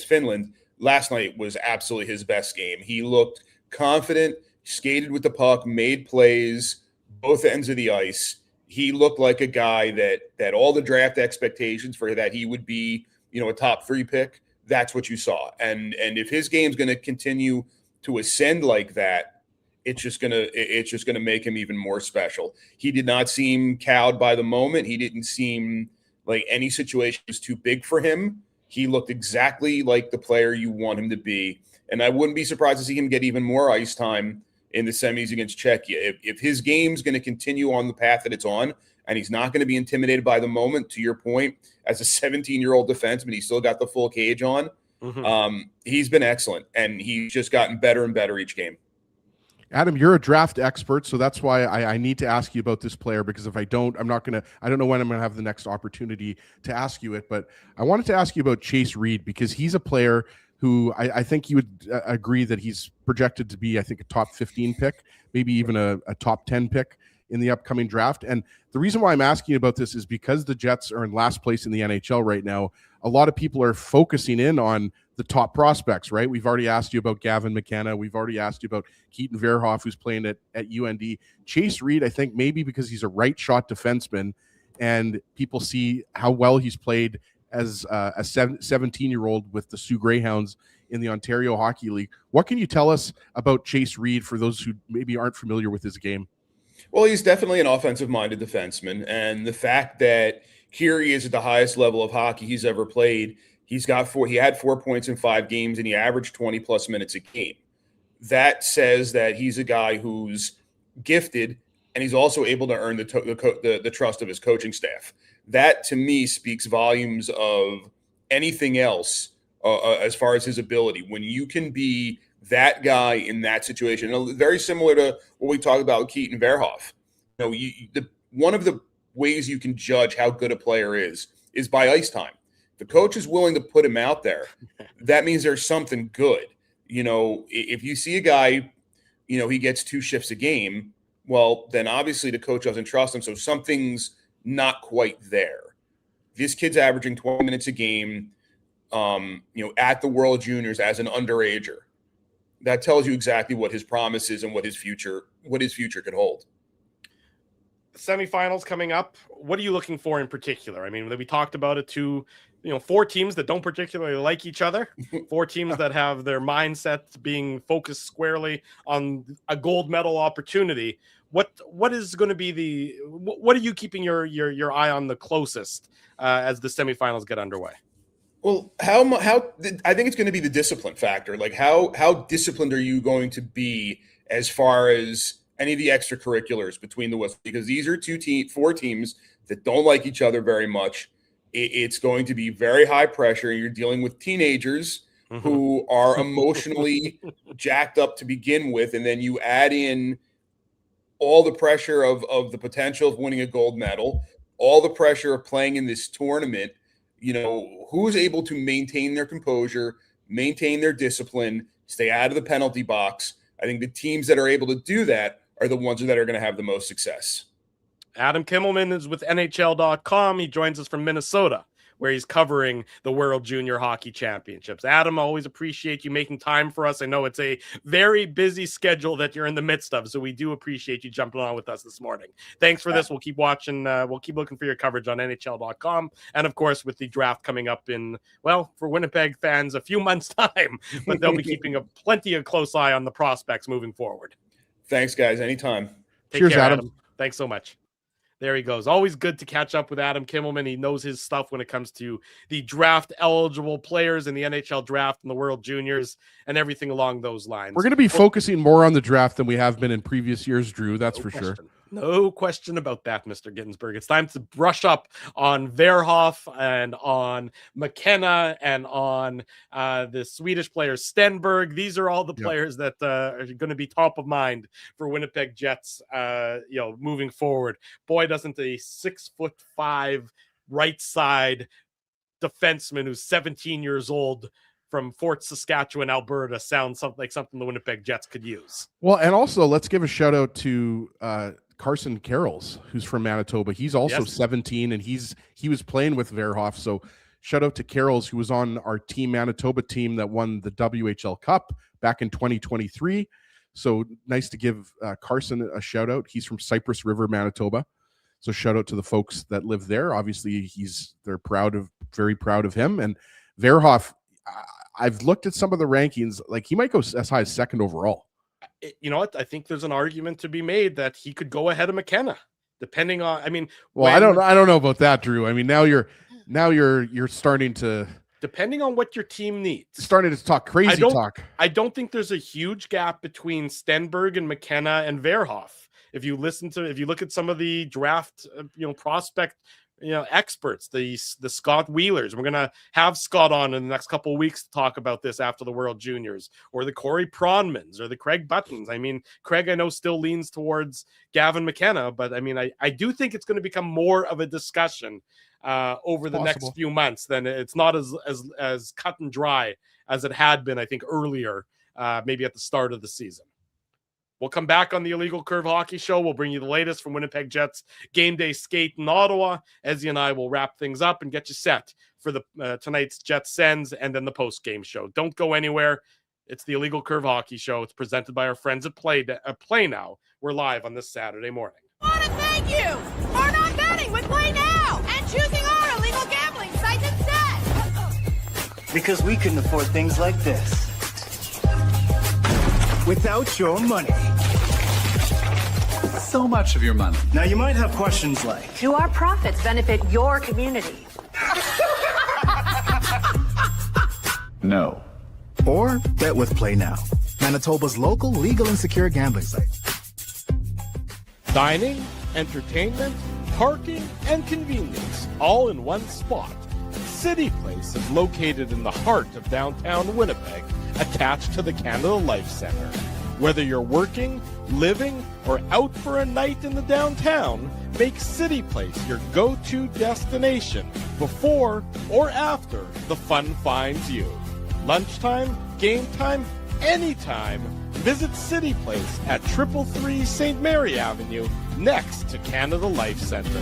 Finland. Last night was absolutely his best game. He looked confident, skated with the puck, made plays, both ends of the ice. He looked like a guy that all the draft expectations for that he would be, a top 3 pick, that's what you saw. And if his game's going to continue to ascend like that, it's just gonna make him even more special. He did not seem cowed by the moment. He didn't seem like any situation was too big for him. He looked exactly like the player you want him to be. And I wouldn't be surprised to see him get even more ice time in the semis against Czechia. If his game's going to continue on the path that it's on, and he's not going to be intimidated by the moment, to your point, as a 17-year-old defenseman, he's still got the full cage on. He's been excellent, and he's just gotten better and better each game.
Adam, you're a draft expert, so that's why I need to ask you about this player, because if I don't, I don't know when I'm going to have the next opportunity to ask you it, but I wanted to ask you about Chase Reed, because he's a player who I think you would agree that he's projected to be, I think, a top 15 pick, maybe even a top 10 pick in the upcoming draft. And the reason why I'm asking you about this is because the Jets are in last place in the NHL right now. A lot of people are focusing in on the top prospects, right? We've already asked you about Gavin McKenna. We've already asked you about Keaton Verhoff, who's playing at UND. Chase Reed, I think maybe because he's a right shot defenseman and people see how well he's played as a 17-year-old with the Sioux Greyhounds in the Ontario Hockey League. What can you tell us about Chase Reed for those who maybe aren't familiar with his game?
Well, he's definitely an offensive-minded defenseman, and the fact that here he is at the highest level of hockey he's ever played, he had 4 points in 5 games, and he averaged 20-plus minutes a game. That says that he's a guy who's gifted, and he's also able to earn the trust of his coaching staff. That, to me, speaks volumes of anything else as far as his ability. When you can be that guy in that situation, very similar to what we talked about with Keaton Verhoff. One of the ways you can judge how good a player is by ice time. The coach is willing to put him out there. That means there's something good. If you see a guy, he gets 2 shifts a game, well, then obviously the coach doesn't trust him. So something's not quite there. This kid's averaging 20 minutes a game, at the World Juniors as an underager. That tells you exactly what his promise is and what his future could hold.
Semifinals coming up. What are you looking for in particular? I mean, we talked about it too. 4 teams that don't particularly like each other, 4 teams that have their mindsets being focused squarely on a gold medal opportunity. What is going to be what are you keeping your eye on the closest as the semifinals get underway?
Well, how I think it's going to be the discipline factor. Like how disciplined are you going to be as far as any of the extracurriculars between the West? Because these are 4 teams that don't like each other very much. It's going to be very high pressure. You're dealing with teenagers who are emotionally jacked up to begin with, and then you add in all the pressure of the potential of winning a gold medal, all the pressure of playing in this tournament. Who's able to maintain their composure, maintain their discipline, stay out of the penalty box. I think the teams that are able to do that are the ones that are going to have the most success.
Adam Kimelman is with NHL.com. He joins us from Minnesota, where he's covering the World Junior Hockey Championships. Adam, I always appreciate you making time for us. I know it's a very busy schedule that you're in the midst of, so we do appreciate you jumping on with us this morning. Thanks for this. We'll keep watching. We'll keep looking for your coverage on NHL.com. And, of course, with the draft coming up for Winnipeg fans, a few months' time. But they'll be keeping plenty of close eye on the prospects moving forward.
Thanks, guys. Anytime.
Cheers,
care,
Adam.
Thanks so much. There he goes. Always good to catch up with Adam Kimelman. He knows his stuff when it comes to the draft-eligible players in the NHL draft and the World Juniors and everything along those lines.
We're going to be focusing more on the draft than we have been in previous years, Drew. That's for sure.
No question about that, Mr. Ginsburg. It's time to brush up on Verhoff and on McKenna and on the Swedish player Stenberg. These are all the players that are going to be top of mind for Winnipeg Jets, moving forward. Boy, doesn't a 6'5" right side defenseman who's 17 years old from Fort Saskatchewan, Alberta, sounds like something the Winnipeg Jets could use.
Well, and also let's give a shout out to Carson Carrolls, who's from Manitoba. He's also 17, and he was playing with Verhoff. So shout out to Carrolls, who was on our Team Manitoba team that won the WHL Cup back in 2023. So nice to give Carson a shout out. He's from Cypress River, Manitoba. So shout out to the folks that live there. Obviously, they're very proud of him. And Verhoff, I've looked at some of the rankings. Like, he might go as high as 2nd overall.
you know what? I think there's an argument to be made that he could go ahead of McKenna, depending on. I mean,
well, I don't know about that, Drew. I mean, now you're starting to.
Depending on what your team needs,
starting to talk crazy talk.
I don't think there's a huge gap between Stenberg and McKenna and Verhoff. If you look at some of the draft, prospect, experts, the Scott Wheelers, we're gonna have Scott on in the next couple of weeks to talk about this after the World Juniors, or the Corey Pronmans, or the Craig Buttons. I mean, Craig, I know, still leans towards Gavin McKenna, but I mean, I do think it's going to become more of a discussion over the next few months. Then it's not as cut and dry as it had been, I think, earlier, maybe at the start of the season. We'll come back on the Illegal Curve Hockey Show. We'll bring you the latest from Winnipeg Jets game day skate in Ottawa. Ezzy and I will wrap things up and get you set for the tonight's Jets Sens and then the post-game show. Don't go anywhere. It's the Illegal Curve Hockey Show. It's presented by our friends at Play Now. We're live on this Saturday morning.
I want to thank you for not betting with Play Now and choosing our illegal gambling sites instead.
Because we couldn't afford things like this without your money.
So much of your money.
Now you might have questions like,
Do our profits benefit your community?
No.
Or bet with Play Now, Manitoba's local legal and secure gambling site.
Dining, entertainment, parking, and convenience, all in one spot. City Place is located in the heart of downtown Winnipeg, attached to the Canada Life Centre. Whether you're working, living, or out for a night in the downtown, make City Place your go-to destination before or after the fun finds you. Lunchtime, game time, anytime. Visit City Place at 333 St. Mary Avenue, next to Canada Life Centre.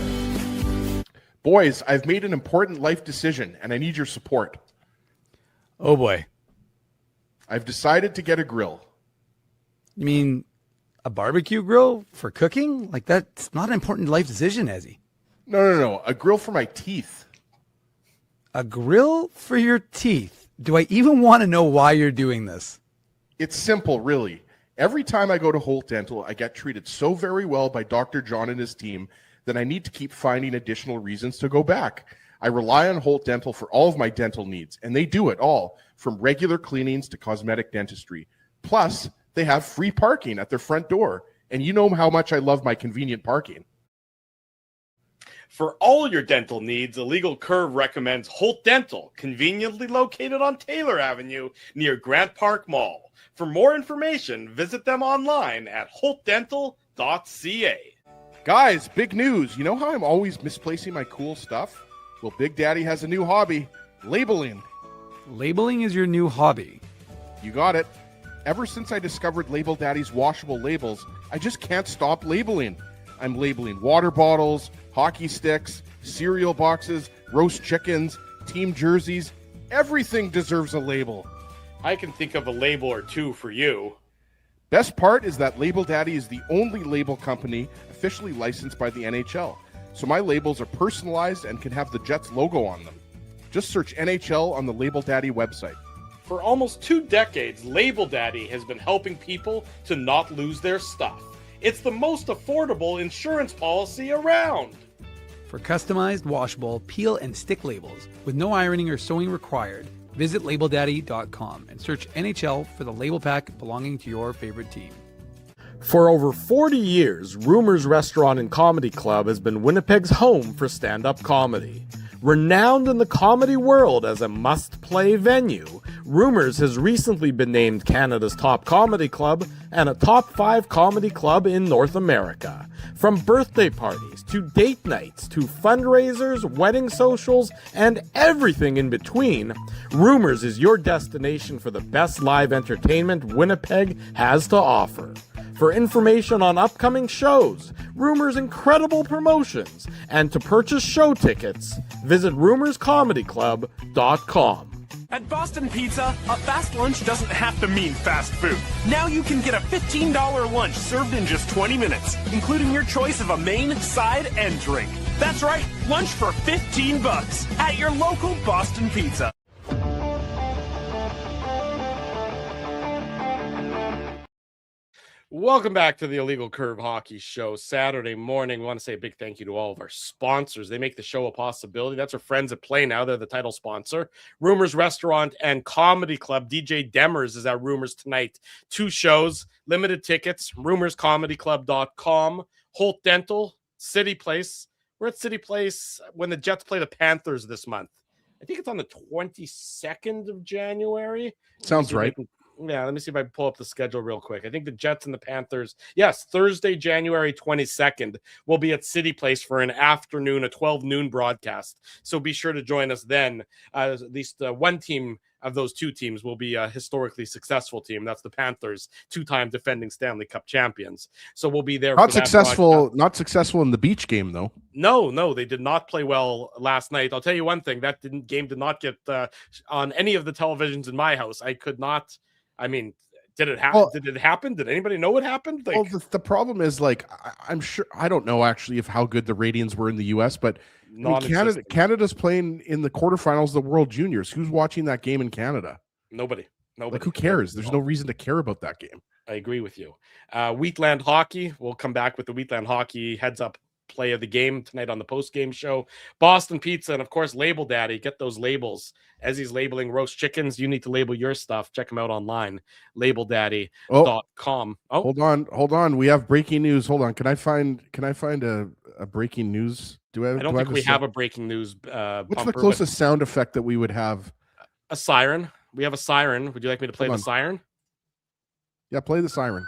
Boys, I've made an important life decision, and I need your support.
Oh, boy.
I've decided to get a grill.
You mean a barbecue grill for cooking? Like, that's not an important life decision, Ezzy.
No. A grill for my teeth.
A grill for your teeth? Do I even want to know why you're doing this?
It's simple, really. Every time I go to Holt Dental, I get treated so very well by Dr. John and his team that I need to keep finding additional reasons to go back. I rely on Holt Dental for all of my dental needs, and they do it all, from regular cleanings to cosmetic dentistry. Plus, they have free parking at their front door, and you know how much I love my convenient parking.
For all your dental needs, Illegal Curve recommends Holt Dental, conveniently located on Taylor Avenue near Grant Park Mall. For more information, visit them online at holtdental.ca.
Guys, big news. You know how I'm always misplacing my cool stuff? Well, Big Daddy has a new hobby, labeling.
Labeling is your new hobby.
You got it. Ever since I discovered Label Daddy's washable labels, I just can't stop labeling. I'm labeling water bottles, hockey sticks, cereal boxes, roast chickens, team jerseys. Everything deserves a label.
I can think of a label or two for you.
Best part is that Label Daddy is the only label company officially licensed by the NHL. So my labels are personalized and can have the Jets logo on them. Just search NHL on the Label Daddy website.
For almost 2 decades, Label Daddy has been helping people to not lose their stuff. It's the most affordable insurance policy around.
For customized, washable, peel and stick labels with no ironing or sewing required, visit labeldaddy.com and search NHL for the label pack belonging to your favorite team.
For over 40 years, Rumors Restaurant and Comedy Club has been Winnipeg's home for stand-up comedy. Renowned in the comedy world as a must-play venue, Rumors has recently been named Canada's top comedy club and a top 5 comedy club in North America. From birthday parties to date nights to fundraisers, wedding socials, and everything in between, Rumors is your destination for the best live entertainment Winnipeg has to offer. For information on upcoming shows, Rumors' incredible promotions, and to purchase show tickets, visit rumorscomedyclub.com.
At Boston Pizza, a fast lunch doesn't have to mean fast food. Now you can get a $15 lunch served in just 20 minutes, including your choice of a main, side, and drink. That's right, lunch for $15 at your local Boston Pizza.
Welcome back to the Illegal Curve Hockey Show. Saturday morning. We want to say a big thank you to all of our sponsors. They make the show a possibility. That's our friends at Play Now. They're the title sponsor. Rumors Restaurant and Comedy Club. DJ Demers is at Rumors tonight. 2 shows, limited tickets, rumorscomedyclub.com. Holt Dental, City Place. We're at City Place when the Jets play the Panthers this month. I think it's on the 22nd of January.
Sounds right.
Yeah, let me see if I can pull up the schedule real quick. I think the Jets and the Panthers, yes, Thursday, January 22nd, will be at City Place for an afternoon, a 12 noon broadcast. So be sure to join us then. At least one team of those 2 teams will be a historically successful team. That's the Panthers, 2-time defending Stanley Cup champions. So we'll be there.
Not successful in the beach game, though.
No, they did not play well last night. I'll tell you one thing, that game did not get on any of the televisions in my house. I could not. I mean, did it happen? Well, did it happen? Did anybody know what happened?
Well, the problem is, like, I'm sure, I don't know actually if how good the ratings were in the US, but I mean, Canada's playing in the quarterfinals of the World Juniors. Who's watching that game in Canada?
Nobody.
Like, who cares? There's no reason to care about that game.
I agree with you. Wheatland Hockey. We'll come back with the Wheatland Hockey heads up play of the game tonight on the post-game show. Boston Pizza, and of course Label Daddy. Get those labels. As he's labeling roast chickens, you need to label your stuff. Check him out online, labeldaddy.com.
Hold on, we have breaking news. Hold on, can I find a breaking news?
I don't think we have a breaking news
what's the closest sound effect that we would have?
A siren. We have a siren. Would you like me to play the siren?
Yeah, play the siren.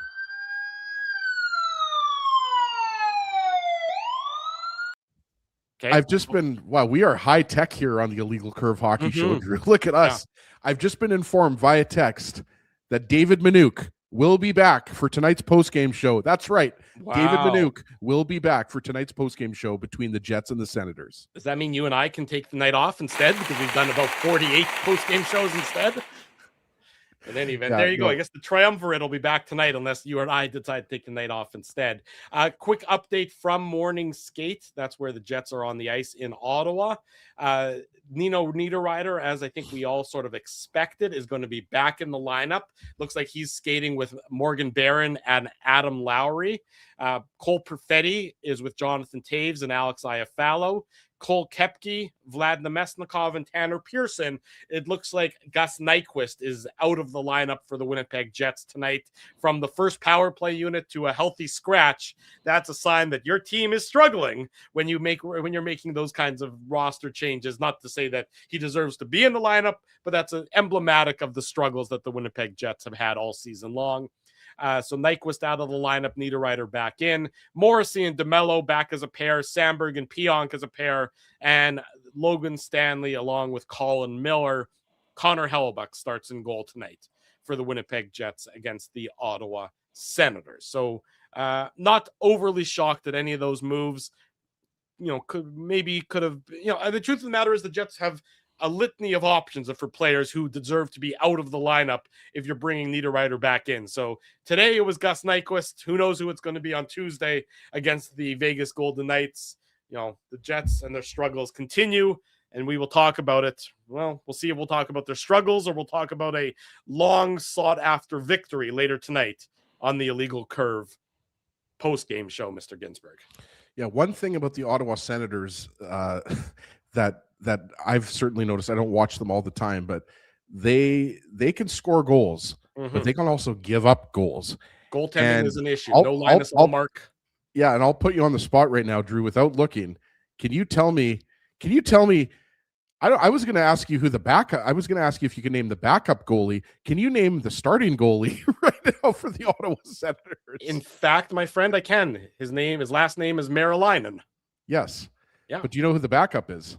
Okay.
I've just been, wow, we are high tech here on the Illegal Curve Hockey Show, Drew. Look at us. Yeah. I've just been informed via text that David Manouk will be back for tonight's postgame show. That's right. Wow. David Manouk will be back for tonight's postgame show between the Jets and the Senators.
Does that mean you and I can take the night off instead because we've done about 48 postgame shows instead? In any event, there you go. I guess the triumvirate will be back tonight unless you and I decide to take the night off instead. Quick update from morning skate. That's where the Jets are on the ice in Ottawa. Nino Niederreiter, as I think we all sort of expected, is going to be back in the lineup. Looks like he's skating with Morgan Barron and Adam Lowry. Cole Perfetti is with Jonathan Taves and Alex Iafallo. Cole Koepke, Vlad Nemesnikov, and Tanner Pearson. It looks like Gus Nyquist is out of the lineup for the Winnipeg Jets tonight. From the first power play unit to a healthy scratch, that's a sign that your team is struggling when you're making those kinds of roster changes. Not to say that he deserves to be in the lineup, but that's emblematic of the struggles that the Winnipeg Jets have had all season long. So Nyquist out of the lineup, Niederreiter back in. Morrissey and DeMello back as a pair. Sandberg and Pionk as a pair. And Logan Stanley along with Colin Miller. Connor Hellebuck starts in goal tonight for the Winnipeg Jets against the Ottawa Senators. So not overly shocked at any of those moves. Could have, the truth of the matter is the Jets have a litany of options for players who deserve to be out of the lineup if you're bringing Niederreiter back in. So today it was Gus Nyquist. Who knows who it's going to be on Tuesday against the Vegas Golden Knights. The Jets and their struggles continue, and we will talk about it. Well, we'll see if we'll talk about their struggles or we'll talk about a long sought-after victory later tonight on the Illegal Curve post-game show, Mr. Ginsburg.
Yeah, one thing about the Ottawa Senators that I've certainly noticed, I don't watch them all the time, but they can score goals, but they can also give up goals.
Goaltending is an issue. No Linus Ullmark.
Yeah, and I'll put you on the spot right now, Drew, without looking. Can you tell me? I was going to ask you who the backup. I was going to ask you if you can name the backup goalie. Can you name the starting goalie right now for the Ottawa Senators?
In fact, my friend, I can. His last name is Marilainen.
Yes.
Yeah.
But do you know who the backup is?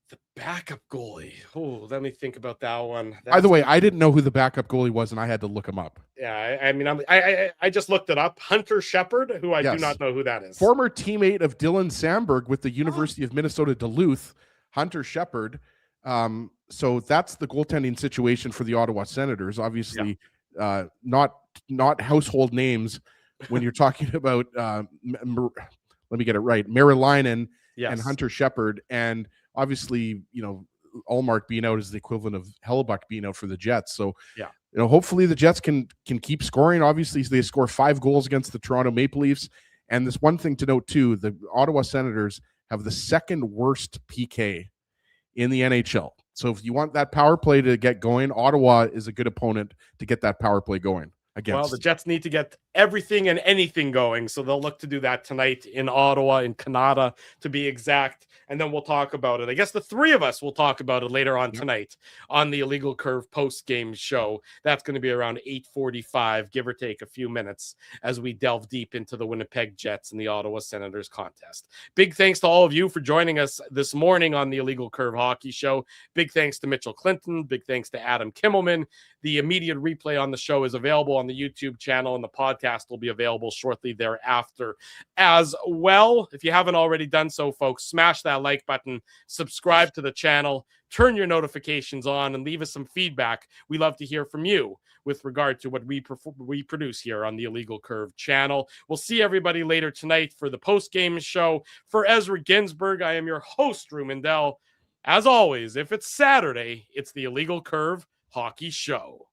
The backup goalie. Oh, let me think about that one.
By the way, I didn't know who the backup goalie was, and I had to look him up.
Yeah, I just looked it up. Hunter Shepard, who I do not know who that is.
Former teammate of Dylan Sandberg with the University of Minnesota Duluth, Hunter Shepard. So that's the goaltending situation for the Ottawa Senators. Obviously, not household names when you're talking about. Let me get it right. Marilainen and Hunter Shepard, and obviously, Ullmark being out is the equivalent of Hellebuck being out for the Jets. So hopefully the Jets can keep scoring. Obviously, they score 5 goals against the Toronto Maple Leafs. And this one thing to note too, the Ottawa Senators have the second worst PK in the NHL. So if you want that power play to get going, Ottawa is a good opponent to get that power play going against.
Well, the Jets need to get everything and anything going, so they'll look to do that tonight in Ottawa, in Canada, to be exact, and then we'll talk about it. I guess the three of us will talk about it later on tonight on the Illegal Curve post-game show. That's going to be around 8:45, give or take a few minutes, as we delve deep into the Winnipeg Jets and the Ottawa Senators contest. Big thanks to all of you for joining us this morning on the Illegal Curve Hockey Show. Big thanks to Mitchell Clinton. Big thanks to Adam Kimelman. The immediate replay on the show is available on the YouTube channel, and the podcast will be available shortly thereafter as well. If you haven't already done so, folks, smash that like button, subscribe to the channel, turn your notifications on, and leave us some feedback. We love to hear from you with regard to what we produce here on the Illegal Curve channel. We'll see everybody later tonight for the post-game show. For Ezra Ginsburg, I am your host, Drew Mindell. As always, if it's Saturday, it's the Illegal Curve Hockey Show.